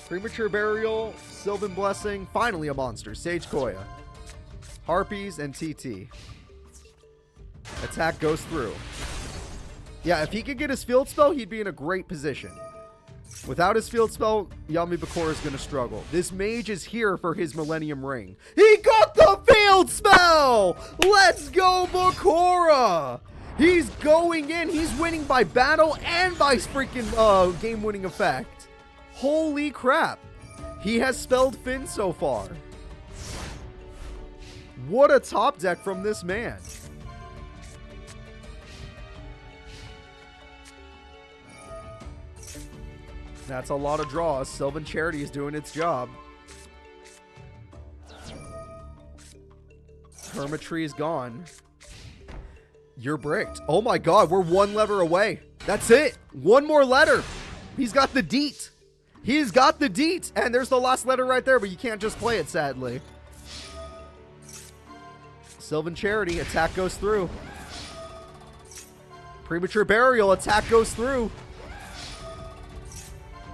Premature Burial, Sylvan Blessing, finally a monster. Sage Koya. Harpies and TT. Attack goes through. Yeah, if he could get his field spell, he'd be in a great position. Without his field spell, Yami Bakura is going to struggle. This mage is here for his Millennium Ring. He got the field spell! Let's go, Bakura! He's going in. He's winning by battle and by freaking game-winning effect. Holy crap. He has spelled Finn so far. What a top deck from this man. That's a lot of draws. Sylvan Charity is doing its job. Hermitry is gone. You're bricked. Oh my god, we're 1 letter away. That's it. 1 more letter. He's got the deet. He's got the deet. And there's the last letter right there, but you can't just play it, sadly. Sylvan Charity, attack goes through. Premature Burial, attack goes through.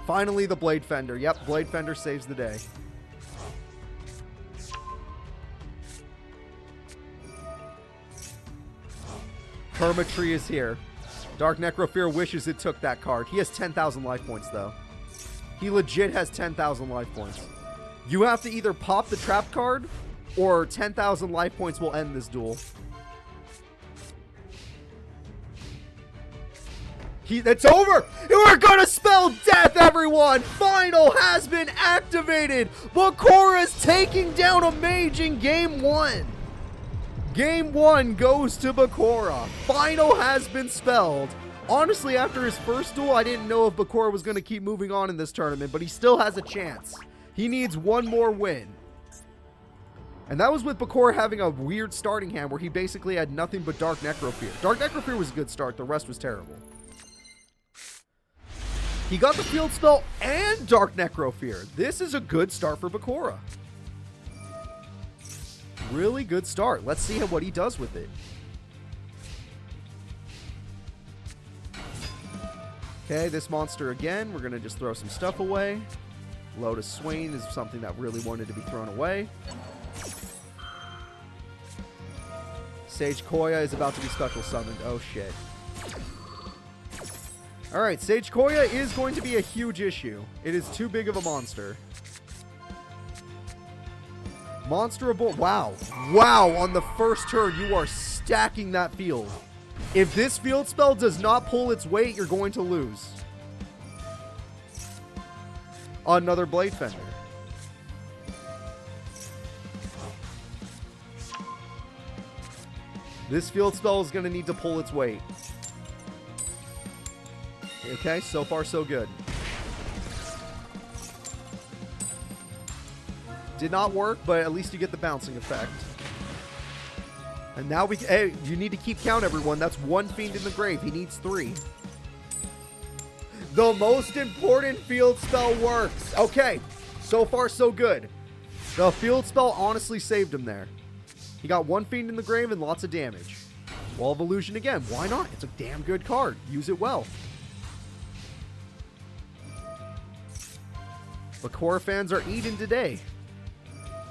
Finally, the Blade Fender. Yep, Blade Fender saves the day. Hermitry is here. Dark Necrofear wishes it took that card. He has 10,000 life points, though. He legit has 10,000 life points. You have to either pop the trap card, or 10,000 life points will end this duel. It's over! We're gonna spell death, everyone! Final has been activated! Bakura's taking down a mage in Game 1! Game 1 goes to Bakura. Final has been spelled. Honestly, after his first duel, I didn't know if Bakura was gonna keep moving on in this tournament, but he still has a chance. He needs 1 more win. And that was with Bakura having a weird starting hand where he basically had nothing but Dark Necrofear. Dark Necrofear was a good start, the rest was terrible. He got the field spell and Dark Necrofear. This is a good start for Bakura. Really good start. Let's see what he does with it. Okay, this monster again. We're going to just throw some stuff away. Lotus Swain is something that really wanted to be thrown away. Sage Koya is about to be special summoned. Oh, shit. Alright, Sage Koya is going to be a huge issue. It is too big of a monster. Monsterable. Wow. Wow, on the first turn, you are stacking that field. If this field spell does not pull its weight, you're going to lose. Another Blade Fender. This field spell is going to need to pull its weight. Okay, so far so good. Did not work, but at least you get the bouncing effect. And now hey, you need to keep count, everyone. That's 1 Fiend in the grave. He needs 3. The most important field spell works. Okay, so far so good. The field spell honestly saved him there. He got 1 Fiend in the grave and lots of damage. Wall of Illusion again. Why not? It's a damn good card. Use it well. Bakura fans are eating today.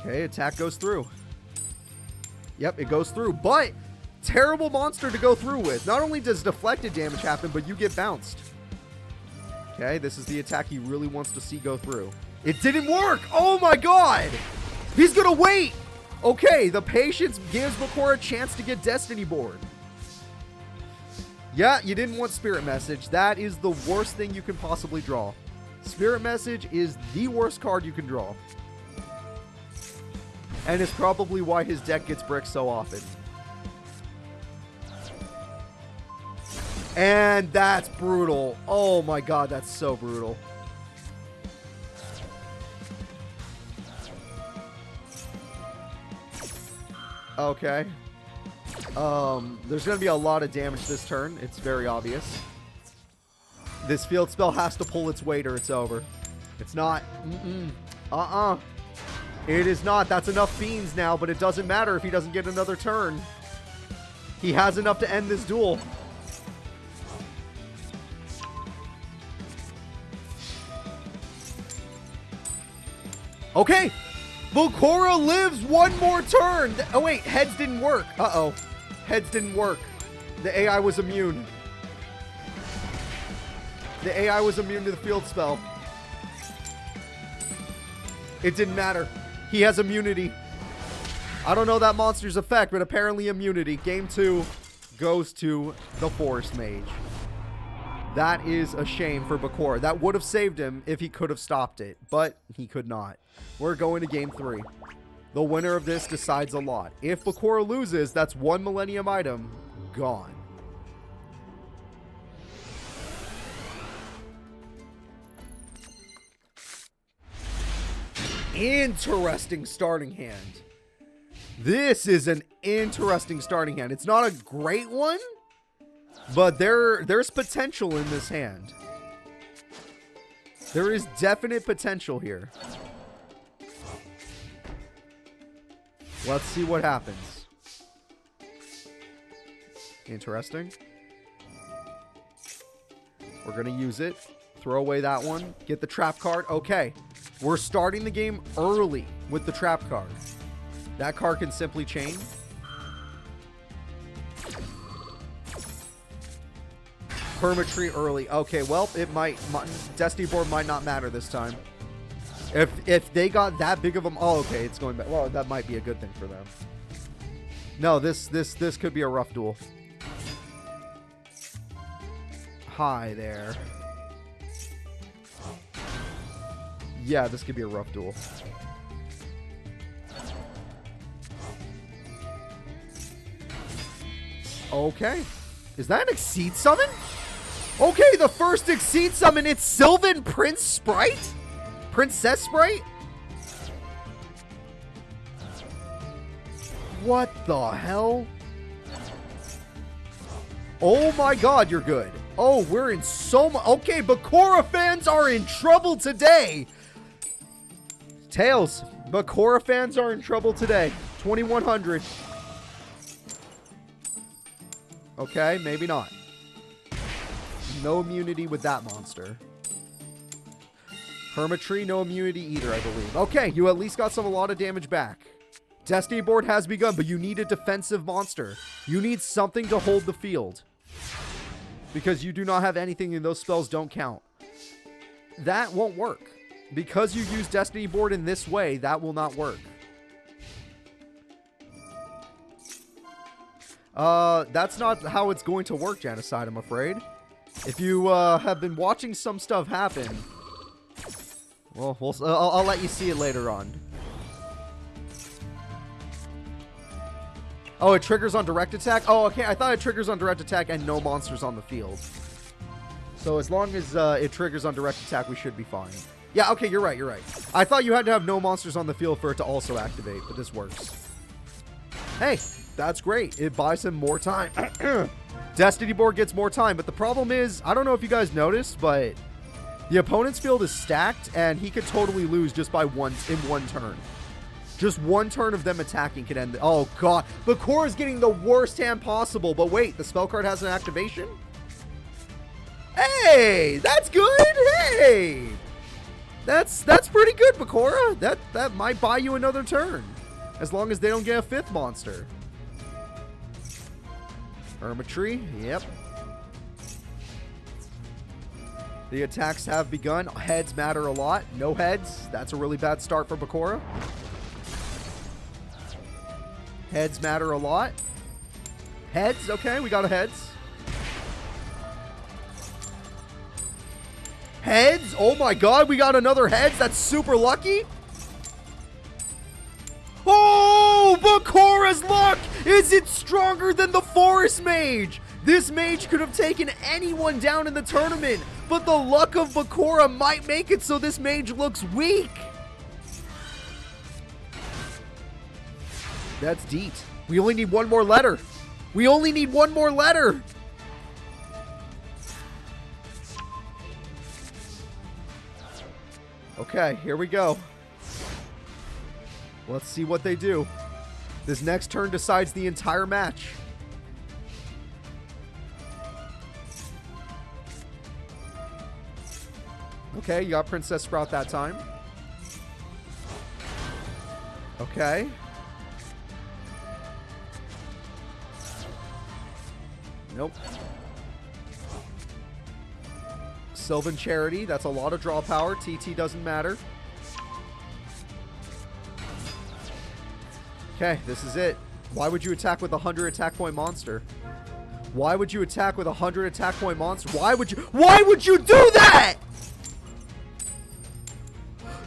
Okay, attack goes through. Yep, it goes through. But terrible monster to go through with. Not only does deflected damage happen, but you get bounced. Okay, this is the attack he really wants to see go through. It didn't work! Oh my god! He's gonna wait! Okay, the patience gives Bakura a chance to get Destiny Board. Yeah, you didn't want Spirit Message. That is the worst thing you can possibly draw. Spirit Message is the worst card you can draw. And it's probably why his deck gets bricked so often. And that's brutal. Oh my god, that's so brutal. Okay. There's going to be a lot of damage this turn. It's very obvious. This field spell has to pull its weight or it's over. It's not. It is not. That's enough fiends now, but it doesn't matter if he doesn't get another turn. He has enough to end this duel. Okay. Bakura lives one more turn. Oh, wait. Heads didn't work. Uh-oh. Heads didn't work. The AI was immune. The AI was immune to the field spell. It didn't matter. He has immunity. I don't know that monster's effect, but apparently immunity. Game 2 goes to the Forest Mage. That is a shame for Bakura. That would have saved him if he could have stopped it, but he could not. We're going to Game 3. The winner of this decides a lot. If Bakura loses, that's one Millennium item gone. Interesting starting hand. This is an interesting starting hand. It's not a great one, but there's potential in this hand. There is definite potential here. Let's see what happens. Interesting. We're going to use it. Throw away that one. Get the trap card. Okay. We're starting the game early with the trap card. That card can simply chain. Permatree early. Okay, well, it might... Destiny Board might not matter this time. If they got that big of them... Oh, okay, it's going back. Well, that might be a good thing for them. No, this could be a rough duel. Hi there. Yeah, this could be a rough duel. Okay. Is that an Exceed Summon? Okay, the first Exceed Summon. It's Sylvan Prince Sprite? Princess Sprite? What the hell? Oh my god, you're good. Oh, we're in so much... Okay, Bakura fans are in trouble today. Tails, Bakura fans are in trouble today. 2100. Okay, maybe not. No immunity with that monster. Hermitry, no immunity either, I believe. Okay, you at least got a lot of damage back. Destiny Board has begun, but you need a defensive monster. You need something to hold the field. Because you do not have anything and those spells don't count. That won't work. Because you use Destiny Board in this way, that will not work. That's not how it's going to work, Genocide, I'm afraid. If you have been watching some stuff happen, well, I'll let you see it later on. Oh, it triggers on direct attack? Oh, okay. I thought it triggers on direct attack and no monsters on the field. So as long as it triggers on direct attack, we should be fine. Yeah, okay, you're right, you're right. I thought you had to have no monsters on the field for it to also activate, but this works. Hey, that's great. It buys him more time. Destiny Board gets more time, but the problem is, I don't know if you guys noticed, but the opponent's field is stacked, and he could totally lose just by one turn. Just one turn of them attacking could end. Oh, God. Bakura's getting the worst hand possible. But wait, the spell card has an activation? Hey, that's good. Hey, that's pretty good, Bakura. That might buy you another turn. As long as they don't get a fifth monster. Ermitry, yep. The attacks have begun. Heads matter a lot. No heads. That's a really bad start for Bakura. Heads matter a lot. Heads, okay, we got a heads. Heads, oh my god, we got another heads. That's super lucky. Oh, Bakura's luck! Is it stronger than the Forest Mage? This mage could have taken anyone down in the tournament, but the luck of Bakura might make it so this mage looks weak. That's deep. We only need one more letter. We only need one more letter. Okay, here we go. Let's see what they do. This next turn decides the entire match. Okay, you got Princess Sprout that time. Okay. Nope. Sylvan Charity, that's a lot of draw power. TT doesn't matter. Okay, this is it. Why would you attack with a 100 attack point monster? Why would you attack with a 100 attack point monster? Why would you do that?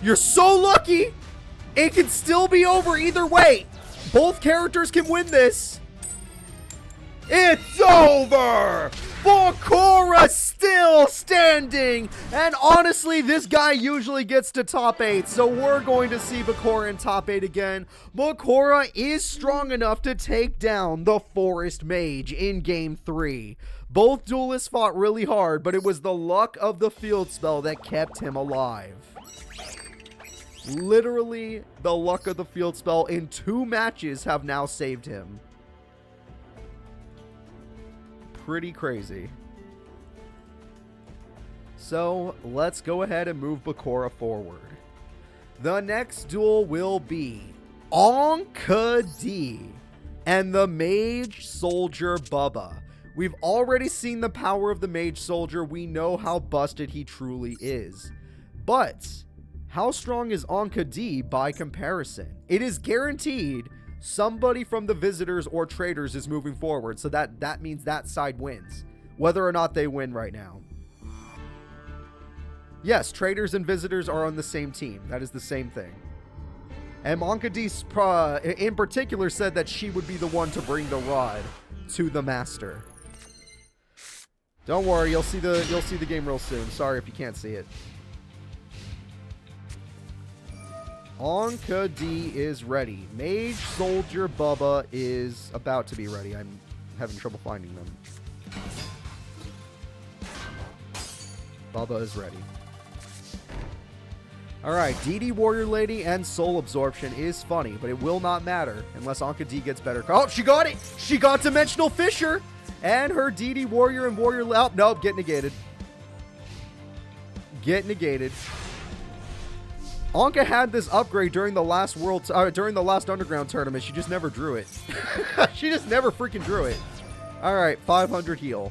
You're so lucky. It can still be over either way. Both characters can win this. It's over! Bakura still standing! And honestly, this guy usually gets to top 8, so we're going to see Bakura in top 8 again. Bakura is strong enough to take down the Forest Mage in Game 3. Both duelists fought really hard, but it was the luck of the field spell that kept him alive. Literally, the luck of the field spell in 2 matches have now saved him. Pretty crazy. So let's go ahead and move Bakura forward. The next duel will be Ankh-D and the Mage Soldier Bubba. We've already seen the power of the Mage Soldier. We know how busted he truly is. But how strong is Ankh-D by comparison? It is guaranteed somebody from the visitors or traders is moving forward, so that means that side wins, whether or not they win right now. Yes, traders and visitors are on the same team. That is the same thing. And Ankh-D in particular said that she would be the one to bring the rod to the master. Don't worry, you'll see the game real soon. Sorry if you can't see it. Ankh-D is ready. Mage Soldier Bubba is about to be ready. I'm having trouble finding them. Bubba is ready. Alright, DD Warrior Lady and Soul Absorption is funny, but it will not matter unless Ankh-D gets better. Oh, she got it! She got Dimensional Fissure! And her DD Warrior and Warrior... Oh, nope, get negated. Get negated. Anka had this upgrade during the last Underground tournament. She just never drew it. She just never freaking drew it. Alright, 500 heal.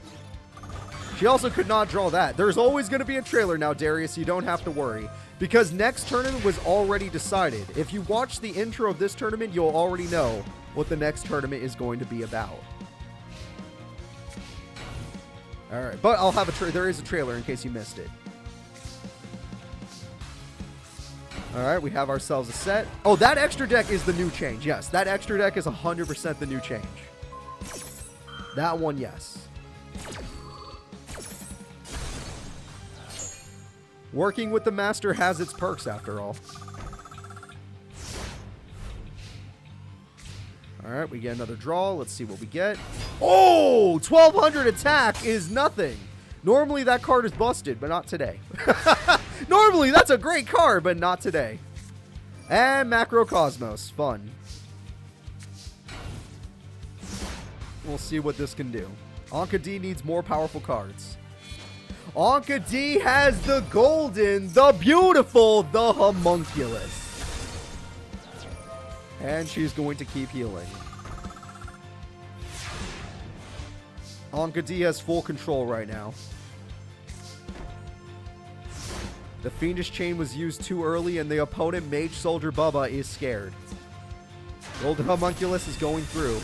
She also could not draw that. There's always going to be a trailer now, Darius. You don't have to worry. Because next tournament was already decided. If you watch the intro of this tournament, you'll already know what the next tournament is going to be about. Alright, but I'll have there is a trailer in case you missed it. Alright, we have ourselves a set. Oh, that extra deck is the new change. Yes, that extra deck is 100% the new change. That one, yes. Working with the master has its perks, after all. Alright, we get another draw. Let's see what we get. Oh! 1200 attack is nothing. Normally that card is busted, but not today. Normally that's a great card, but not today. And Macrocosmos. Fun. We'll see what this can do. Ankh-D needs more powerful cards. Ankh-D has the golden, the beautiful, the homunculus. And she's going to keep healing. Anka D has full control right now. The Fiendish Chain was used too early, and the opponent, Mage Soldier Bubba, is scared. Golden Homunculus is going through.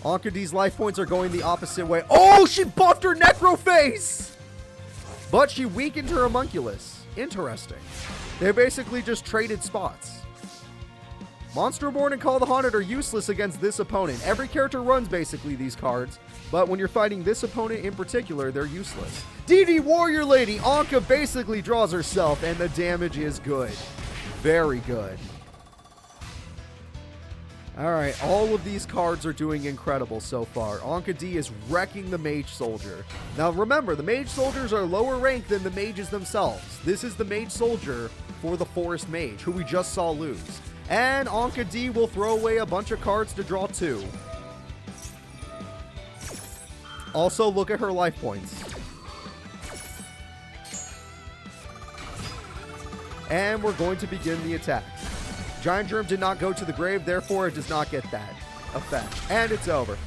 Anka D's life points are going the opposite way. Oh, she buffed her Necroface! But she weakened her Homunculus. Interesting. They basically just traded spots. Monsterborn and Call the Haunted are useless against this opponent. Every character runs basically these cards, but when you're fighting this opponent in particular, they're useless. DD Warrior Lady, Anka basically draws herself, and the damage is good. Very good. Alright, all of these cards are doing incredible so far. Anka D is wrecking the Mage Soldier. Now remember, the Mage Soldiers are lower ranked than the Mages themselves. This is the Mage Soldier for the Forest Mage, who we just saw lose. And Anka D will throw away a bunch of cards to draw 2. Also, look at her life points. And we're going to begin the attack. Giant Germ did not go to the grave, therefore it does not get that effect. And it's over.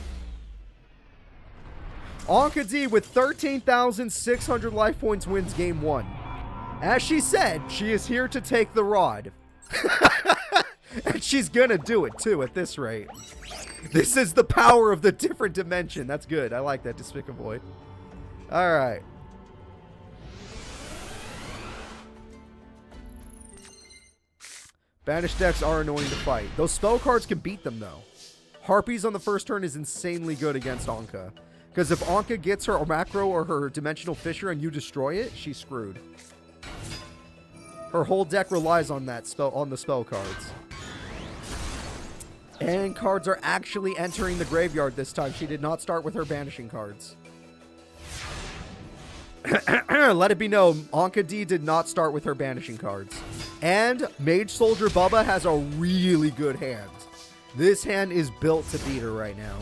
Anka D with 13,600 life points wins game 1. As she said, she is here to take the rod. And she's gonna do it too at this rate. This is the power of the different dimension. That's good. I like that, Despicavoid. Alright. Banished decks are annoying to fight. Those spell cards can beat them though. Harpies on the first turn is insanely good against Anka. Because if Anka gets her macro or her dimensional fissure and you destroy it, she's screwed. Her whole deck relies on that spell, on the spell cards. And cards are actually entering the graveyard this time. She did not start with her banishing cards. Let it be known, Anka D did not start with her banishing cards. And Mage Soldier Bubba has a really good hand. This hand is built to beat her right now.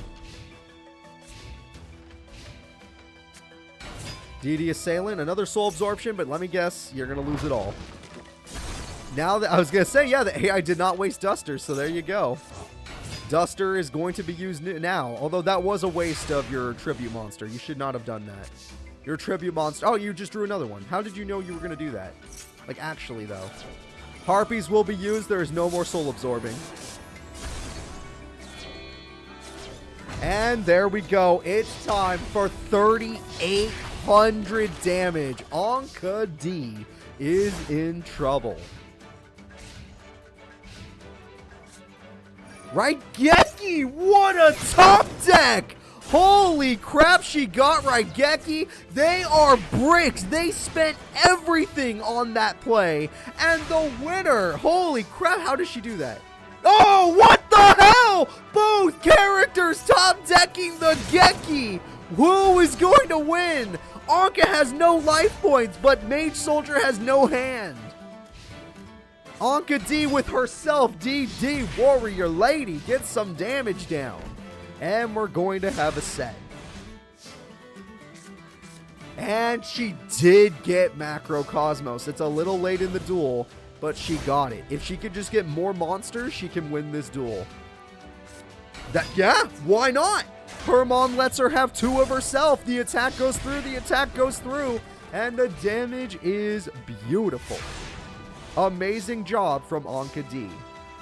DD Assailant, another soul absorption, but let me guess, you're going to lose it all. Now that I was going to say, yeah, the AI did not waste Duster, so there you go. Duster is going to be used now, although that was a waste of your tribute monster. You should not have done that. Your tribute monster. Oh, you just drew another one. How did you know you were going to do that? Like, actually, though. Harpies will be used. There is no more soul absorbing. And there we go. It's time for 3,800 damage. Anka D is in trouble. Raigeki! What a top deck! Holy crap, she got Raigeki. They are bricks. They spent everything on that play. And the winner, holy crap, how does she do that? Oh, what the hell? Both characters top decking the Geki. Who is going to win? Anka has no life points, but Mage Soldier has no hand. Anka D with herself, DD Warrior Lady, gets some damage down. And we're going to have a set. And she did get Macrocosmos. It's a little late in the duel, but she got it. If she could just get more monsters, she can win this duel. Yeah, why not? Hermon lets her have 2 of herself. The attack goes through, and the damage is beautiful. Amazing job from Anka D.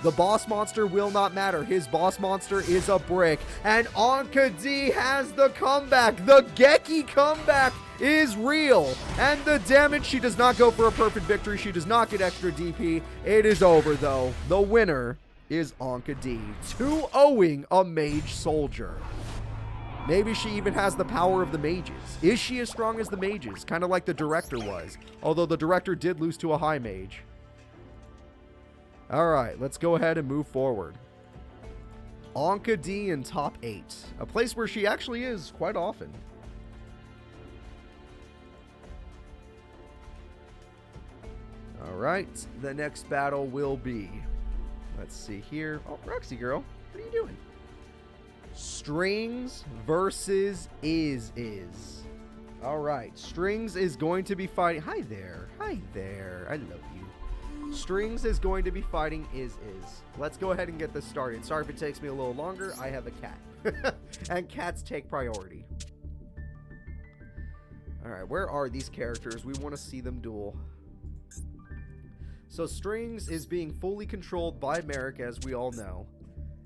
The boss monster will not matter. His boss monster is a brick. And Anka D has the comeback. The Geki comeback is real. And the damage, she does not go for a perfect victory. She does not get extra DP. It is over, though. The winner is Anka D, 2-0ing a Mage Soldier. Maybe she even has the power of the mages. Is she as strong as the mages? Kind of like the director was. Although the director did lose to a high mage. Alright, let's go ahead and move forward. Anka D in top 8. A place where she actually is quite often. Alright, the next battle will be... Let's see here. Oh, Roxy girl, what are you doing? Strings versus Is. Alright, Strings is going to be fighting... Hi there. I love you. Strings is going to be fighting Is. Let's go ahead and get this started. Sorry if it takes me a little longer. I have a cat. And cats take priority. Alright, where are these characters? We want to see them duel. So Strings is being fully controlled by Merrick, as we all know.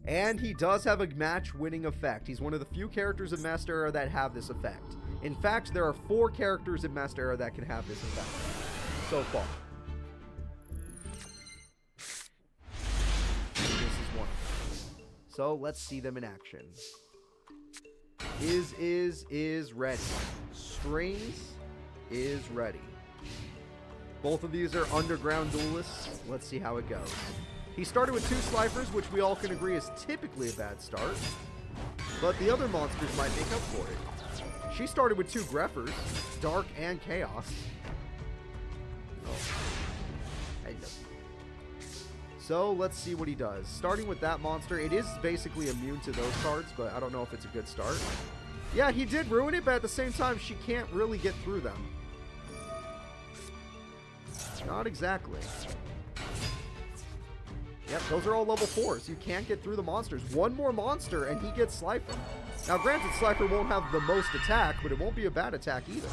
And he does have a match-winning effect. He's one of the few characters in Master Era that have this effect. In fact, there are 4 characters in Master Era that can have this effect. So far. This is one of them. So let's see them in action. Is ready. Strings is ready. Both of these are underground duelists. Let's see how it goes. He started with 2 Slifers, which we all can agree is typically a bad start. But the other monsters might make up for it. She started with 2 Greffers, Dark and Chaos. Oh. Hello. So let's see what he does. Starting with that monster, it is basically immune to those cards, but I don't know if it's a good start. Yeah, he did ruin it, but at the same time, she can't really get through them. Not exactly. Yep, those are all level 4s. You can't get through the monsters. One more monster, and he gets Slifer. Now, granted, Slifer won't have the most attack, but it won't be a bad attack either.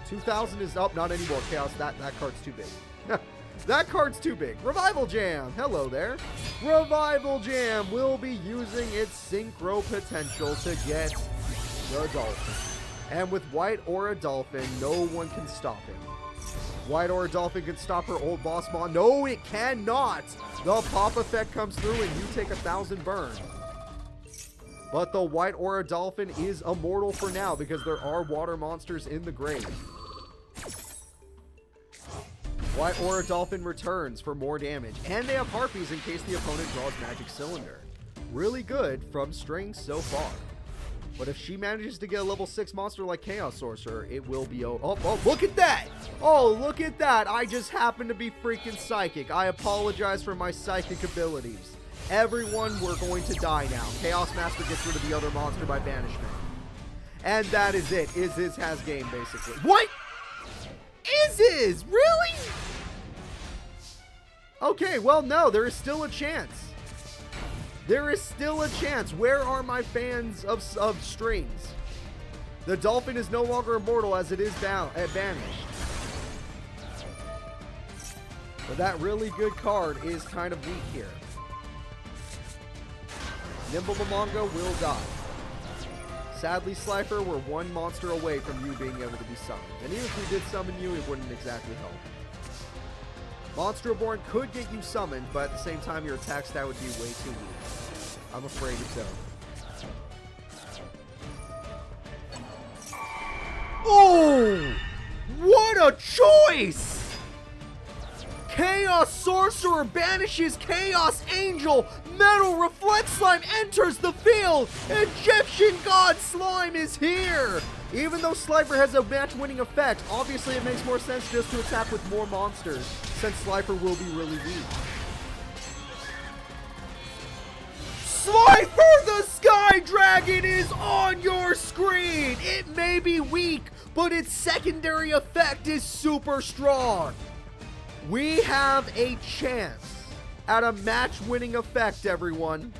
2,000 is up. Not anymore, Chaos. That card's too big. That card's too big. Revival Jam. Hello there. Revival Jam will be using its Synchro potential to get the Dolphin. And with White Aura Dolphin, no one can stop him. White Aura Dolphin can stop her old boss mon. No, it cannot. The pop effect comes through and you take 1,000 burn. But the White Aura Dolphin is immortal for now because there are water monsters in the grave. White Aura Dolphin returns for more damage. And they have Harpies in case the opponent draws Magic Cylinder. Really good from Strings so far. But if she manages to get a level 6 monster like Chaos Sorcerer, it will be... Oh, look at that! Oh, look at that! I just happen to be freaking psychic. I apologize for my psychic abilities. Everyone, we're going to die now. Chaos Master gets rid of the other monster by banishment. And that is it. Is has game, basically. What? Is? Really? Okay, well, no. There is still a chance. There is still a chance. Where are my fans of Strings? The Dolphin is no longer immortal as it is banished. But that really good card is kind of weak here. Nimble Momongo will die. Sadly, Slifer, we're 1 monster away from you being able to be summoned. And even if we did summon you, it wouldn't exactly help. Monster Reborn could get you summoned, but at the same time, your attack stat would be way too weak. I'm afraid it's over. Oh! What a choice! Chaos Sorcerer banishes Chaos Angel. Metal Reflect Slime enters the field. Egyptian God Slime is here. Even though Slifer has a match-winning effect, obviously it makes more sense just to attack with more monsters, since Slifer will be really weak. Slifer the Sky Dragon is on your screen! It may be weak, but its secondary effect is super strong. We have a chance at a match-winning effect, everyone.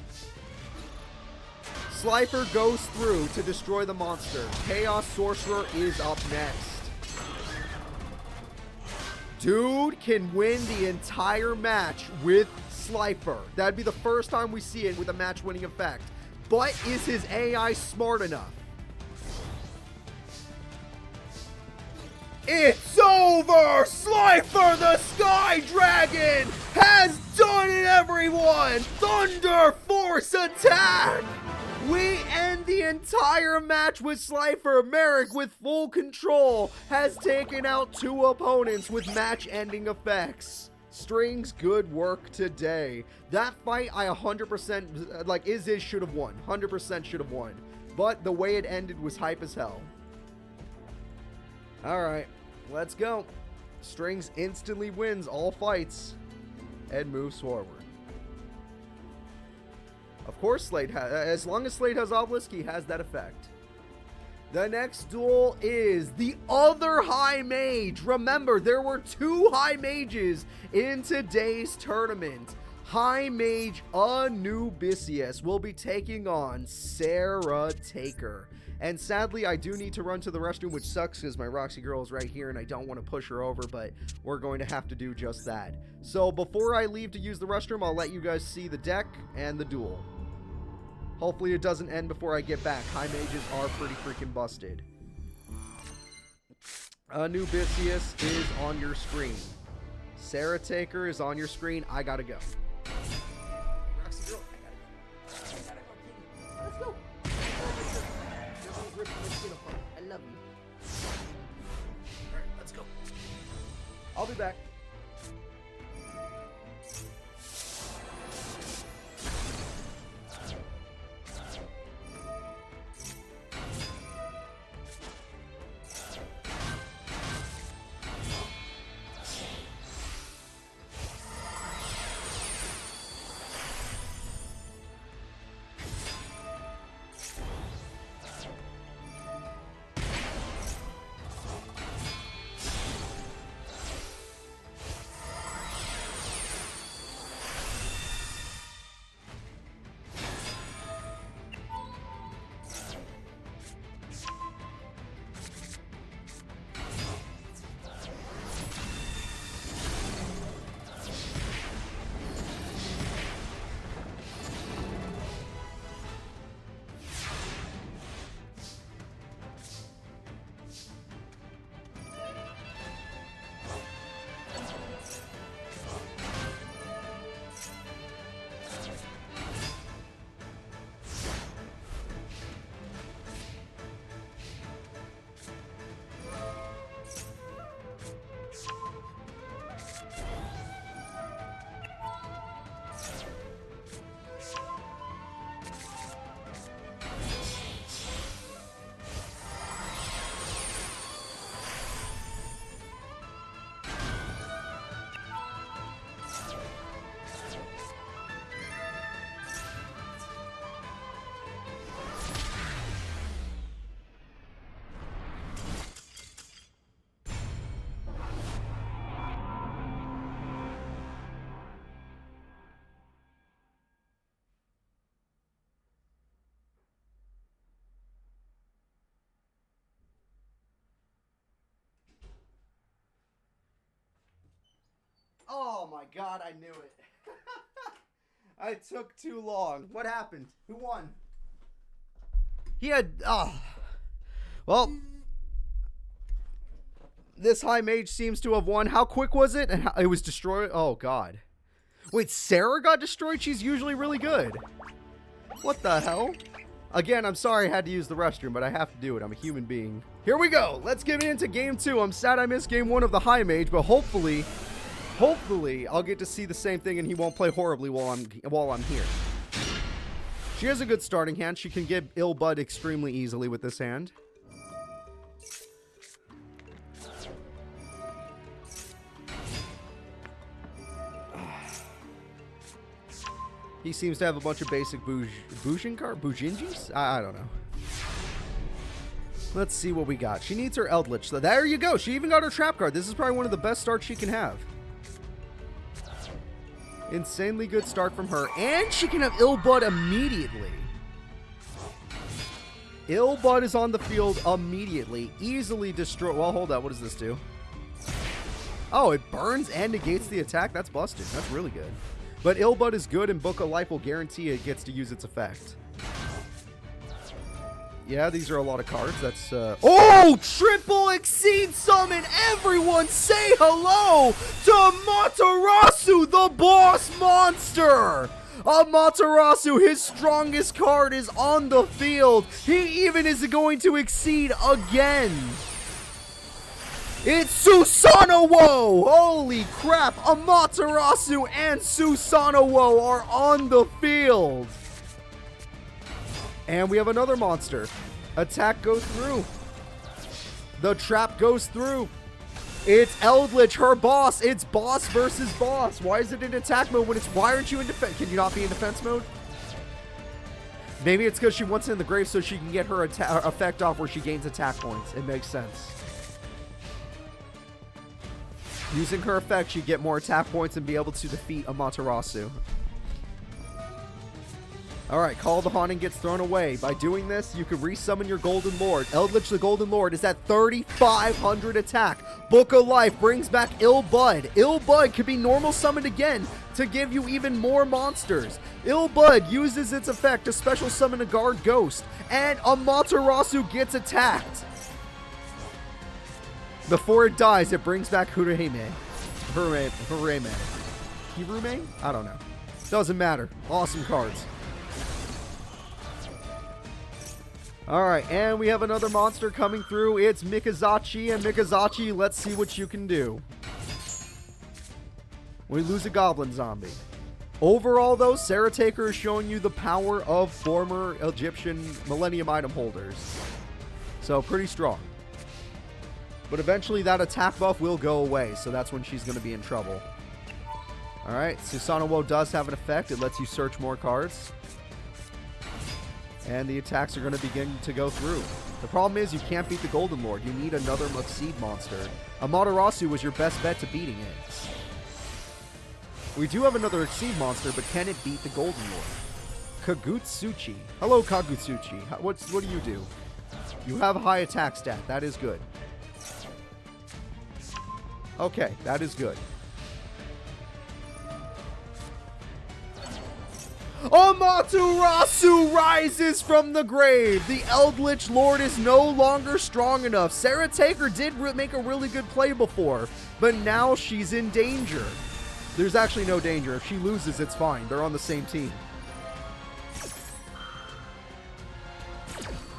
Slifer goes through to destroy the monster. Chaos Sorcerer is up next. Dude can win the entire match with Slifer. That'd be the first time we see it with a match-winning effect. But is his AI smart enough? It's over! Slifer the Sky Dragon has done it, everyone! Thunder Force attack! We end the entire match with Slifer. Merrick, with full control, has taken out 2 opponents with match-ending effects. Strings, good work today. That fight, I 100%, like, Is should have won. 100% should have won. But the way it ended was hype as hell. Alright, let's go. Strings instantly wins all fights and moves forward. Of course, Slate has, as long as Slate has Obelisk, he has that effect. The next duel is the other High Mage. Remember, there were 2 High Mages in today's tournament. High Mage Anubisius will be taking on Sarah Taker. And sadly, I do need to run to the restroom, which sucks because my Roxy girl is right here and I don't want to push her over, but we're going to have to do just that. So before I leave to use the restroom, I'll let you guys see the deck and the duel. Hopefully it doesn't end before I get back. High Mages are pretty freaking busted. Anubisius is on your screen. Sarah Taker is on your screen. I gotta go. Roxy girl, I gotta go, kitty. Let's go. I love you. Alright, let's go. I'll be back. Oh my god, I knew it. I took too long. What happened? Who won? He had... Oh. Well, this High Mage seems to have won. How quick was it? And it was destroyed? Oh god. Wait, Sarah got destroyed? She's usually really good. What the hell? Again, I'm sorry I had to use the restroom, but I have to do it. I'm a human being. Here we go. Let's get into game 2. I'm sad I missed game 1 of the High Mage, but hopefully I'll get to see the same thing and he won't play horribly while I'm here. She has a good starting hand. She can get ill bud extremely easily with this hand. He seems to have a bunch of basic Bujinjis? I don't know. Let's see what we got. She needs her Eldritch. So there you go. She even got her trap card. This is probably one of the best starts she can have. Insanely good start from her. And she can have Ill Bud immediately. Ill Bud is on the field immediately. Easily destroy. Well, hold up. What does this do? Oh, it burns and negates the attack? That's busted. That's really good. But Ill Bud is good and Book of Life will guarantee it gets to use its effect. Yeah, these are a lot of cards. That's, Oh! Triple Exceed Summon! Everyone say hello to Amaterasu, the boss monster! Amaterasu, his strongest card is on the field. He even is going to exceed again. It's Susanoo! Holy crap! Amaterasu and Susanoo are on the field. And we have another monster. Attack goes through. The trap goes through. It's Eldritch, her boss. It's boss versus boss. Why is it in attack mode when it's... Why aren't you in defense? Can you not be in defense mode? Maybe it's because she wants it in the grave so she can get her effect off where she gains attack points. It makes sense. Using her effect, she'd get more attack points and be able to defeat Amaterasu. Alright, Call of the Haunting gets thrown away. By doing this, you can resummon your Golden Lord. Eldritch the Golden Lord is at 3,500 attack. Book of Life brings back Ill Bud. Ill Bud could be normal summoned again to give you even more monsters. Ill Bud uses its effect to special summon a guard ghost, and Amaterasu gets attacked. Before it dies, it brings back Hirume. Hirume? I don't know. Doesn't matter. Awesome cards. Alright, and we have another monster coming through. It's Mikazachi, and Mikazachi, let's see what you can do. We lose a goblin zombie. Overall, though, Sarah Taker is showing you the power of former Egyptian Millennium item holders. So, pretty strong. But eventually that attack buff will go away, so that's when she's going to be in trouble. Alright, Susanoo does have an effect. It lets you search more cards. And the attacks are going to begin to go through. The problem is you can't beat the Golden Lord. You need another Muxeed monster. Amaterasu was your best bet to beating it. We do have another Exceed monster, but can it beat the Golden Lord? Kagutsuchi. Hello, Kagutsuchi. What do you do? You have a high attack stat. That is good. Okay, that is good. Amaterasu rises from the grave. The Eldritch Lord is no longer strong enough. Sarah Taker did make a really good play before, but now she's in danger. There's actually no danger. If she loses, it's fine. They're on the same team.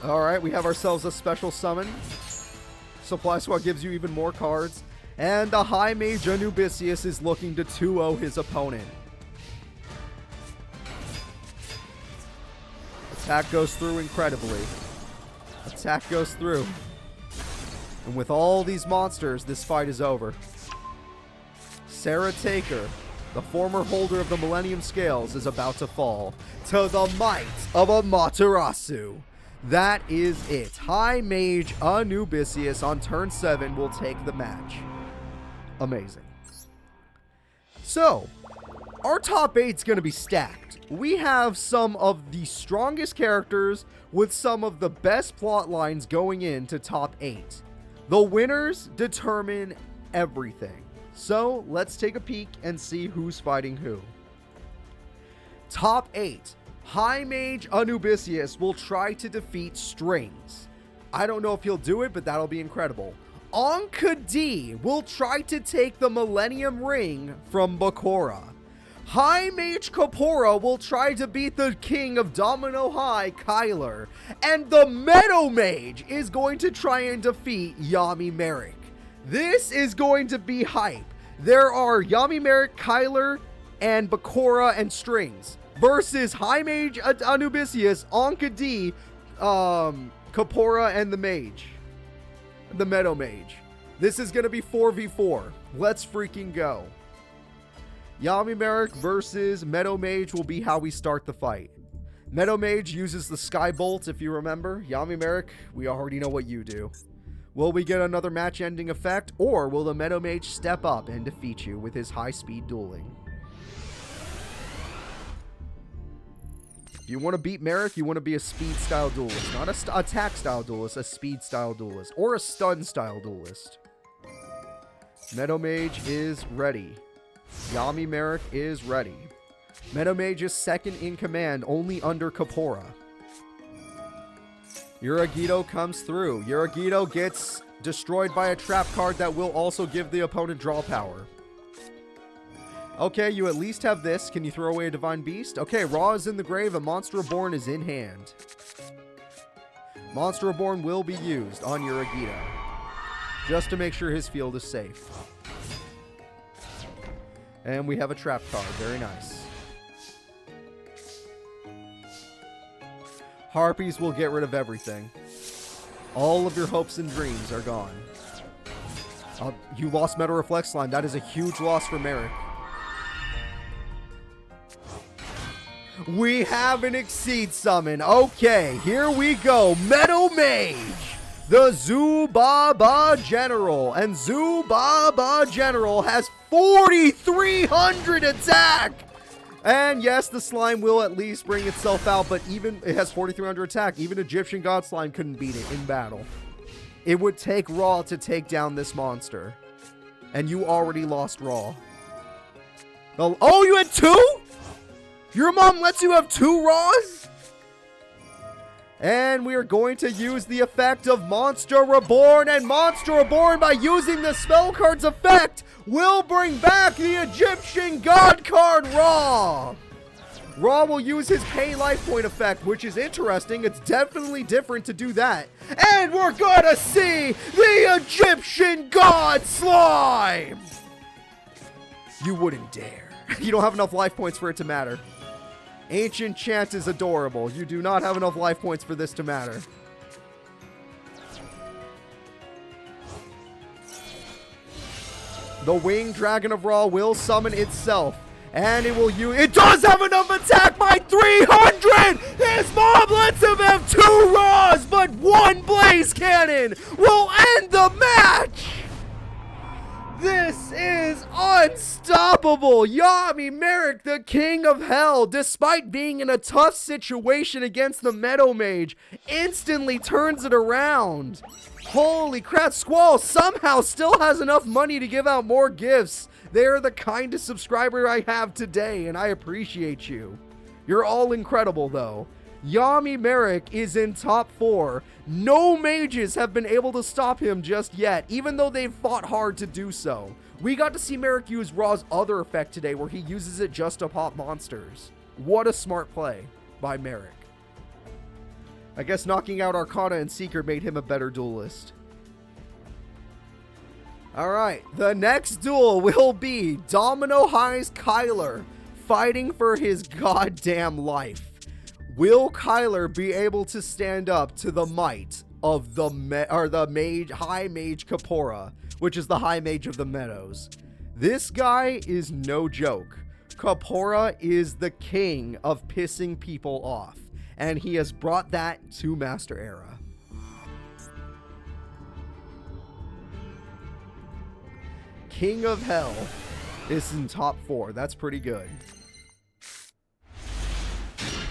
Alright, we have ourselves a special summon. Supply Swap gives you even more cards. And the High Mage Anubisius is looking to 2-0 his opponent. Attack goes through incredibly. Attack goes through. And with all these monsters, this fight is over. Sarah Taker, the former holder of the Millennium Scales, is about to fall to the might of Amaterasu. That is it. High Mage Anubisius on turn 7 will take the match. Amazing. So, our top 8's going to be stacked. We have some of the strongest characters with some of the best plot lines going into top 8. The winners determine everything. So, let's take a peek and see who's fighting who. Top 8. High Mage Anubisius will try to defeat Strings. I don't know if he'll do it, but that'll be incredible. Anka D will try to take the Millennium Ring from Bakura. High Mage Kapora will try to beat the king of Domino High, Kyler. And the Meadow Mage is going to try and defeat Yami Merrick. This is going to be hype. There are Yami Merrick, Kyler, and Bakura and Strings versus High Mage Anubisius, Anka D, Kapora, and the Mage. The Meadow Mage. This is going to be 4v4. Let's freaking go. Yami Merrick versus Meadow Mage will be how we start the fight. Meadow Mage uses the Sky Bolt, if you remember. Yami Merrick, we already know what you do. Will we get another match-ending effect, or will the Meadow Mage step up and defeat you with his high-speed dueling? If you want to beat Merrick, you want to be a speed-style duelist. Not a attack-style duelist, a speed-style duelist. Or a stun-style duelist. Meadow Mage is ready. Yami Merrick is ready. Meadow Mage is second in command, only under Kapora. Yuragito comes through. Yuragito gets destroyed by a trap card that will also give the opponent draw power. Okay, you at least have this. Can you throw away a Divine Beast? Okay, Ra is in the grave. A Monster Reborn is in hand. Monster Reborn will be used on Yuragito, just to make sure his field is safe. And we have a trap card. Very nice. Harpies will get rid of everything. All of your hopes and dreams are gone. You lost Metal Reflex Line. That is a huge loss for Merrick. We have an Exceed summon. Okay, here we go. Metal Mage, the Zubaba General. And Zubaba General has 4,300 attack. And yes, the slime will at least bring itself out, but even it has 4,300 attack. Even Egyptian God Slime couldn't beat it in battle. It would take Raw to take down this monster. And you already lost Raw. Oh, you had 2? Your mom lets you have 2 Raws? And we are going to use the effect of Monster Reborn. And Monster Reborn, by using the spell card's effect, will bring back the Egyptian God card Ra. Ra will use his pay life point effect, which is interesting. It's definitely different to do that. And we're gonna see the Egyptian God Slime. You wouldn't dare. You don't have enough life points for it to matter. Ancient Chant is adorable. You do not have enough life points for this to matter. The Winged Dragon of Ra will summon itself. And it will use... It does have enough attack by 300! His mom lets him have 2 Raws, but 1 Blaze Cannon will end the match! This is unstoppable! Yami Merrick, the King of Hell, despite being in a tough situation against the Meadow Mage, instantly turns it around. Holy crap, Squall somehow still has enough money to give out more gifts. They're the kindest subscriber I have today, and I appreciate you. You're all incredible, though. Yami Merrick is in top 4. No mages have been able to stop him just yet, even though they've fought hard to do so. We got to see Merrick use Ra's other effect today, where he uses it just to pop monsters. What a smart play by Merrick. I guess knocking out Arcana and Seeker made him a better duelist. Alright, the next duel will be Domino High's Kyler fighting for his goddamn life. Will Kyler be able to stand up to the might of the High Mage Kapora, which is the High Mage of the Meadows? This guy is no joke. Kapora is the king of pissing people off, and he has brought that to Master Era. King of Hell is in top 4. That's pretty good.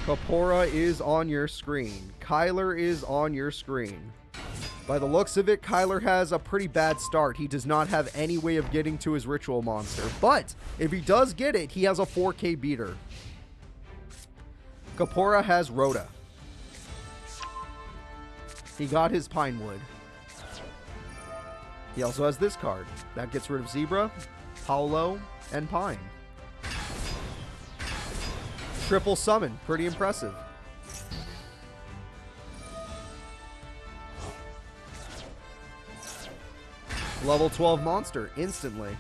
Kapora is on your screen. Kyler is on your screen. By the looks of it, Kyler has a pretty bad start. He does not have any way of getting to his ritual monster. But if he does get it, he has a 4K beater. Kapora has Rhoda. He got his Pinewood. He also has this card. That gets rid of Zebra, Paolo, and Pine. Triple summon. Pretty impressive. Level 12 monster instantly.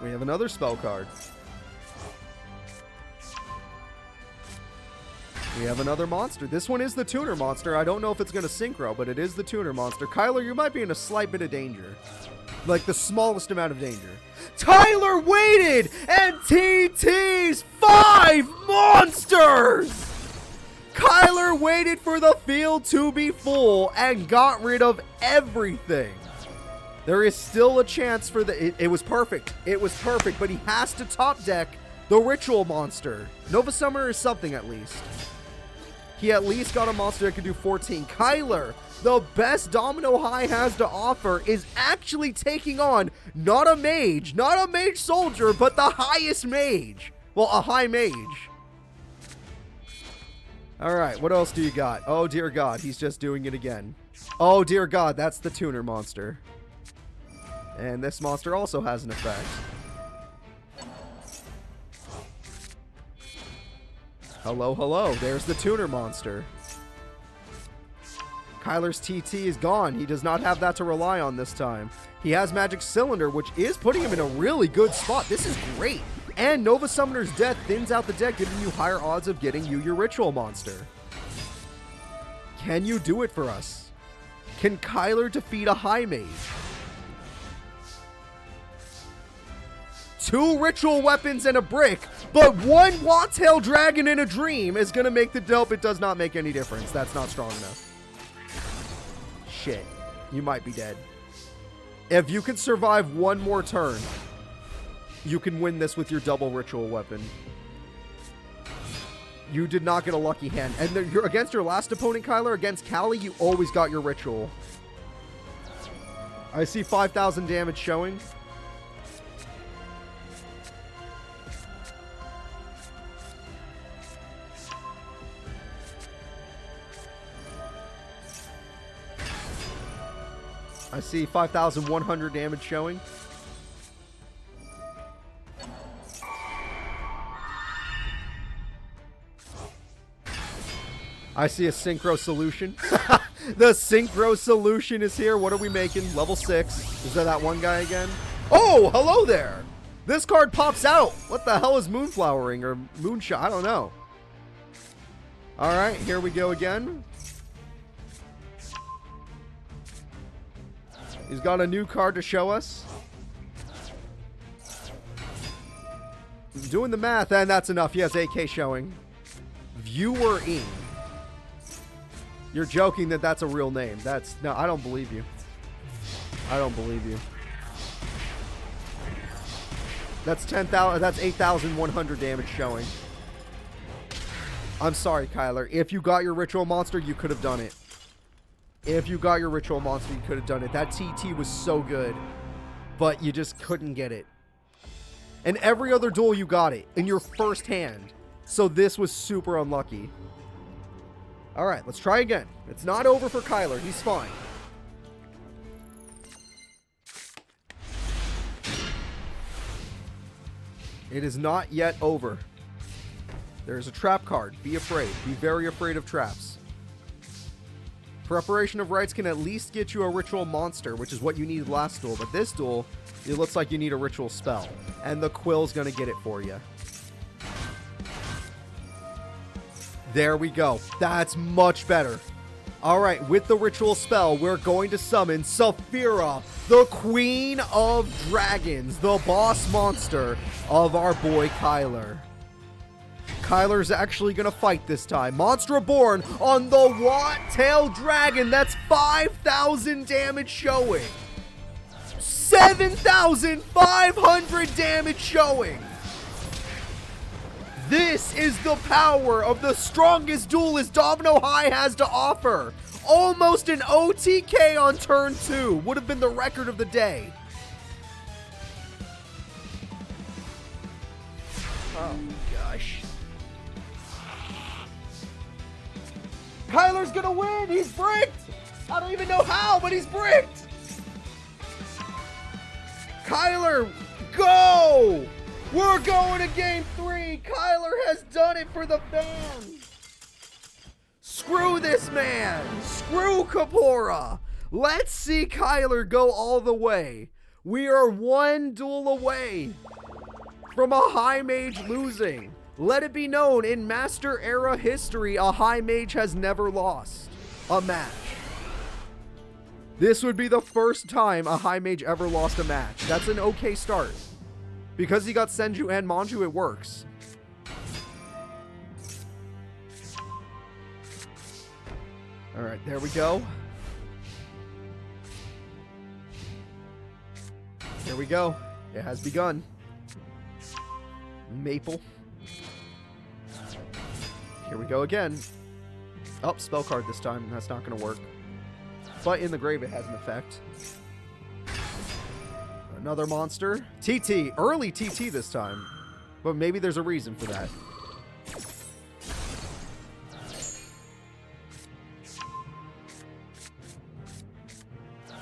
We have another spell card. We have another monster. This one is the tuner monster. I don't know if it's going to synchro, but it is the tuner monster. Kyler, you might be in a slight bit of danger. Like the smallest amount of danger. Tyler waited and TT's 5 monsters! Kyler waited for the field to be full and got rid of everything. There is still a chance for it was perfect. It was perfect, but he has to top deck the ritual monster. Nova Summoner is something at least. He at least got a monster that could do 14. Kyler, the best Domino High has to offer, is actually taking on not a mage soldier, but the highest mage. Well, a high mage. All right, what else do you got? Oh, dear God, he's just doing it again. Oh, dear God, that's the tuner monster. And this monster also has an effect. Hello, hello. There's the tuner monster. Kyler's TT is gone. He does not have that to rely on this time. He has Magic Cylinder, which is putting him in a really good spot. This is great. And Nova Summoner's Death thins out the deck, giving you higher odds of getting you your ritual monster. Can you do it for us? Can Kyler defeat a high mage? 2 ritual weapons and a brick, but 1 Wattail dragon in a dream is gonna make the dope. It does not make any difference. That's not strong enough. Shit. You might be dead. If you can survive 1 more turn, you can win this with your double ritual weapon. You did not get a lucky hand. And you're against your last opponent, Kyler, against Callie, you always got your ritual. I see 5,000 damage showing. I see 5,100 damage showing. I see a synchro solution. The synchro solution is here. What are we making? Level 6. Is that one guy again? Oh, hello there. This card pops out. What the hell is Moonflowering or Moonshot? I don't know. All right, here we go again. He's got a new card to show us. Doing the math, and that's enough. He has AK showing. Viewer Ing. You're joking that that's a real name. No, I don't believe you. I don't believe you. That's 10,000. That's 8,100 damage showing. I'm sorry, Kyler. If you got your ritual monster, you could have done it. If you got your ritual monster, you could have done it. That TT was so good, but you just couldn't get it. And every other duel, you got it in your first hand. So this was super unlucky. All right, let's try again. It's not over for Kyler. He's fine. It is not yet over. There's a trap card. Be afraid. Be very afraid of traps. Preparation of Rites can at least get you a ritual monster, which is what you needed last duel. But this duel, it looks like you need a ritual spell. And the Quill's going to get it for you. There we go. That's much better. All right, with the ritual spell, we're going to summon Saphira, the Queen of Dragons, the boss monster of our boy Kyler. Kyler's actually going to fight this time. Monster Reborn on the Wattail Dragon. That's 5,000 damage showing. 7,500 damage showing. This is the power of the strongest duelist Domino High has to offer. Almost an OTK on turn 2. Would have been the record of the day. Oh, gosh. Kyler's gonna win. He's bricked. I don't even know how, but he's bricked. Kyler, go. We're going to game 3. Kyler has done it for the fans. Screw this man. Screw Kapora. Let's see Kyler go all the way. We are 1 duel away from a high mage losing. Let it be known, in Master Era history, a high mage has never lost a match. This would be the first time a high mage ever lost a match. That's an okay start. Because he got Senju and Manju, it works. All right, there we go. There we go. It has begun. Maple. Here we go again. Oh, spell card this time. That's not going to work. But in the grave, it has an effect. Another monster. TT. Early TT this time. But maybe there's a reason for that.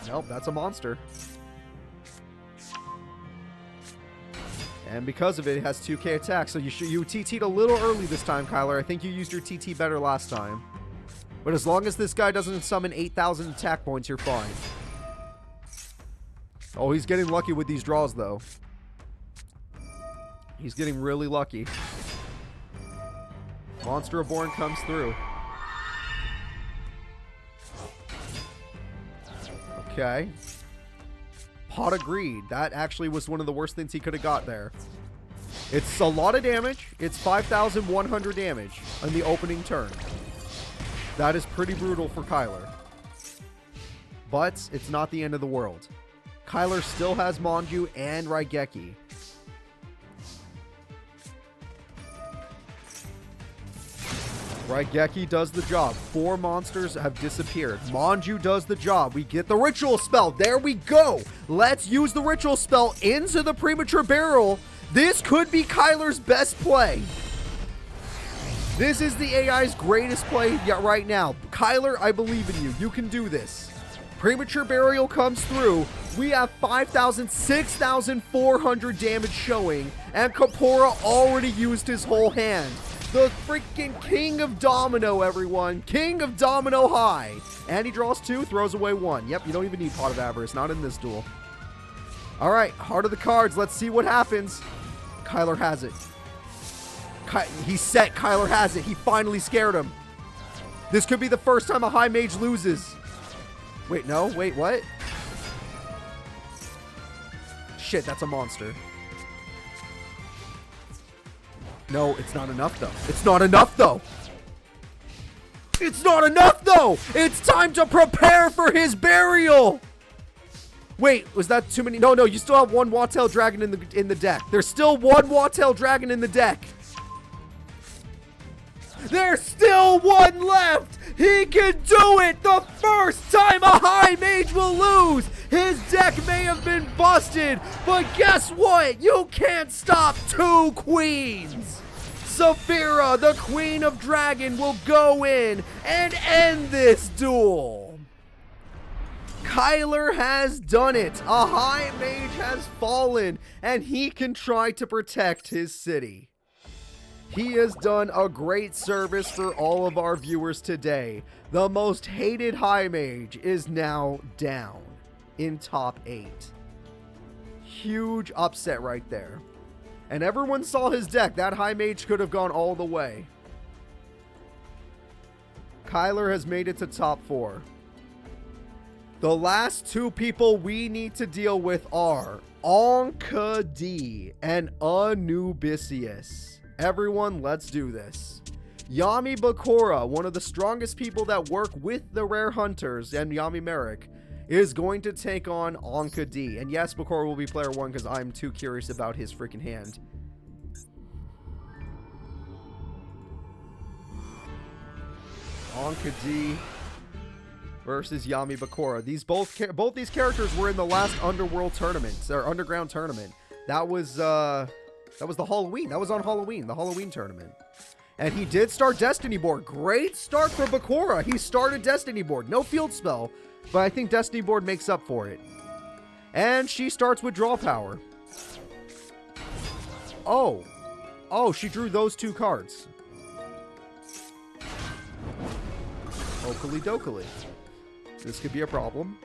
Nope, that's a monster. And because of it, it has 2k attack. So you TT'd a little early this time, Kyler. I think you used your TT better last time. But as long as this guy doesn't summon 8,000 attack points, you're fine. Oh, he's getting lucky with these draws, though. He's getting really lucky. Monster Reborn comes through. Okay. Pot of Greed. That actually was one of the worst things he could have got there. It's a lot of damage. It's 5,100 damage on the opening turn. That is pretty brutal for Kyler. But it's not the end of the world. Kyler still has Manju and Raigeki. Raigeki does the job. 4 monsters have disappeared. Manju does the job. We get the ritual spell. There we go. Let's use the ritual spell into the premature burial. This could be Kyler's best play. This is the AI's greatest play yet right now. Kyler, I believe in you. You can do this. Premature burial comes through. We have 5,000, 6,400 damage showing. And Kapora already used his whole hand. The freaking King of Domino, everyone. King of Domino High. And he draws 2, throws away 1. Yep, you don't even need Pot of Avarice. Not in this duel. All right, heart of the cards. Let's see what happens. Kyler has it. He's set. Kyler has it. He finally scared him. This could be the first time a high mage loses. Wait, no. Wait, what? Shit, that's a monster. No, it's not enough, though. It's not enough, though. It's not enough, though. It's time to prepare for his burial. Wait, was that too many? No, you still have 1 Wattail Dragon in the deck. There's still 1 Wattail Dragon in the deck. There's still 1 left. He can do it. The first time a high mage will lose. His deck may have been busted, but guess what? You can't stop 2 queens. Saphira, the Queen of Dragon, will go in and end this duel. Kyler has done it. A high mage has fallen, and he can try to protect his city. He has done a great service for all of our viewers today. The most hated high mage is now down in top 8. Huge upset right there. And everyone saw his deck. That high mage could have gone all the way. Kyler has made it to top 4. The last 2 people we need to deal with are Enki and Anubisius. Everyone, let's do this. Yami Bakura, one of the strongest people that work with the Rare Hunters and Yami Merrick, is going to take on Enki. And yes, Bakura will be player 1 because I'm too curious about his freaking hand. Enki versus Yami Bakura. Both these characters were in the last Underworld tournament, or Underground tournament. That was the Halloween. That was on Halloween, the Halloween tournament. And he did start Destiny board. Great start for Bakura. He started Destiny board. No field spell, but I think Destiny board makes up for it. And she starts with draw power. Oh, she drew those 2 cards. Okily dokily. This could be a problem.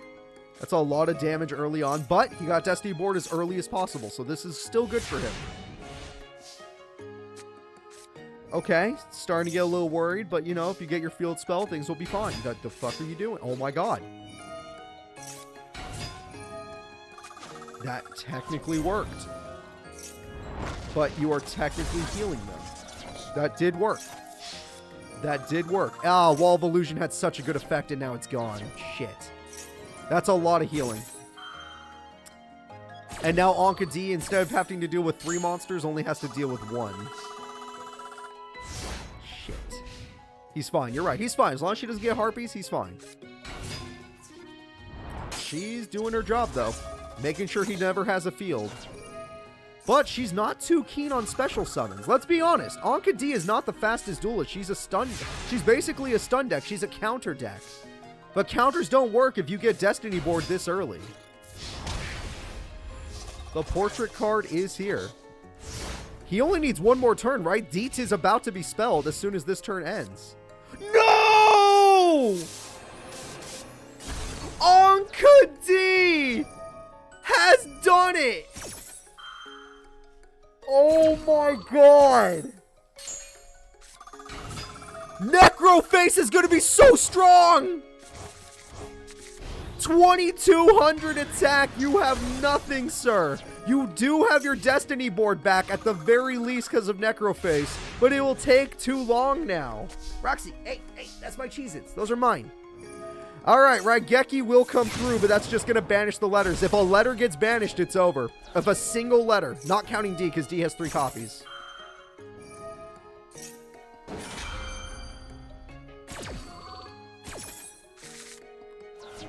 That's a lot of damage early on, but he got Destiny board as early as possible, so this is still good for him. Okay, starting to get a little worried, but you know, if you get your field spell, things will be fine. What the fuck are you doing? Oh my god. That technically worked. But you are technically healing them. That did work. That did work. Ah, Wall of Illusion had such a good effect and now it's gone. Shit. That's a lot of healing. And now Enki, instead of having to deal with 3 monsters, only has to deal with 1. Shit. He's fine. You're right. He's fine. As long as she doesn't get harpies, he's fine. She's doing her job, though. Making sure he never has a field. But she's not too keen on special summons. Let's be honest. Enki is not the fastest duelist. She's basically a stun deck. She's a counter deck. But counters don't work if you get Destiny board this early. The portrait card is here. He only needs 1 more turn, right? Dietz is about to be spelled as soon as this turn ends. No! Enki has done it! Oh my god! Necroface is gonna be so strong! 2200 attack. You have nothing, sir. You do have your Destiny board back at the very least because of Necroface, but it will take too long now. Roxy, hey, that's my Cheez-Its. Those are mine. All right, Raigeki will come through, but that's just going to banish the letters. If a letter gets banished, it's over. If a single letter, not counting D, because D has 3 copies.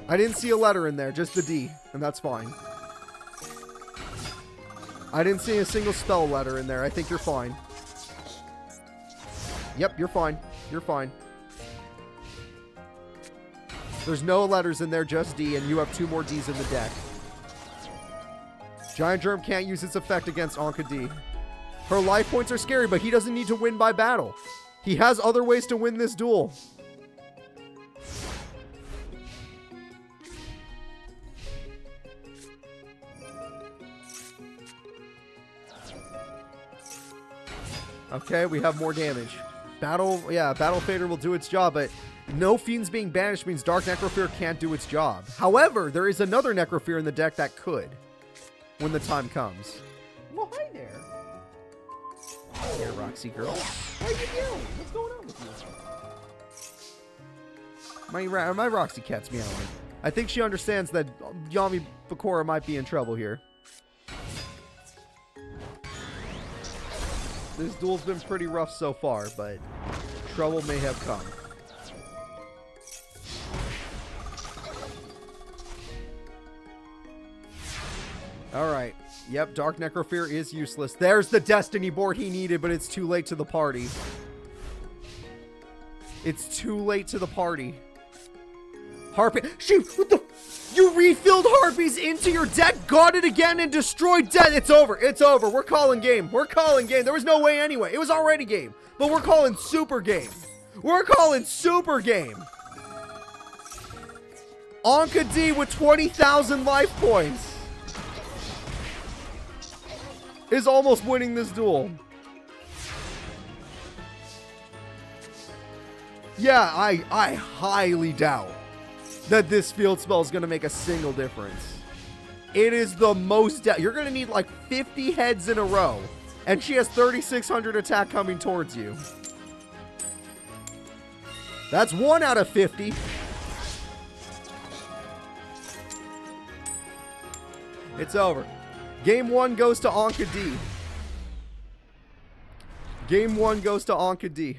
I didn't see a letter in there, just the D, and that's fine. I didn't see a single spell letter in there. I think you're fine. Yep, you're fine. You're fine. There's no letters in there, just D, and you have 2 more Ds in the deck. Giant Germ can't use its effect against Anka D. Her life points are scary, but he doesn't need to win by battle. He has other ways to win this duel. Okay, we have more damage. Battle Fader will do its job, but no Fiends being banished means Dark Necrofear can't do its job. However, there is another Necrofear in the deck that could, when the time comes. Well, hi there. Hi there, Roxy girl. How you doing? What's going on with you? My Roxy cat's meowing. I think she understands that Yami Bakura might be in trouble here. This duel's been pretty rough so far, but trouble may have come. Alright. Yep, Dark Necrofear is useless. There's the Destiny board he needed, but it's too late to the party. It's too late to the party. Harpy. Shoot! What the? You refilled Harpies into your deck, got it again, and destroyed death. It's over. It's over. We're calling game. We're calling game. There was no way anyway. It was already game. But we're calling super game. We're calling super game. Anka D with 20,000 life points is almost winning this duel. Yeah, I highly doubt that this field spell is going to make a single difference. It is the most... You're going to need like 50 heads in a row. And she has 3,600 attack coming towards you. That's 1 out of 50. It's over. Game 1 goes to Anka D. Game 1 goes to Anka D.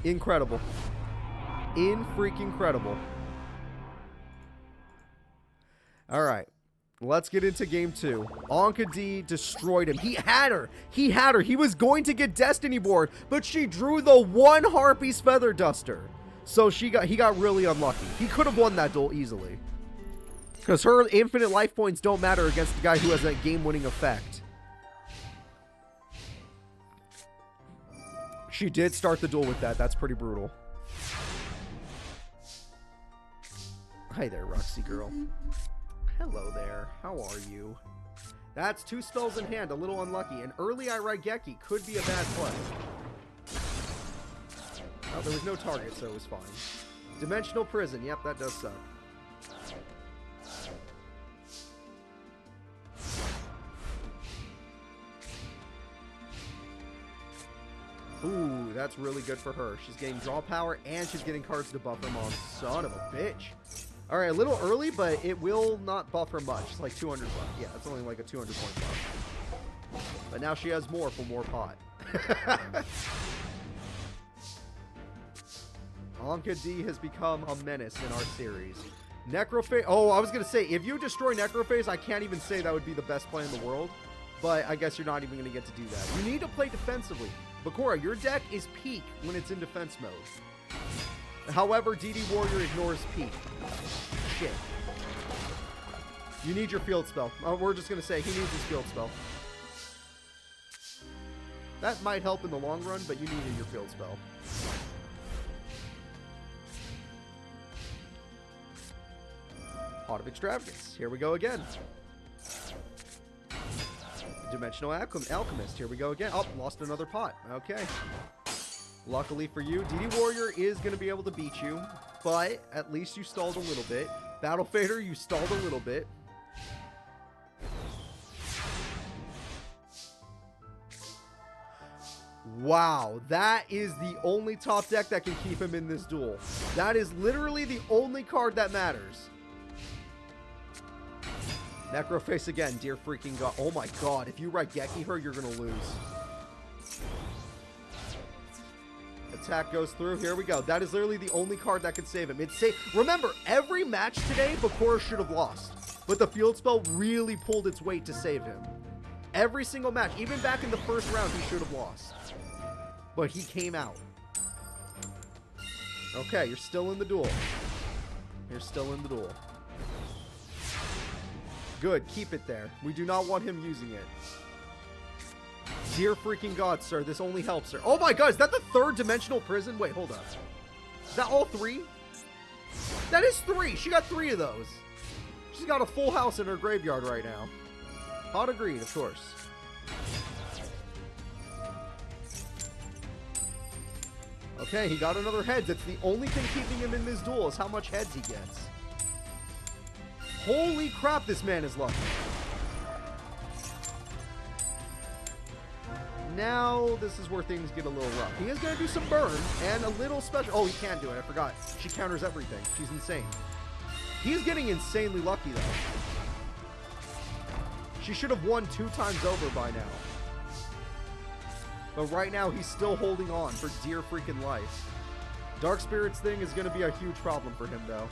Incredible. In-freaking-credible. Alright. Let's get into game 2. Anka D destroyed him. He had her. He had her. He was going to get Destiny board, but she drew the 1 Harpy's Feather Duster. So he got really unlucky. He could have won that duel easily. Because her infinite life points don't matter against the guy who has that game-winning effect. She did start the duel with that. That's pretty brutal. Hi there, Roxy girl. Hello there. How are you? That's 2 spells in hand. A little unlucky. An early Raigeki could be a bad play. Oh, there was no target, so it was fine. Dimensional Prison. Yep, that does suck. Ooh, that's really good for her. She's getting draw power, and she's getting cards to buff her mom. Son of a bitch. Alright, a little early, but it will not buff her much. It's like 200 buff. Yeah, it's only like a 200 point buff. But now she has more for more pot. Anka D has become a menace in our series. Necrophase. Oh, I was going to say, if you destroy Necrophase, I can't even say that would be the best play in the world. But I guess you're not even going to get to do that. You need to play defensively. Bakura, your deck is peak when it's in defense mode. However, DD Warrior ignores peak. Shit. You need your field spell. We're just going to say he needs his field spell. That might help in the long run, but you needed your field spell. Pot of Extravagance. Here we go again. Dimensional Alchemist. Here we go again. Oh, lost another pot. Okay. Luckily for you, DD Warrior is going to be able to beat you, but at least you stalled a little bit. Battle Fader, you stalled a little bit. Wow, that is the only top deck that can keep him in this duel. That is literally the only card that matters. Necroface again, dear freaking god. Oh my god, if you Raigeki her, you're gonna lose. Attack goes through. Here we go. That is literally the only card that can save him. Remember, every match today, Bakura should have lost. But the field spell really pulled its weight to save him. Every single match, even back in the first round, he should have lost. But he came out. Okay, you're still in the duel. You're still in the duel. Good, keep it there. We do not want him using it. Dear freaking god, sir, this only helps her. Oh my god, is that the third dimensional prison? Wait, hold up. Is that all three? That is three. She got three of those. She's got a full house in her graveyard right now. Hot agreed, of course. Okay, he got another heads. It's the only thing keeping him in this duel is how much heads he gets. Holy crap, this man is lucky. Now, this is where things get a little rough. He is going to do some burn and a little special. Oh, he can do it. I forgot. She counters everything. She's insane. He's getting insanely lucky, though. She should have won 2 times over by now. But right now, he's still holding on for dear freaking life. Dark Spirits thing is going to be a huge problem for him, though.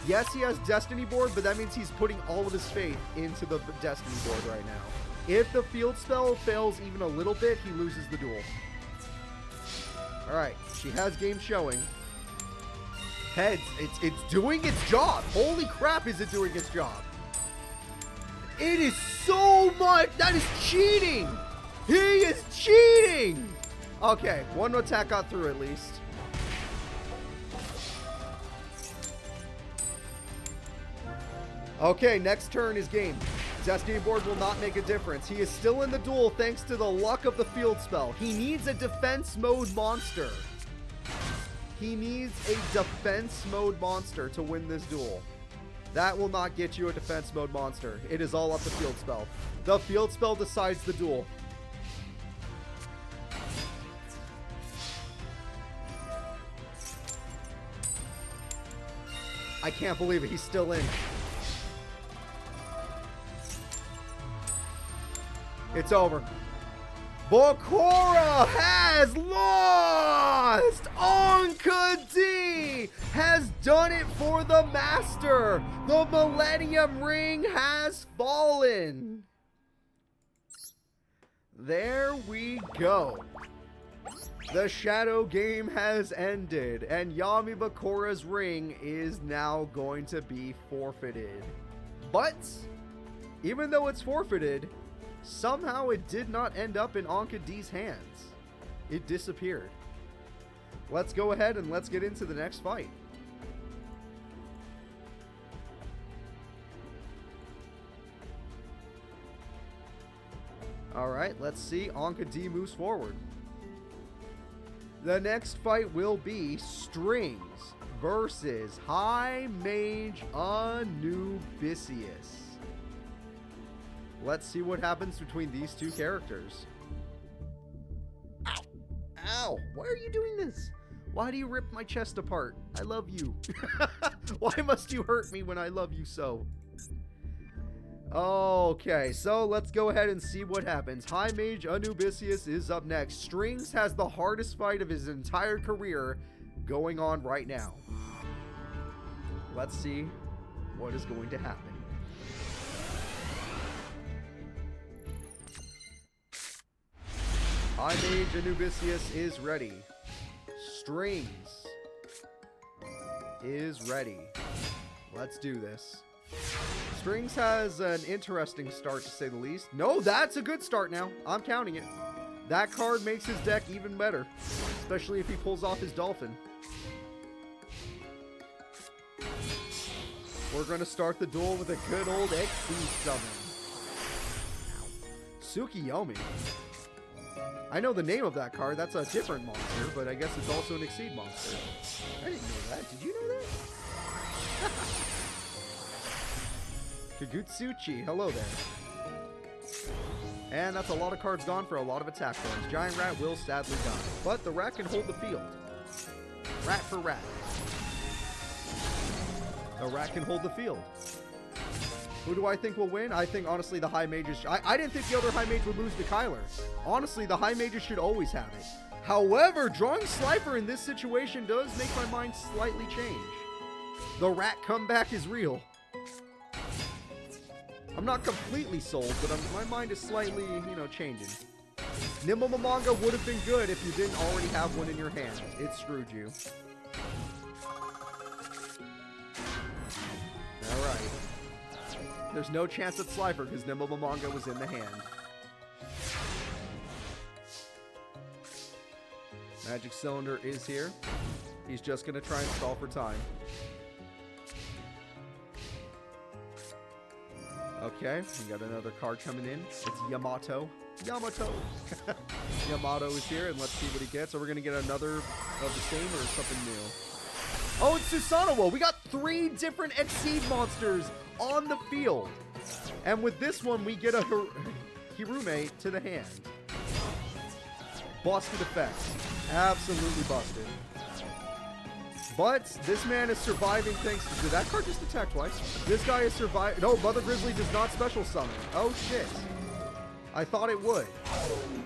Yes, he has Destiny board, but that means he's putting all of his faith into the Destiny board right now. If the field spell fails even a little bit, he loses the duel. Alright, she has game showing. Heads, it's doing its job. Holy crap, is it doing its job. It is so much. That is cheating. He is cheating. Okay, one attack got through at least. Okay, next turn is game. Destiny board will not make a difference. He is still in the duel thanks to the luck of the field spell. He needs a defense mode monster. He needs a defense mode monster to win this duel. That will not get you a defense mode monster. It is all up to field spell. The field spell decides the duel. I can't believe it. He's still in. It's over. Bakura has lost! Anka D has done it for the master! The Millennium Ring has fallen! There we go. The shadow game has ended, and Yami Bakura's ring is now going to be forfeited. But, even though it's forfeited, somehow it did not end up in Anka D's hands. It disappeared. Let's go ahead and let's get into the next fight. Alright, let's see. Anka D moves forward. The next fight will be Strings versus High Mage Anubisius. Let's see what happens between these two characters. Ow! Ow! Why are you doing this? Why do you rip my chest apart? I love you. Why must you hurt me when I love you so? Okay, so let's go ahead and see what happens. High Mage Anubisius is up next. Strings has the hardest fight of his entire career going on right now. Let's see what is going to happen. High Mage Anubisius is ready. Strings is ready. Let's do this. Strings has an interesting start, to say the least. No, that's a good start now. I'm counting it. That card makes his deck even better, especially if he pulls off his Dolphin. We're going to start the duel with a good old XC summon. Tsukiyomi. I know the name of that card. That's a different monster, but I guess it's also an Exceed monster. I didn't know that. Did you know that? Kagutsuchi, hello there. And that's a lot of cards gone for a lot of attack points. Giant Rat will sadly die. But the rat can hold the field. Rat for rat. The rat can hold the field. Who do I think will win? I think, honestly, the High Mages... I didn't think the other High Mage would lose to Kyler. Honestly, the High Mages should always have it. However, drawing Slifer in this situation does make my mind slightly change. The rat comeback is real. I'm not completely sold, but my mind is slightly, you know, changing. Nimble Mamanga would have been good if you didn't already have one in your hand. It screwed you. Alright. There's no chance at Slifer because Nimble Mamanga was in the hand. Magic Cylinder is here. He's just going to try and stall for time. Okay, we got another card coming in. It's Yamato. Yamato! Yamato is here, and let's see what he gets. So we're going to get another of the same or something new. Oh, it's Susanoo! We got 3 different Exceed monsters on the field. And with this one, we get a Hirume to the hand. Busted effects. Absolutely busted. But this man is surviving thanks to... Did that card just attack twice? This guy is surviving... No, Mother Grizzly does not special summon. Oh, shit. I thought it would.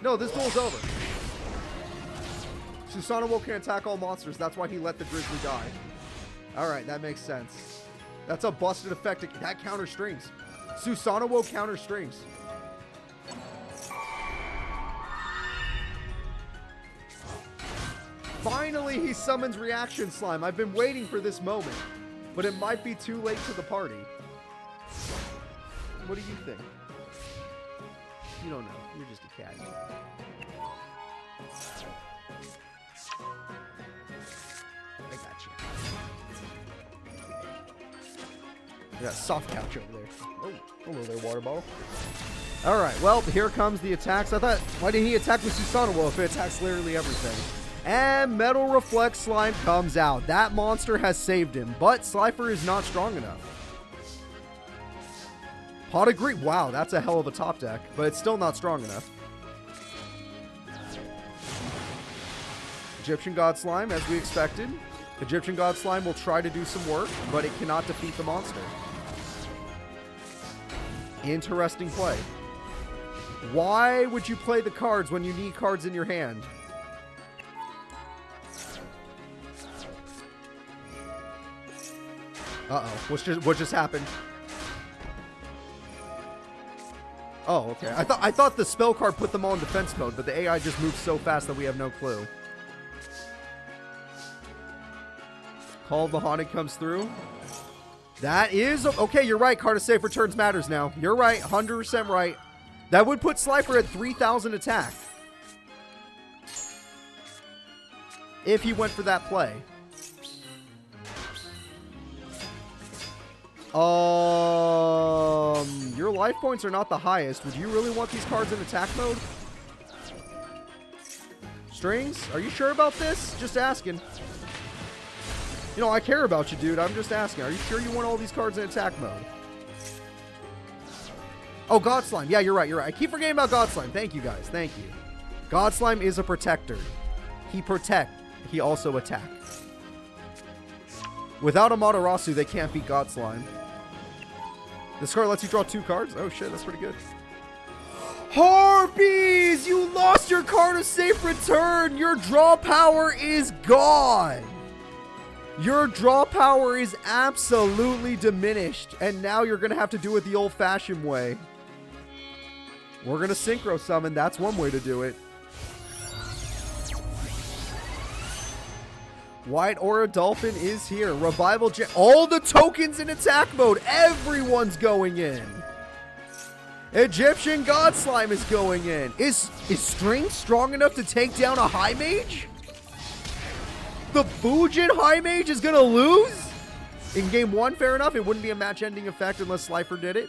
No, this duel's over. Susanoo can attack all monsters. That's why he let the Grizzly die. Alright, that makes sense. That's a busted effect. That counter strings. Susanoo counter strings. Finally, he summons Reaction Slime. I've been waiting for this moment, but it might be too late to the party. What do you think? You don't know. You're just a cat. I got you. We got a soft couch over there. Oh, hello there, water bottle. All right, well, here comes the attacks. I thought, why didn't he attack with Susanoo if it attacks literally everything? And Metal Reflect Slime comes out. That monster has saved him, but Slifer is not strong enough. Pot of Greed. Wow, that's a hell of a top deck, but it's still not strong enough. Egyptian God Slime, as we expected. Egyptian God Slime will try to do some work, but it cannot defeat the monster. Interesting play. Why would you play the cards when you need cards in your hand? Uh-oh. What just happened? Oh, okay. I thought the spell card put them all in defense mode, but the AI just moves so fast that we have no clue. Call of the Haunted comes through. That is... Okay, you're right. Card of Safe Returns matters now. You're right. 100% right. That would put Slifer at 3,000 attack. If he went for that play. Your life points are not the highest. Would you really want these cards in attack mode? Strings? Are you sure about this? Just asking. You know, I care about you, dude. I'm just asking. Are you sure you want all these cards in attack mode? Oh, God Slime. Yeah, you're right. You're right. I keep forgetting about God Slime. Thank you, guys. Thank you. God Slime is a protector. He protect. He also attack. Without Amaterasu, they can't beat God Slime. This card lets you draw 2 cards. Oh, shit. That's pretty good. Harpies! You lost your card of safe return. Your draw power is gone. Your draw power is absolutely diminished. And now you're going to have to do it the old-fashioned way. We're going to synchro summon. That's one way to do it. White Aura Dolphin is here. Revival all the tokens in attack mode. Everyone's going in. Egyptian God Slime is going in. Is String strong enough to take down a High Mage? The Fujin High Mage is going to lose? In game 1, fair enough. It wouldn't be a match-ending effect unless Slifer did it.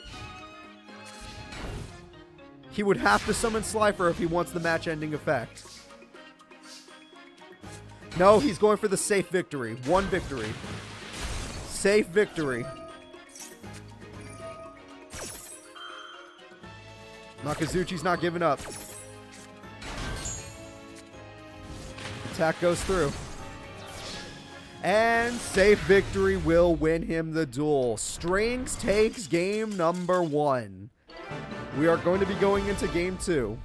He would have to summon Slifer if he wants the match-ending effect. No, he's going for the safe victory. 1 victory. Safe victory. Nakazuchi's not giving up. Attack goes through. And safe victory will win him the duel. Strings takes game number 1. We are going to be going into game 2.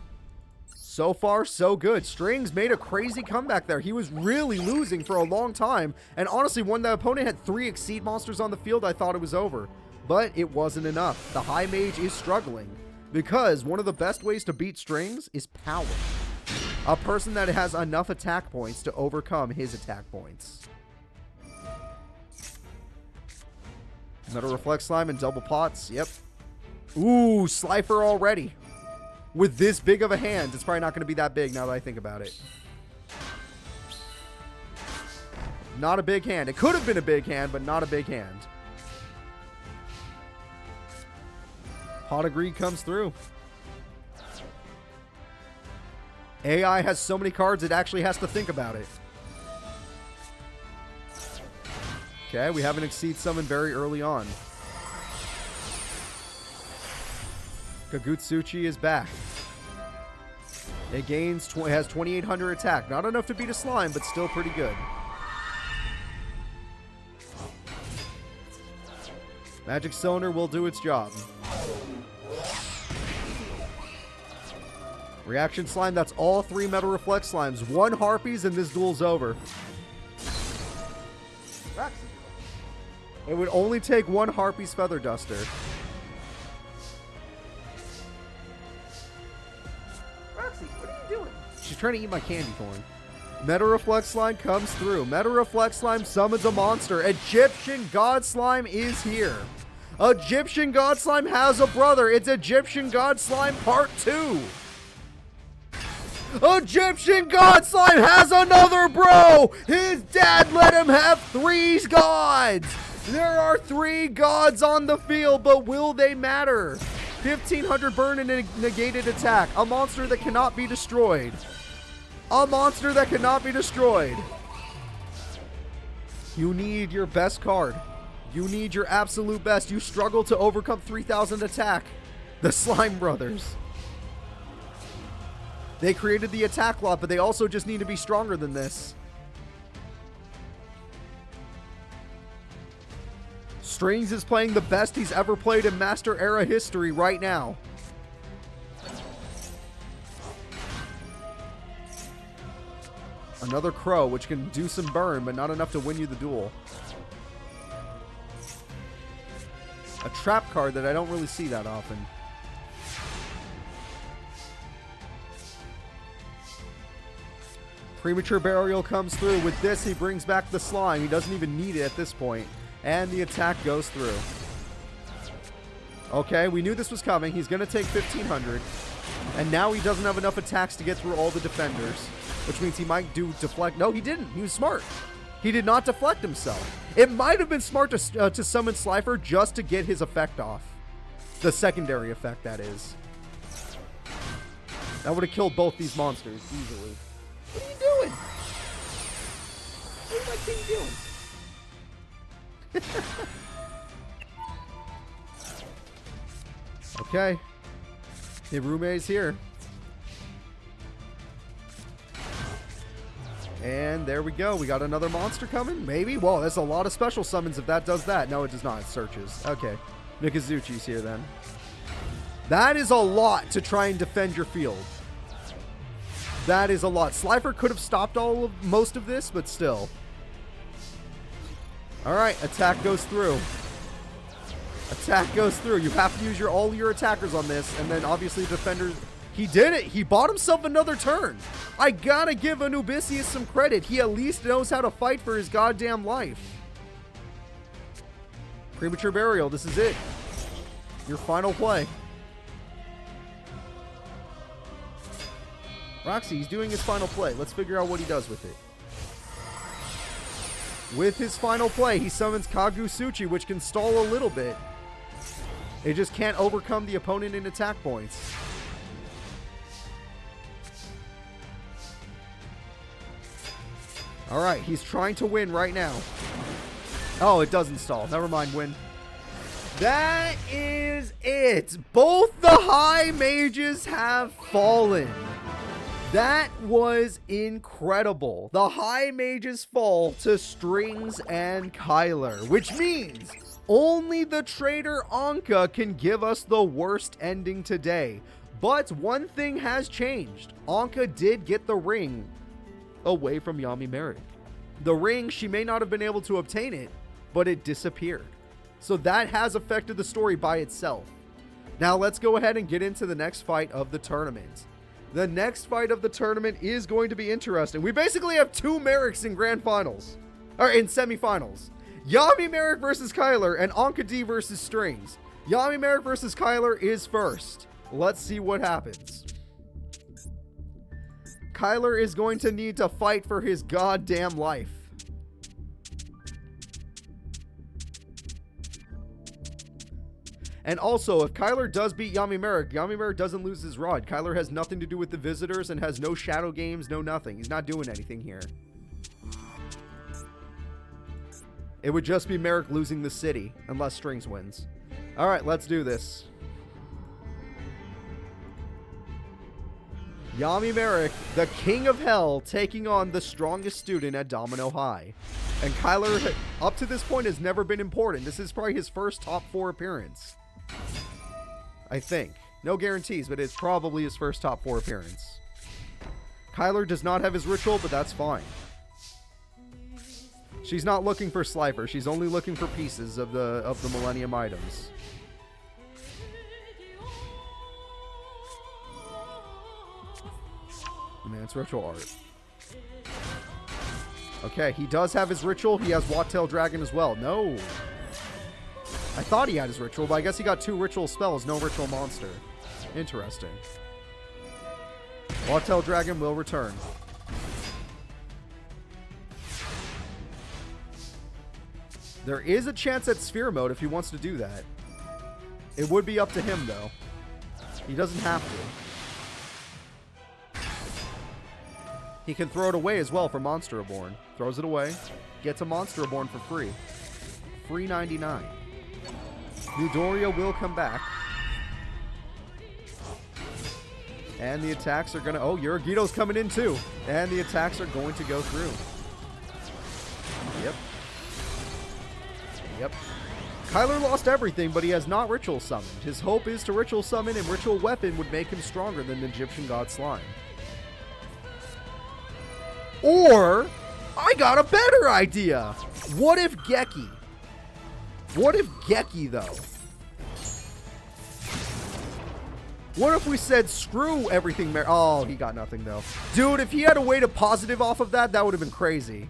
So far, so good. Strings made a crazy comeback there. He was really losing for a long time. And honestly, when the opponent had 3 Exceed monsters on the field, I thought it was over. But it wasn't enough. The High Mage is struggling. Because one of the best ways to beat Strings is power. A person that has enough attack points to overcome his attack points. Metal Reflect Slime and double pots. Yep. Ooh, Slifer already. With this big of a hand, it's probably not going to be that big now that I think about it. Not a big hand. It could have been a big hand, but not a big hand. Pot of Greed comes through. AI has so many cards, it actually has to think about it. Okay, we have an Exceed summon very early on. Kagutsuchi is back. It has 2800 attack. Not enough to beat a slime, but still pretty good. Magic Cylinder will do its job. Reaction Slime, that's all 3 Metal Reflect Slimes. 1 Harpies and this duel's over. It would only take 1 Harpy's Feather Duster. Roxy, what are you doing? She's trying to eat my candy corn. Metal Reflect Slime comes through. Metal Reflect Slime summons a monster. Egyptian God Slime is here. Egyptian God Slime has a brother. It's Egyptian God Slime Part 2. Egyptian God Slime has another bro! His dad let him have 3 gods! There are 3 gods on the field, but will they matter? 1500 burn and a negated attack. A monster that cannot be destroyed. A monster that cannot be destroyed. You need your best card. You need your absolute best. You struggle to overcome 3000 attack. The Slime Brothers. They created the attack lot, but they also just need to be stronger than this. Strings is playing the best he's ever played in Master Era history right now. Another Crow, which can do some burn, but not enough to win you the duel. A trap card that I don't really see that often. Premature Burial comes through. With this, he brings back the slime. He doesn't even need it at this point. And the attack goes through. Okay, we knew this was coming. He's going to take 1500. And now he doesn't have enough attacks to get through all the defenders. Which means he might do deflect. No, he didn't. He was smart. He did not deflect himself. It might have been smart to summon Slifer just to get his effect off. The secondary effect, that is. That would have killed both these monsters easily. What are you doing? What is my king doing? Okay. Hirume's here. And there we go. We got another monster coming? Maybe? Whoa, that's a lot of special summons if that does that. No, it does not. It searches. Okay. Mikazuchi's here then. That is a lot to try and defend your field. That is a lot. Slifer could have stopped most of this, but still. Alright, attack goes through. Attack goes through. You have to use all your attackers on this, and then obviously defenders. He did it. He bought himself another turn. I gotta give Anubisius some credit. He at least knows how to fight for his goddamn life. Premature Burial. This is it. Your final play. Roxy, he's doing his final play. Let's figure out what he does with it. With his final play, he summons Kagutsuchi, which can stall a little bit. It just can't overcome the opponent in attack points. Alright, he's trying to win right now. Oh, it doesn't stall. Never mind, win. That is it. Both the high mages have fallen. That was incredible. The high mages fall to Strings and Kyler, which means only the traitor Anka can give us the worst ending today. But one thing has changed. Anka did get the ring away from Yami Merrick. The ring, she may not have been able to obtain it, but it disappeared. So that has affected the story by itself. Now let's go ahead and get into the next fight of the tournament. The next fight of the tournament is going to be interesting. We basically have two Merricks in grand finals, or in semifinals. Yami Merrick versus Kyler and Anka D versus Strings. Yami Merrick versus Kyler is first. Let's see what happens. Kyler is going to need to fight for his goddamn life. And also, if Kyler does beat Yami Merrick doesn't lose his rod. Kyler has nothing to do with the visitors and has no shadow games, no nothing. He's not doing anything here. It would just be Merrick losing the city, unless Strings wins. Alright, let's do this. Yami Merrick, the king of hell, taking on the strongest student at Domino High. And Kyler, up to this point, has never been important. This is probably his first top 4 appearance. I think. No guarantees, but it's probably his first top 4 appearance. Kyler does not have his ritual, but that's fine. She's not looking for Slifer. She's only looking for pieces of the Millennium items. Man, it's ritual art. Okay, he does have his ritual. He has Wattail Dragon as well. No. I thought he had his ritual, but I guess he got 2 ritual spells, no ritual monster. Interesting. Wattail Dragon will return. There is a chance at Sphere Mode if he wants to do that. It would be up to him, though. He doesn't have to. He can throw it away as well for Monster Reborn. Throws it away. Gets a Monster Reborn for free. Free 99. Midoriya will come back. And the attacks are going to... Oh, Yuragito's coming in too. And the attacks are going to go through. Yep. Yep. Kyler lost everything, but he has not Ritual Summoned. His hope is to Ritual Summon, and Ritual Weapon would make him stronger than the Egyptian God Slime. Or, I got a better idea. What if Geki? What if Geki, though? What if we said, screw everything? Oh, he got nothing, though. Dude, if he had a way to positive off of that, that would have been crazy.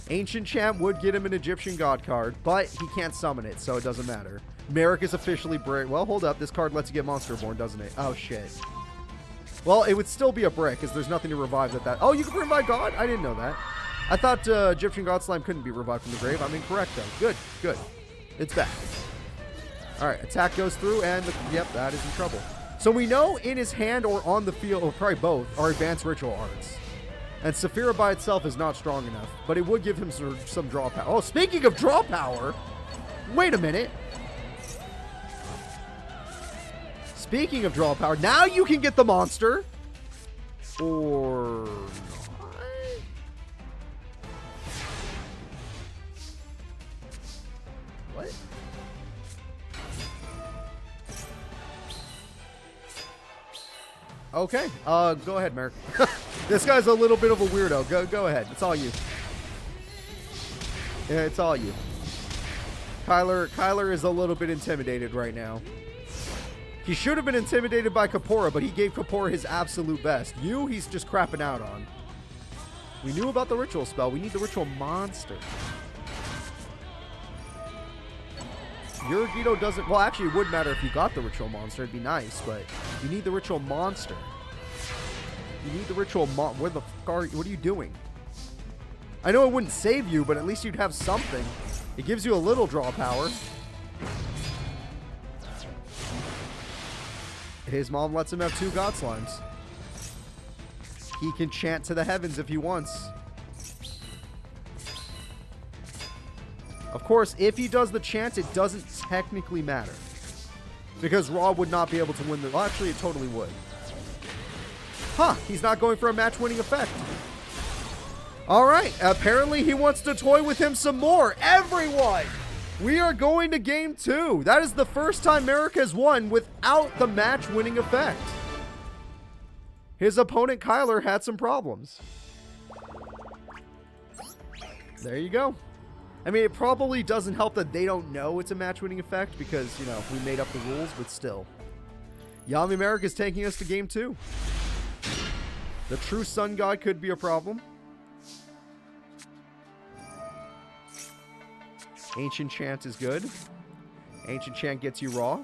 Ancient Champ would get him an Egyptian God card, but he can't summon it, so it doesn't matter. Merrick is officially brick. Well, hold up. This card lets you get Monster Reborn, doesn't it? Oh, shit. Well, it would still be a brick, because there's nothing to revive that. Oh, you can revive God? I didn't know that. I thought Egyptian God Slime couldn't be revived from the grave. I'm incorrect, though. Good, good. It's back. All right, attack goes through, and yep, that is in trouble. So we know in his hand or on the field, or probably both, are advanced ritual arts. And Saphira by itself is not strong enough, but it would give him some draw power. Oh, speaking of draw power, wait a minute. Speaking of draw power, now you can get the monster. Or not. What? Okay, go ahead, Merrick. This guy's a little bit of a weirdo. Go ahead. It's all you. Yeah, it's all you. Kyler is a little bit intimidated right now. He should have been intimidated by Kappora, but he gave Kappora his absolute best. He's just crapping out on. We knew about the ritual spell. We need the ritual monster. Yuragito doesn't... Well, actually, it would matter if you got the ritual monster. It'd be nice, but you need the ritual monster. You need the ritual Where the fuck are you? What are you doing? I know it wouldn't save you, but at least you'd have something. It gives you a little draw power. His mom lets him have 2 God Slimes. He can chant to the heavens if he wants. Of course, if he does the chance, it doesn't technically matter. Because Raw would not be able to win the... Well, actually, it totally would. Huh, he's not going for a match-winning effect. Alright, apparently he wants to toy with him some more. Everyone! We are going to game 2. That is the first time Merrick has won without the match-winning effect. His opponent, Kyler, had some problems. There you go. I mean, it probably doesn't help that they don't know it's a match-winning effect because, you know, we made up the rules, but still. Yami Merrick is taking us to game 2. The true Sun God could be a problem. Ancient Chant is good. Ancient Chant gets you Raw.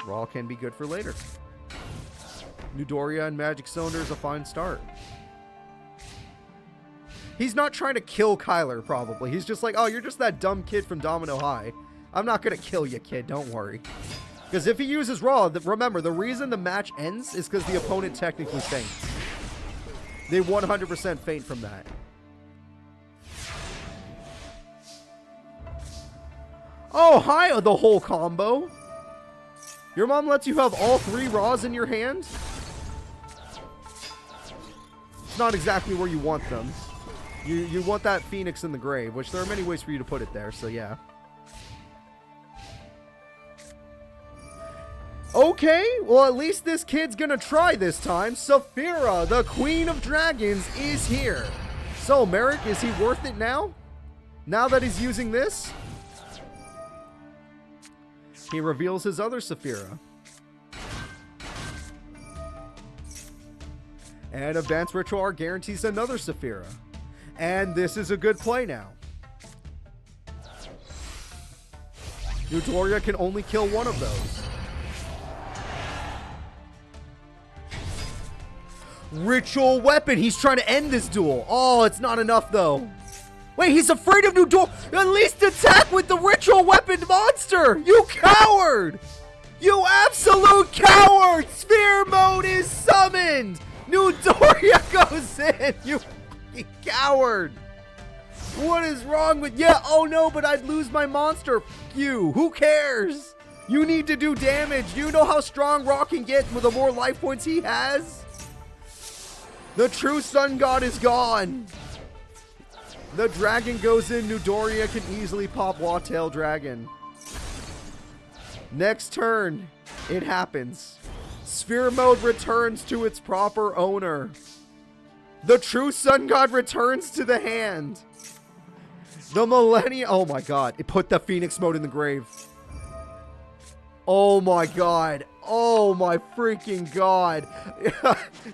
Raw can be good for later. Newdoria and Magic Cylinder is a fine start. He's not trying to kill Kyler, probably. He's just like, oh, you're just that dumb kid from Domino High. I'm not going to kill you, kid. Don't worry. Because if he uses Raw, remember, the reason the match ends is because the opponent technically faints. They 100% faint from that. Oh, hi, the whole combo. Your mom lets you have all 3 Raws in your hand? It's not exactly where you want them. You want that Phoenix in the grave, which there are many ways for you to put it there, so yeah. Okay, well at least this kid's gonna try this time. Saphira, the Queen of Dragons, is here. So, Merrick, is he worth it now? Now that he's using this? He reveals his other Saphira. And Advanced Ritual Art guarantees another Saphira. And this is a good play now. Newdoria can only kill one of those. Ritual Weapon. He's trying to end this duel. Oh, it's not enough though. Wait, he's afraid of Newdoria. At least attack with the Ritual Weapon monster. You coward. You absolute coward. Sphere mode is summoned. Newdoria goes in. You coward. What is wrong with... Yeah, oh no, but I'd lose my monster. You. Who cares? You need to do damage. Do you know how strong Raw can get with the more life points he has? The true Sun God is gone. The dragon goes in. Newdoria can easily pop Watail Dragon. Next turn, it happens. Sphere mode returns to its proper owner. The true Sun God returns to the hand. The Millennium... Oh my god. It put the Phoenix mode in the grave. Oh my god. Oh my freaking god.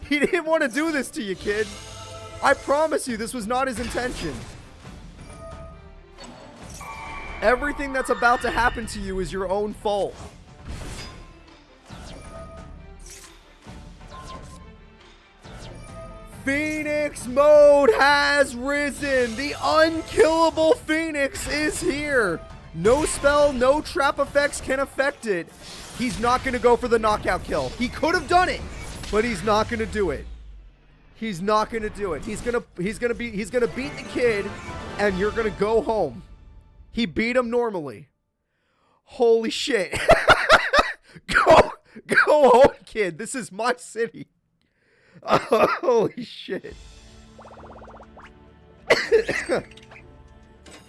He didn't want to do this to you, kid. I promise you, this was not his intention. Everything that's about to happen to you is your own fault. Phoenix mode has risen. The unkillable Phoenix is here. No spell, no trap effects can affect it. He's not going to go for the knockout kill. He could have done it, but he's not going to do it. He's not going to do it. He's going to beat the kid and you're going to go home. He beat him normally. Holy shit. Go home, kid. This is my city. Holy shit.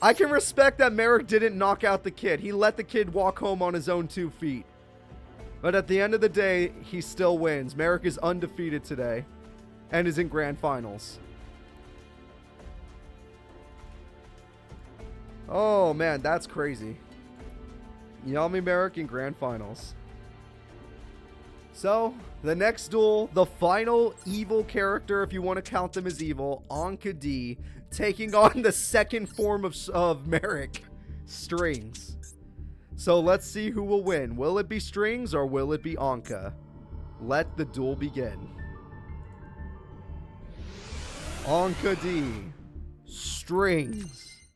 I can respect that Merrick didn't knock out the kid. He let the kid walk home on his own 2 feet. But at the end of the day, he still wins. Merrick is undefeated today and is in grand finals. Oh man, that's crazy. Yami Merrick in grand finals. So, the next duel, the final evil character, if you want to count them as evil, Anka D, taking on the second form of Merrick, Strings. So let's see who will win. Will it be Strings or will it be Anka? Let the duel begin. Anka D, Strings.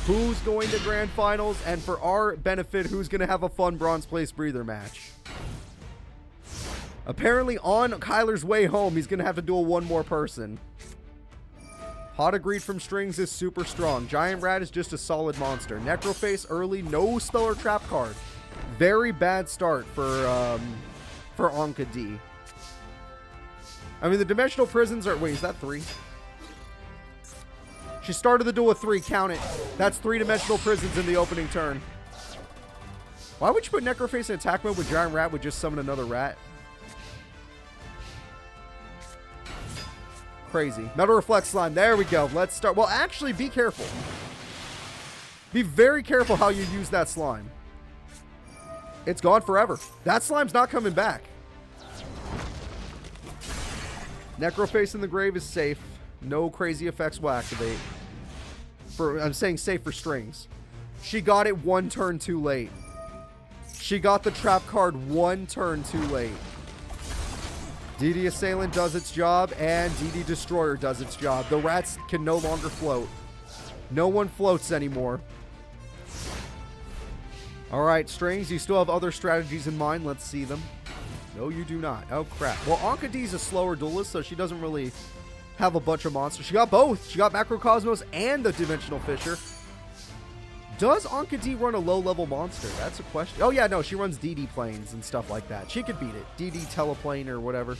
Who's going to grand finals? And for our benefit, who's going to have a fun bronze place breather match? Apparently on Kyler's way home, he's going to have to duel one more person. Pot of Greed from Strings is super strong. Giant Rat is just a solid monster. Necroface early, no spell or trap card. Very bad start for Anka D. I mean, the Dimensional Prisons are... Wait, is that 3? She started the duel with 3. Count it. That's 3 Dimensional Prisons in the opening turn. Why would you put Necroface in attack mode with Giant Rat would just summon another rat? Crazy. Metal Reflect Slime. There we go. Let's start. Well, actually, be careful. Be very careful how you use that slime. It's gone forever. That slime's not coming back. Necroface in the grave is safe. No crazy effects will activate. I'm saying safe for Strings. She got it 1 turn too late. She got the trap card 1 turn too late. DD Assailant does its job, and DD Destroyer does its job. The rats can no longer float. No one floats anymore. Alright, Strings, you still have other strategies in mind. Let's see them. No, you do not. Oh, crap. Well, Anka D's a slower duelist, so she doesn't really have a bunch of monsters. She got both. She got Macrocosmos and the Dimensional Fisher. Does Anka D run a low-level monster? That's a question. Oh, yeah, no, she runs DD planes and stuff like that. She could beat it. DD Teleplane or whatever.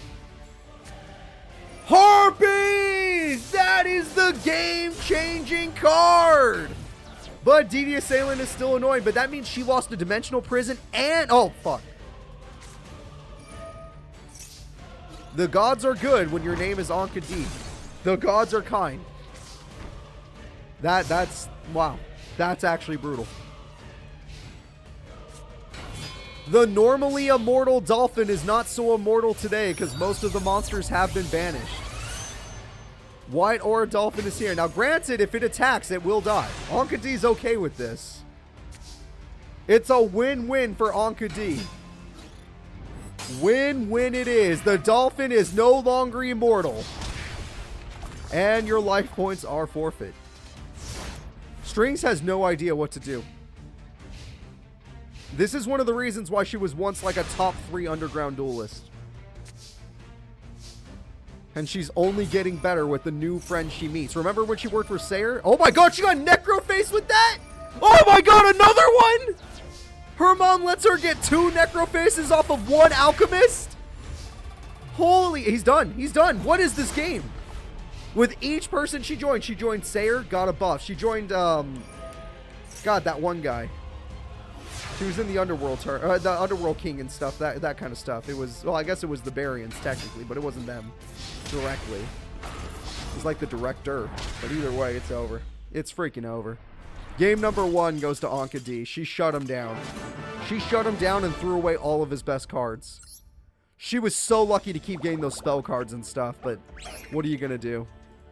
Harpies! That is the game-changing card! But DD Assailant is still annoying, but that means she lost a Dimensional Prison and... Oh, fuck. The gods are good when your name is Anka D. The gods are kind. That's... Wow. That's actually brutal. The normally immortal dolphin is not so immortal today because most of the monsters have been banished. White Aura Dolphin is here. Now, granted, if it attacks, it will die. Anka D's okay with this. It's a win-win for Anka D. Win-win it is. The dolphin is no longer immortal. And your life points are forfeit. Strings has no idea what to do. This is one of the reasons why she was once like a top 3 underground duelist. And she's only getting better with the new friends she meets. Remember when she worked for Sayer? Oh my god, she got Necroface with that? Oh my god, another one? Her mom lets her get 2 Necrofaces off of 1 Alchemist? Holy, he's done. He's done. What is this game? With each person she joined Sayer, got a buff. She joined, God, that one guy. She was in the Underworld, the Underworld King and stuff, that kind of stuff. It was, well, I guess it was the Baryons, technically, but it wasn't them directly. It was like the director. But either way, it's over. It's freaking over. Game number 1 goes to Anka D. She shut him down. She shut him down and threw away all of his best cards. She was so lucky to keep getting those spell cards and stuff, but what are you going to do?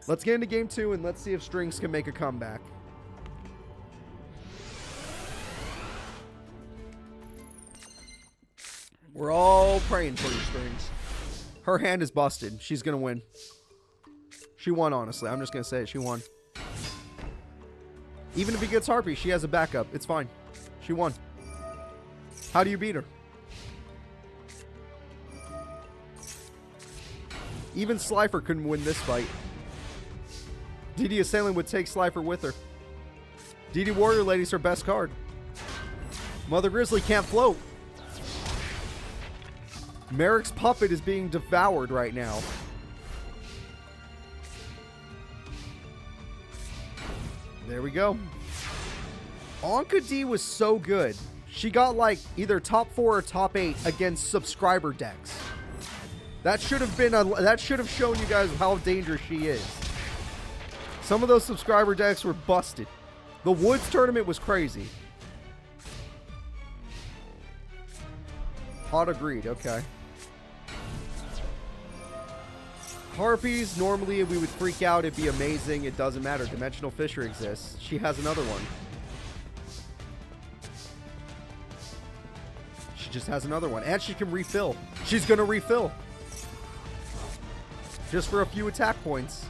Let's get into game 2 and let's see if Strings can make a comeback. We're all praying for you, Strings. Her hand is busted. She's going to win. She won, honestly. I'm just going to say it. She won. Even if he gets Harpy, she has a backup. It's fine. She won. How do you beat her? Even Slifer couldn't win this fight. DD Assailant would take Slifer with her. DD Warrior Lady's her best card. Mother Grizzly can't float. Merrick's puppet is being devoured right now. There we go. Anka D was so good. She got like either top 4 or top 8 against subscriber decks. That should have been that should have shown you guys how dangerous she is. Some of those subscriber decks were busted. The Woods tournament was crazy. Hot agreed, okay. Harpies, normally we would freak out, it'd be amazing, it doesn't matter. Dimensional Fisher exists. She has another one. She just has another one. And she can refill. She's gonna refill. Just for a few attack points.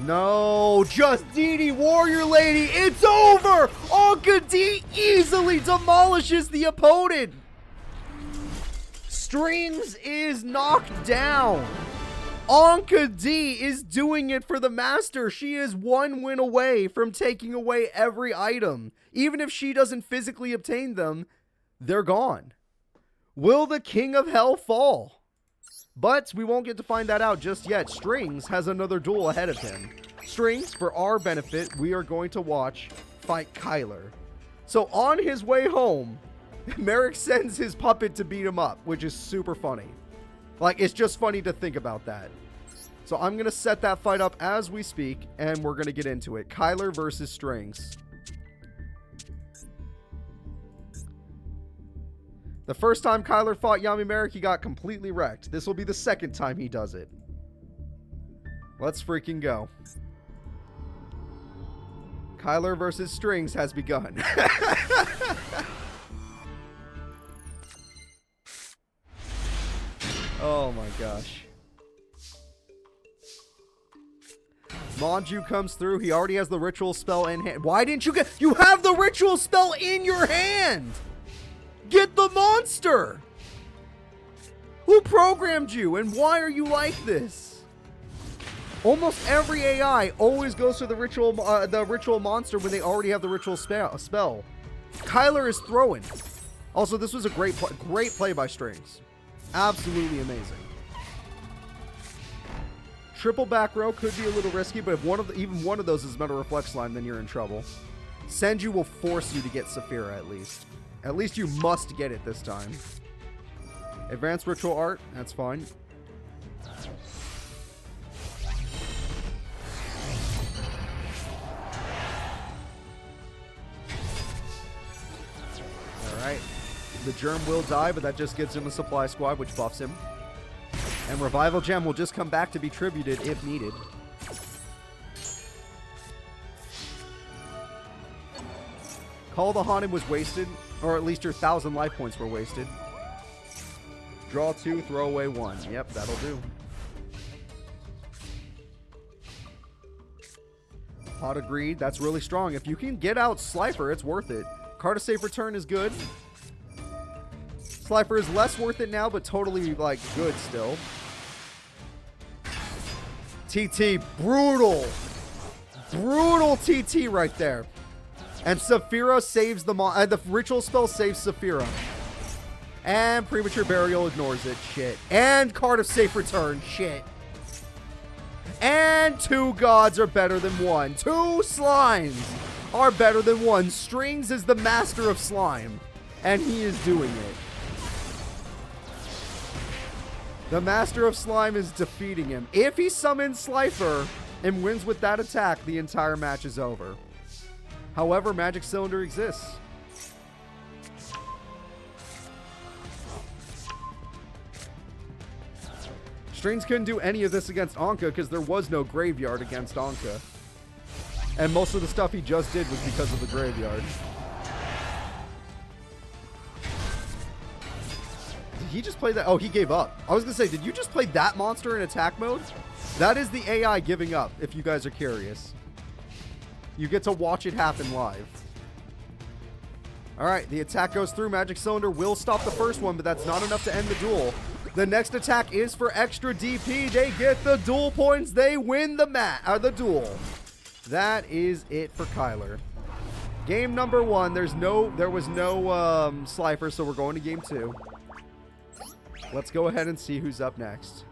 No, just DD Warrior Lady. It's over! Anka D easily demolishes the opponent. Strings is knocked down. Anka D is doing it for the master. She is 1 win away from taking away every item. Even if she doesn't physically obtain them, they're gone. Will the King of Hell fall? But we won't get to find that out just yet. Strings has another duel ahead of him. Strings, for our benefit, we are going to watch fight Kyler. So on his way home, Merrick sends his puppet to beat him up, which is super funny. Like, it's just funny to think about that. So I'm going to set that fight up as we speak, and we're going to get into it. Kyler versus Strings. The first time Kyler fought Yami Merrick, he got completely wrecked. This will be the second time he does it. Let's freaking go. Kyler versus Strings has begun. Oh my gosh. Manju comes through. He already has the ritual spell in hand. Why didn't you get... You have the ritual spell in your hand! Get the monster! Who programmed you, and why are you like this? Almost every AI always goes for the ritual monster when they already have the ritual spell. Kyler is throwing. Also, this was a great play by Strings. Absolutely amazing. Triple back row could be a little risky, but if even one of those is Metal Reflect Slime, then you're in trouble. Senju will force you to get Saphira at least. At least you must get it this time. Advanced Ritual Art, that's fine. Alright. The Germ will die, but that just gives him a Supply Squad, which buffs him. And Revival Gem will just come back to be tributed if needed. Call the Haunted was wasted, or at least your 1,000 life points were wasted. Draw 2, throw away 1. Yep, that'll do. Pot of Greed, that's really strong. If you can get out Slifer, it's worth it. Card of Safe Return is good. Slifer is less worth it now, but totally, like, good still. TT, brutal. Brutal TT right there. And Saphira saves the ritual spell saves Saphira. And Premature Burial ignores it. Shit. And Card of Safe Return. Shit. And 2 gods are better than 1. 2 slimes are better than 1. Strings is the master of slime. And he is doing it. The Master of Slime is defeating him. If he summons Slifer and wins with that attack, the entire match is over. However, Magic Cylinder exists. Strings couldn't do any of this against Anka because there was no graveyard against Anka. And most of the stuff he just did was because of the graveyard. He just played that. Oh, he gave up. I was going to say, did you just play that monster in attack mode? That is the AI giving up, if you guys are curious. You get to watch it happen live. All right, the attack goes through. Magic Cylinder will stop the first one, but that's not enough to end the duel. The next attack is for extra DP. They get the duel points. They win the duel. That is it for Kyler. Game number 1. There was no Slifer, so we're going to game 2. Let's go ahead and see who's up next.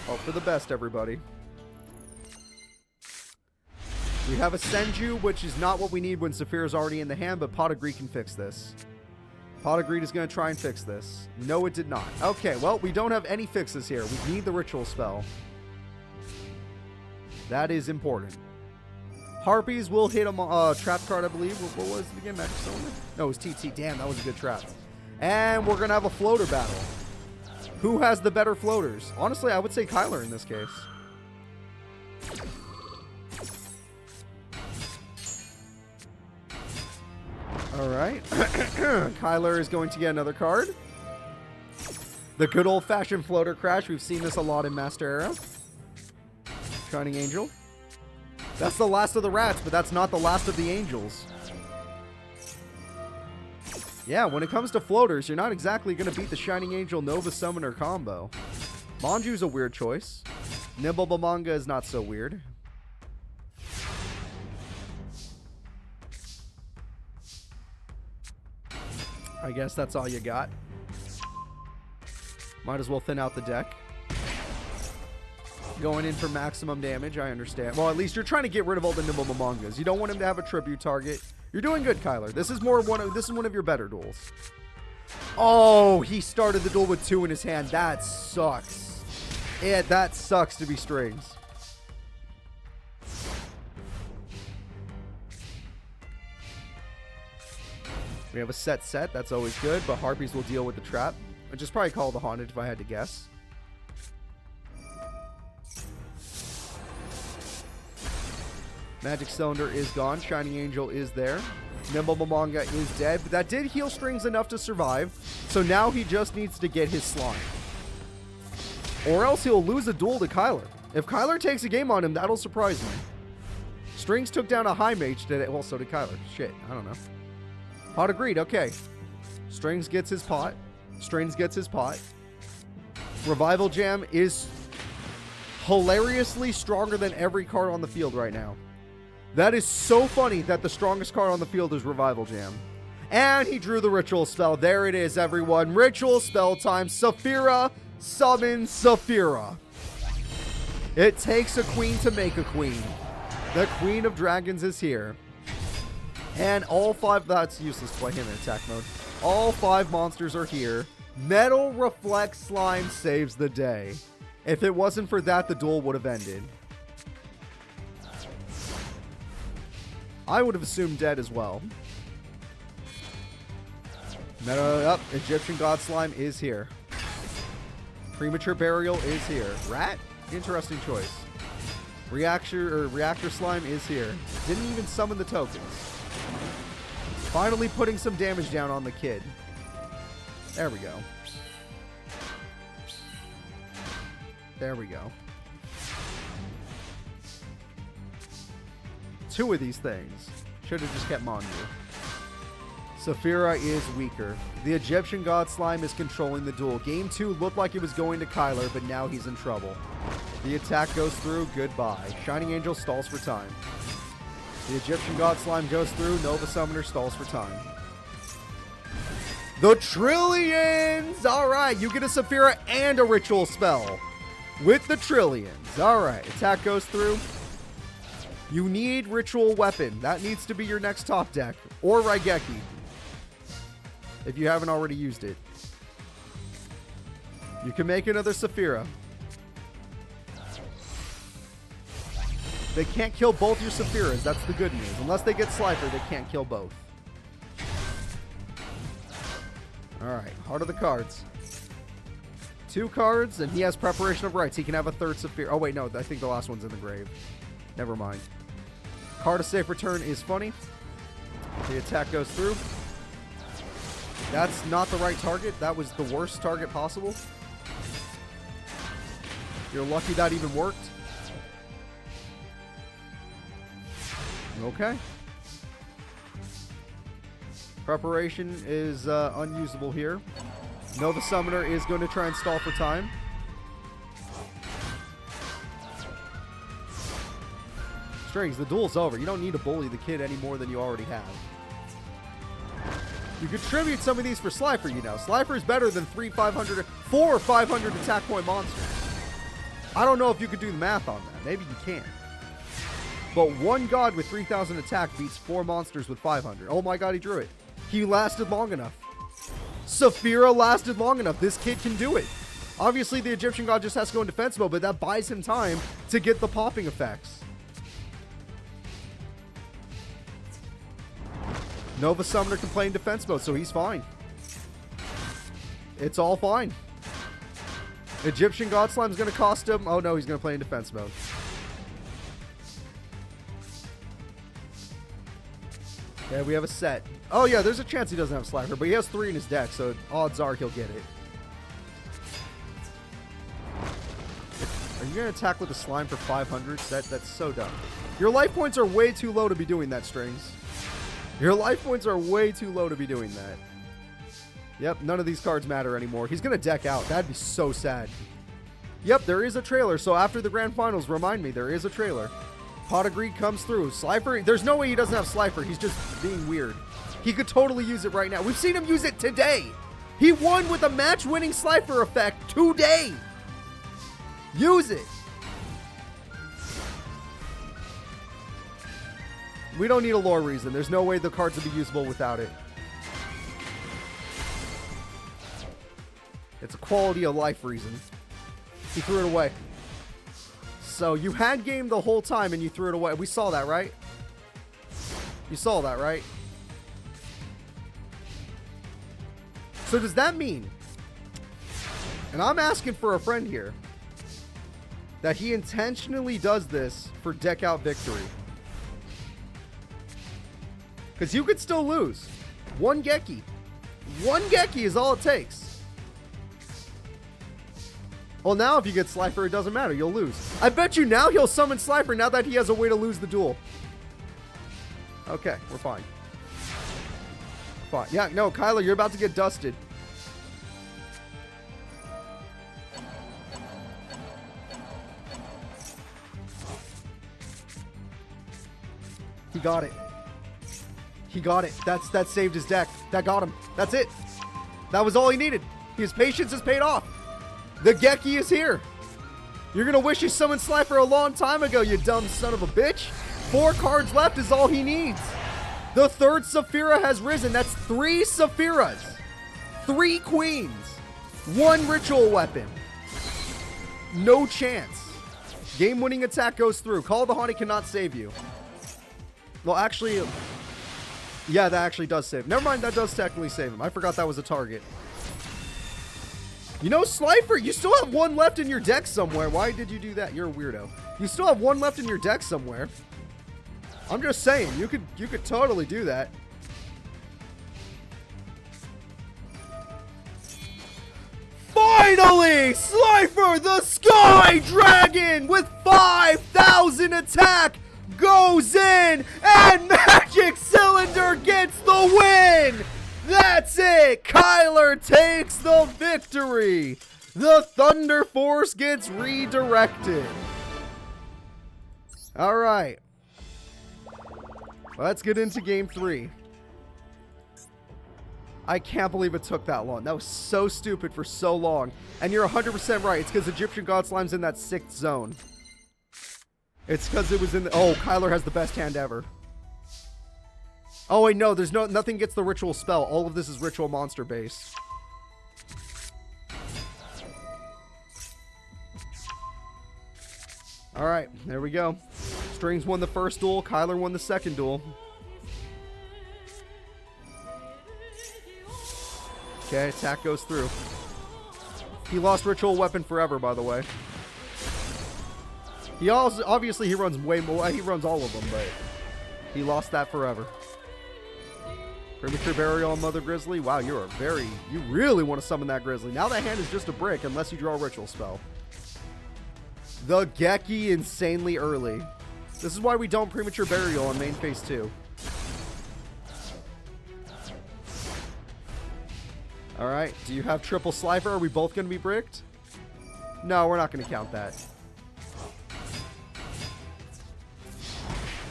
Hope for the best, everybody. We have a Senju, which is not what we need when Saphira's already in the hand, but Pot of Greed can fix this. Pot of Greed is going to try and fix this. No, it did not. Okay, well, we don't have any fixes here. We need the ritual spell. That is important. Harpies will hit a trap card, I believe. What was it again? Magic Cylinder? No, it was TT. Damn, that was a good trap. And we're going to have a floater battle. Who has the better floaters? Honestly, I would say Kyler in this case. All right. Kyler is going to get another card. The good old-fashioned floater crash. We've seen this a lot in Master Era. Shining Angel. That's the last of the rats, but that's not the last of the angels. Yeah, when it comes to floaters, you're not exactly going to beat the Shining Angel Nova Summoner combo. Manju's a weird choice. Nibblebamanga is not so weird. I guess that's all you got. Might as well thin out the deck. Going in for maximum damage, I understand. Well, at least you're trying to get rid of all the Nimblebamangas. You don't want him to have a tribute target. You're doing good, Kyler. This is one of your better duels. Oh, he started the duel with 2 in his hand. That sucks. Yeah, that sucks to be Strings. We have a set. That's always good, but Harpies will deal with the trap. I'd just probably call the Haunted if I had to guess. Magic Cylinder is gone. Shining Angel is there. Nibblebamanga is dead, but that did heal Strings enough to survive. So now he just needs to get his slime. Or else he'll lose a duel to Kyler. If Kyler takes a game on him, that'll surprise me. Strings took down a high mage today. Well, so did Kyler. Shit, I don't know. Pot agreed. Okay. Strings gets his pot. Strings gets his pot. Revival Jam is hilariously stronger than every card on the field right now. That is so funny that the strongest card on the field is Revival Jam. And he drew the Ritual Spell. There it is, everyone. Ritual Spell time. Saphira summons Saphira. It takes a queen to make a queen. The Queen of Dragons is here. And all 5... That's useless to play him in attack mode. All 5 monsters are here. Metal Reflect Slime saves the day. If it wasn't for that, the duel would have ended. I would have assumed dead as well. Egyptian God Slime is here. Premature Burial is here. Rat? Interesting choice. Reactor Slime is here. Didn't even summon the tokens. Finally putting some damage down on the kid. There we go. There we go. 2 of these things. Should have just kept Manju. Saphira is weaker. The Egyptian God Slime is controlling the duel. Game 2 looked like it was going to Kyler, but now he's in trouble. The attack goes through. Goodbye. Shining Angel stalls for time. The Egyptian God Slime goes through. Nova Summoner stalls for time. The Trillions! Alright, you get a Saphira and a Ritual Spell. With the Trillions. Alright, attack goes through. You need Ritual Weapon. That needs to be your next top deck. Or Raigeki. If you haven't already used it. You can make another Saphira. They can't kill both your Saphiras. That's the good news. Unless they get Slifer, they can't kill both. Alright, Heart of the Cards. 2 cards, and he has Preparation of Rites. He can have a 3rd Saphira. Oh, wait, no. I think the last one's in the grave. Never mind. Card of Safe Return is funny. The attack goes through. That's not the right target. That was the worst target possible. You're lucky that even worked. Okay. Preparation is unusable here. Nova Summoner is going to try and stall for time. Strings, the duel's over. You don't need to bully the kid any more than you already have. You could tribute some of these for Slifer, you know. Slifer is better than 4 or 500 attack point monsters. I don't know if you could do the math on that. Maybe you can. But one god with 3,000 attack beats 4 monsters with 500. Oh my god, he drew it. He lasted long enough. Saphira lasted long enough. This kid can do it. Obviously, the Egyptian god just has to go in defense mode, but that buys him time to get the popping effects. Nova Summoner can play in defense mode, so he's fine. It's all fine. Egyptian God Slime's going to cost him. Oh no, he's going to play in defense mode. Okay, we have a set. Oh yeah, there's a chance he doesn't have Slacker, but he has 3 in his deck, so odds are he'll get it. Are you going to attack with a slime for 500? That's so dumb. Your life points are way too low to be doing that, Strings. Your life points are way too low to be doing that. Yep, none of these cards matter anymore. He's going to deck out. That'd be so sad. Yep, there is a trailer. So after the grand finals, remind me, there is a trailer. Pot of Greed comes through. Slifer, there's no way he doesn't have Slifer. He's just being weird. He could totally use it right now. We've seen him use it today. He won with a match-winning Slifer effect today. Use it. We don't need a lore reason. There's no way the cards would be usable without it. It's a quality of life reason. He threw it away. So you had game the whole time and you threw it away. We saw that, right? You saw that, right? So does that mean, and I'm asking for a friend here, that he intentionally does this for deck out victory? Because you could still lose. One Geki. One Geki is all it takes. Well, now if you get Slifer, it doesn't matter. You'll lose. I bet you now he'll summon Slifer now that he has a way to lose the duel. Okay, we're fine. Fine. Yeah, no, Kyler, you're about to get dusted. He got it. He got it. That saved his deck. That got him. That's it. That was all he needed. His patience has paid off. The Geki is here. You're going to wish you summoned Slifer a long time ago, you dumb son of a bitch. 4 cards left is all he needs. The third Saphira has risen. That's 3 Saphiras. 3 queens. 1 ritual weapon. No chance. Game-winning attack goes through. Call of the Haunted cannot save you. Well, actually, yeah, that actually does save him. Never mind, that does technically save him. I forgot that was a target. You know, Slifer, you still have 1 left in your deck somewhere. Why did you do that? You're a weirdo. You still have 1 left in your deck somewhere. I'm just saying, you could totally do that. Finally, Slifer, the Sky Dragon with 5,000 attack goes in, and Magic Cylinder gets the win. That's it! Kyler takes the victory! The Thunder Force gets redirected. Alright. Let's get into game 3. I can't believe it took that long. That was so stupid for so long. And you're 100% right. It's because Egyptian God Slime's in that 6th zone. It's because it was in the... Oh, Kyler has the best hand ever. Oh wait, no, there's nothing gets the ritual spell. All of this is ritual monster based. Alright, there we go. Strings won the first duel, Kyler won the second duel. Okay, attack goes through. He lost ritual weapon forever, by the way. He also, obviously he runs way more, he runs all of them, but he lost that forever. Premature Burial on Mother Grizzly. Wow, you really want to summon that Grizzly. Now that hand is just a brick unless you draw a ritual spell. The Geki insanely early. This is why we don't Premature Burial on main phase 2. Alright, do you have triple Slifer? Are we both going to be bricked? No, we're not going to count that.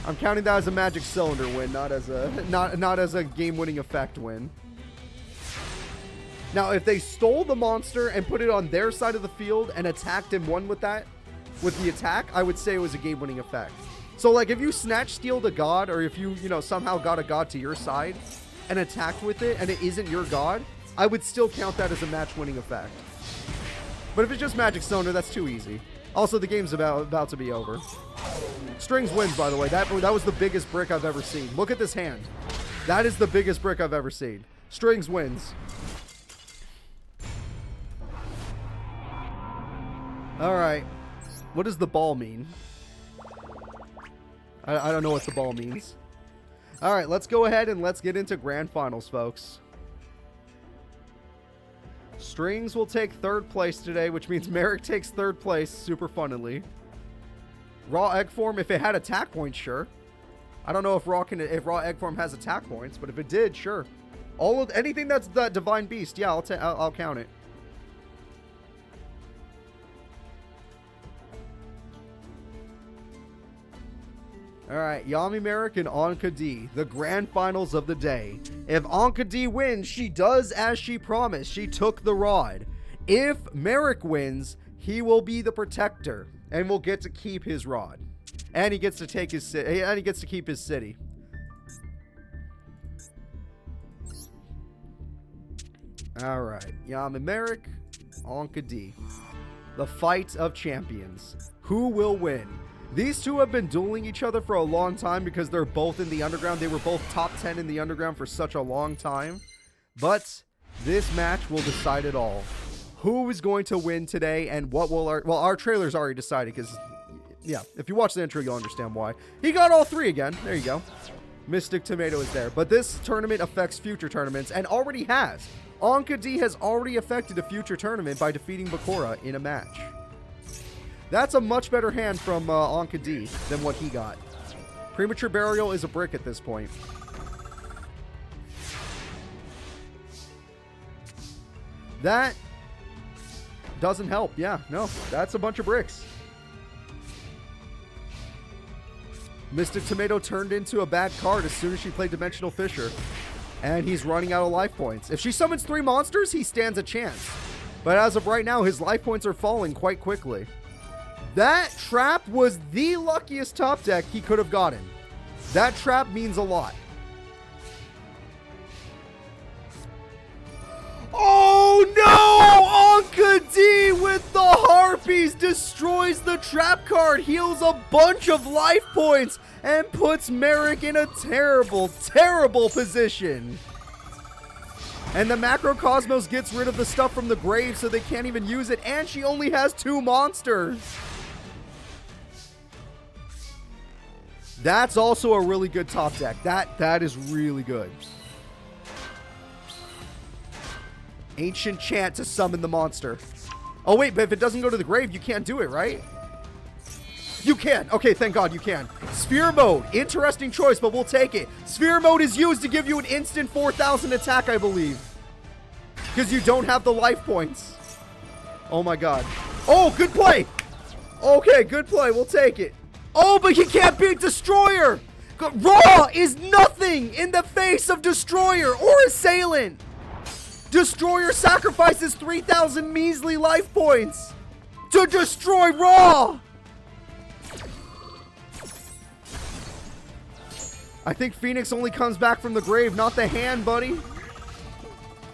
I'm counting that as a Magic Cylinder win, not as a game-winning effect win. Now, if they stole the monster and put it on their side of the field and attacked and won with that, with the attack, I would say it was a game-winning effect. So, like, if you snatch-stealed a god, or if you somehow got a god to your side and attacked with it, and it isn't your god, I would still count that as a match-winning effect. But if it's just Magic Cylinder, that's too easy. Also, the game's about to be over. Strings wins, by the way. That was the biggest brick I've ever seen. Look at this hand. That is the biggest brick I've ever seen. Strings wins. Alright. What does the ball mean? I don't know what the ball means. Alright, let's go ahead and let's get into Grand Finals, folks. Strings will take 3rd place today, which means Merrick takes 3rd place, super funnily. Raw Egg Form, if it had attack points, sure. I don't know if Raw Egg Form has attack points, but if it did, sure. All of anything that's the divine beast. Yeah, I'll count it. All right, Yami Merrick and Anka D, the grand finals of the day. If Anka D wins, she does as she promised. She took the rod. If Merrick wins, he will be the protector and will get to keep his rod. And he gets to take his city. And he gets to keep his city. All right, Yami Merrick, Anka D. The fight of champions. Who will win? These two have been dueling each other for a long time because they're both in the underground. They were both top 10 in the underground for such a long time. But this match will decide it all. Who is going to win today and what will our trailer's already decided because, yeah, if you watch the intro, you'll understand why. He got all three again. There you go. Mystic Tomato is there. But this tournament affects future tournaments and already has. Anka D has already affected a future tournament by defeating Bakura in a match. That's a much better hand from Anka D than what he got. Premature Burial is a brick at this point. That doesn't help. Yeah, no, that's a bunch of bricks. Mystic Tomato turned into a bad card as soon as she played Dimensional Fissure. And he's running out of life points. If she summons 3 monsters, he stands a chance. But as of right now, his life points are falling quite quickly. That trap was the luckiest top deck he could have gotten. That trap means a lot. Oh no! Anka D with the Harpies destroys the trap card, heals a bunch of life points, and puts Merrick in a terrible, terrible position. And the Macrocosmos gets rid of the stuff from the grave so they can't even use it, and she only has 2 monsters. That's also a really good top deck. That is really good. Ancient Chant to summon the monster. Oh wait, but if it doesn't go to the grave, you can't do it, right? You can. Okay, thank God you can. Sphere Mode. Interesting choice, but we'll take it. Sphere Mode is used to give you an instant 4,000 attack, I believe. Because you don't have the life points. Oh my God. Oh, good play. Okay, good play. We'll take it. Oh, but he can't beat Destroyer. Raw is nothing in the face of Destroyer or Assailant. Destroyer sacrifices 3,000 measly life points to destroy Raw. I think Phoenix only comes back from the grave, not the hand, buddy.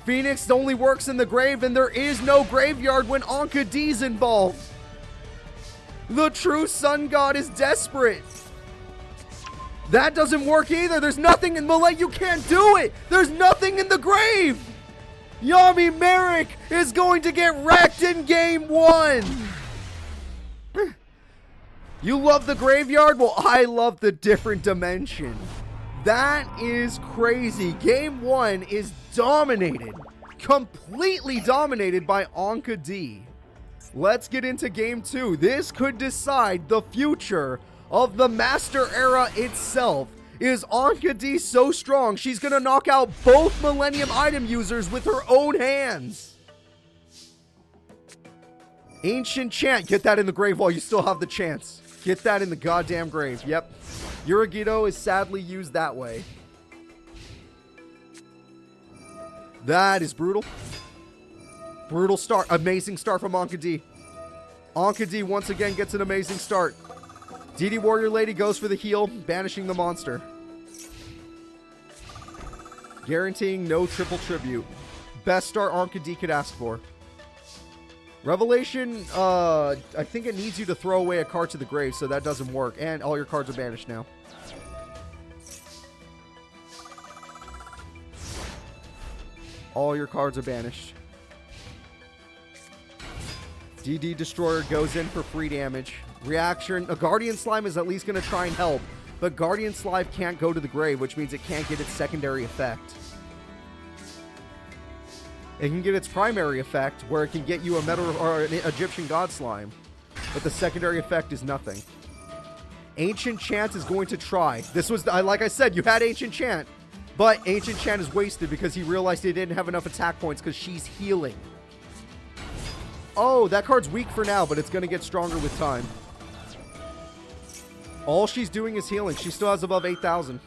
Phoenix only works in the grave, and there is no graveyard when Anka D's involved. The true Sun God is desperate. That doesn't work either. There's nothing in Millennium. You can't do it. There's nothing in the grave. Yami Merrick is going to get wrecked in game 1. You love the graveyard? Well, I love the different dimension. That is crazy. Game 1 is dominated. Completely dominated by Anka D. Let's get into game 2. This could decide the future of the Master Era itself. Is Anka D so strong she's gonna knock out both Millennium item users with her own hands? Ancient Chant. Get that in the grave while you still have the chance. Get that in the goddamn grave. Yep. Yuragido is sadly used that way. That is brutal. Brutal start. Amazing start from Anka D. Anka D once again gets an amazing start. DD Warrior Lady goes for the heal, banishing the monster. Guaranteeing no triple tribute. Best start Anka D could ask for. Revelation, I think it needs you to throw away a card to the grave, so that doesn't work. And all your cards are banished now. All your cards are banished. DD Destroyer goes in for free damage. Reaction, a Guardian Slime is at least going to try and help, but Guardian Slime can't go to the grave, which means it can't get its secondary effect. It can get its primary effect, where it can get you a Metal or an Egyptian God Slime, but the secondary effect is nothing. Ancient Chant is going to try. This was, like I said, you had Ancient Chant. But Ancient Chan is wasted because he realized he didn't have enough attack points because she's healing. Oh, that card's weak for now, but it's going to get stronger with time. All she's doing is healing. She still has above 8,000.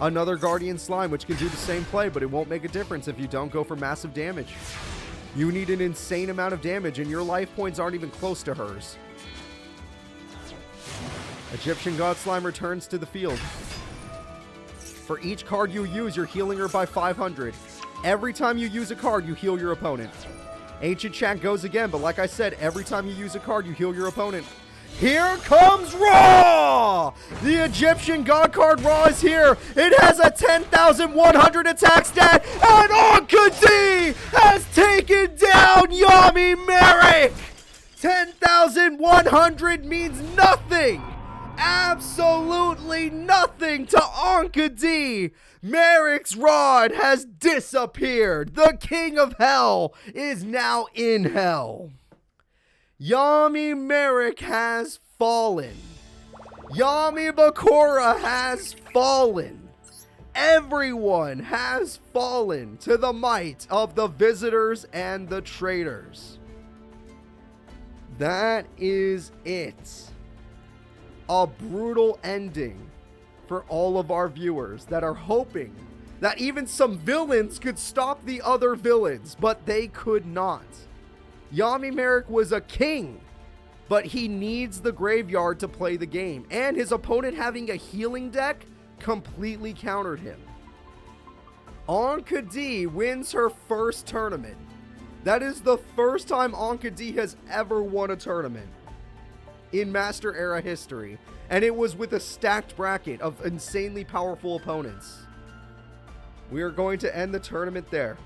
Another Guardian Slime, which can do the same play, but it won't make a difference if you don't go for massive damage. You need an insane amount of damage, and your life points aren't even close to hers. Egyptian God Slime returns to the field. For each card you use, you're healing her by 500. Every time you use a card, you heal your opponent. Ancient Chan goes again, but like I said, every time you use a card, you heal your opponent. Here comes Ra! The Egyptian God card Ra is here. It has a 10,100 attack stat, and Ankh-Kadi has taken down Yami Merrick! 10,100 means nothing! Absolutely nothing to Ankh-Kadi! Merrick's rod has disappeared. The King of Hell is now in Hell. Yami Merrick has fallen. Yami Bakura has fallen. Everyone has fallen to the might of the visitors and the traitors. That is it. A brutal ending for all of our viewers that are hoping that even some villains could stop the other villains, but they could not. Yami Merrick was a king, but he needs the graveyard to play the game, and his opponent having a healing deck completely countered him. Ankh-Kadi wins her first tournament. That is the first time Ankh-Kadi has ever won a tournament in Master Era history, and it was with a stacked bracket of insanely powerful opponents. We are going to end the tournament there.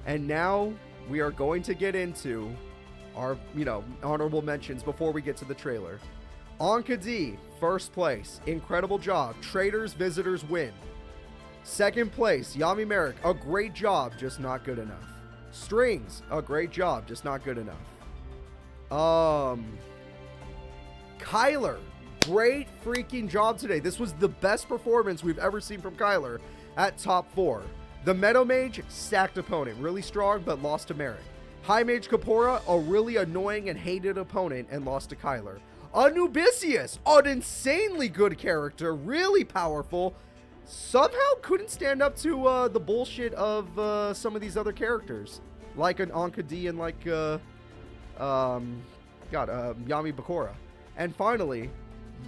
And now we are going to get into our, honorable mentions before we get to the trailer. Ankh-Kadi, first place. Incredible job. Traitors, visitors win. Second place, Yami Merrick. A great job, just not good enough. Strings, a great job, just not good enough. Kyler, great freaking job today. This was the best performance we've ever seen from Kyler at top 4. The Meadow Mage, stacked opponent. Really strong, but lost to Merrick. High Mage Kapora, a really annoying and hated opponent, and lost to Kyler. Anubisius, an insanely good character, really powerful. Somehow couldn't stand up to the bullshit of some of these other characters. Like an Ankh-Kadi and like, Yami Bakura. And finally,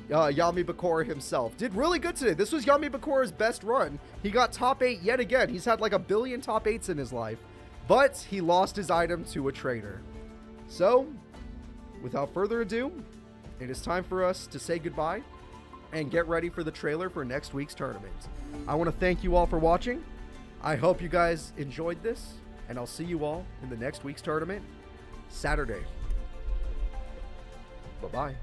Yami Bakura himself did really good today. This was Yami Bakura's best run. He got top 8 yet again. He's had like a billion top 8s in his life, but he lost his item to a traitor. So, without further ado, it is time for us to say goodbye and get ready for the trailer for next week's tournament. I want to thank you all for watching. I hope you guys enjoyed this, and I'll see you all in the next week's tournament, Saturday. Bye-bye.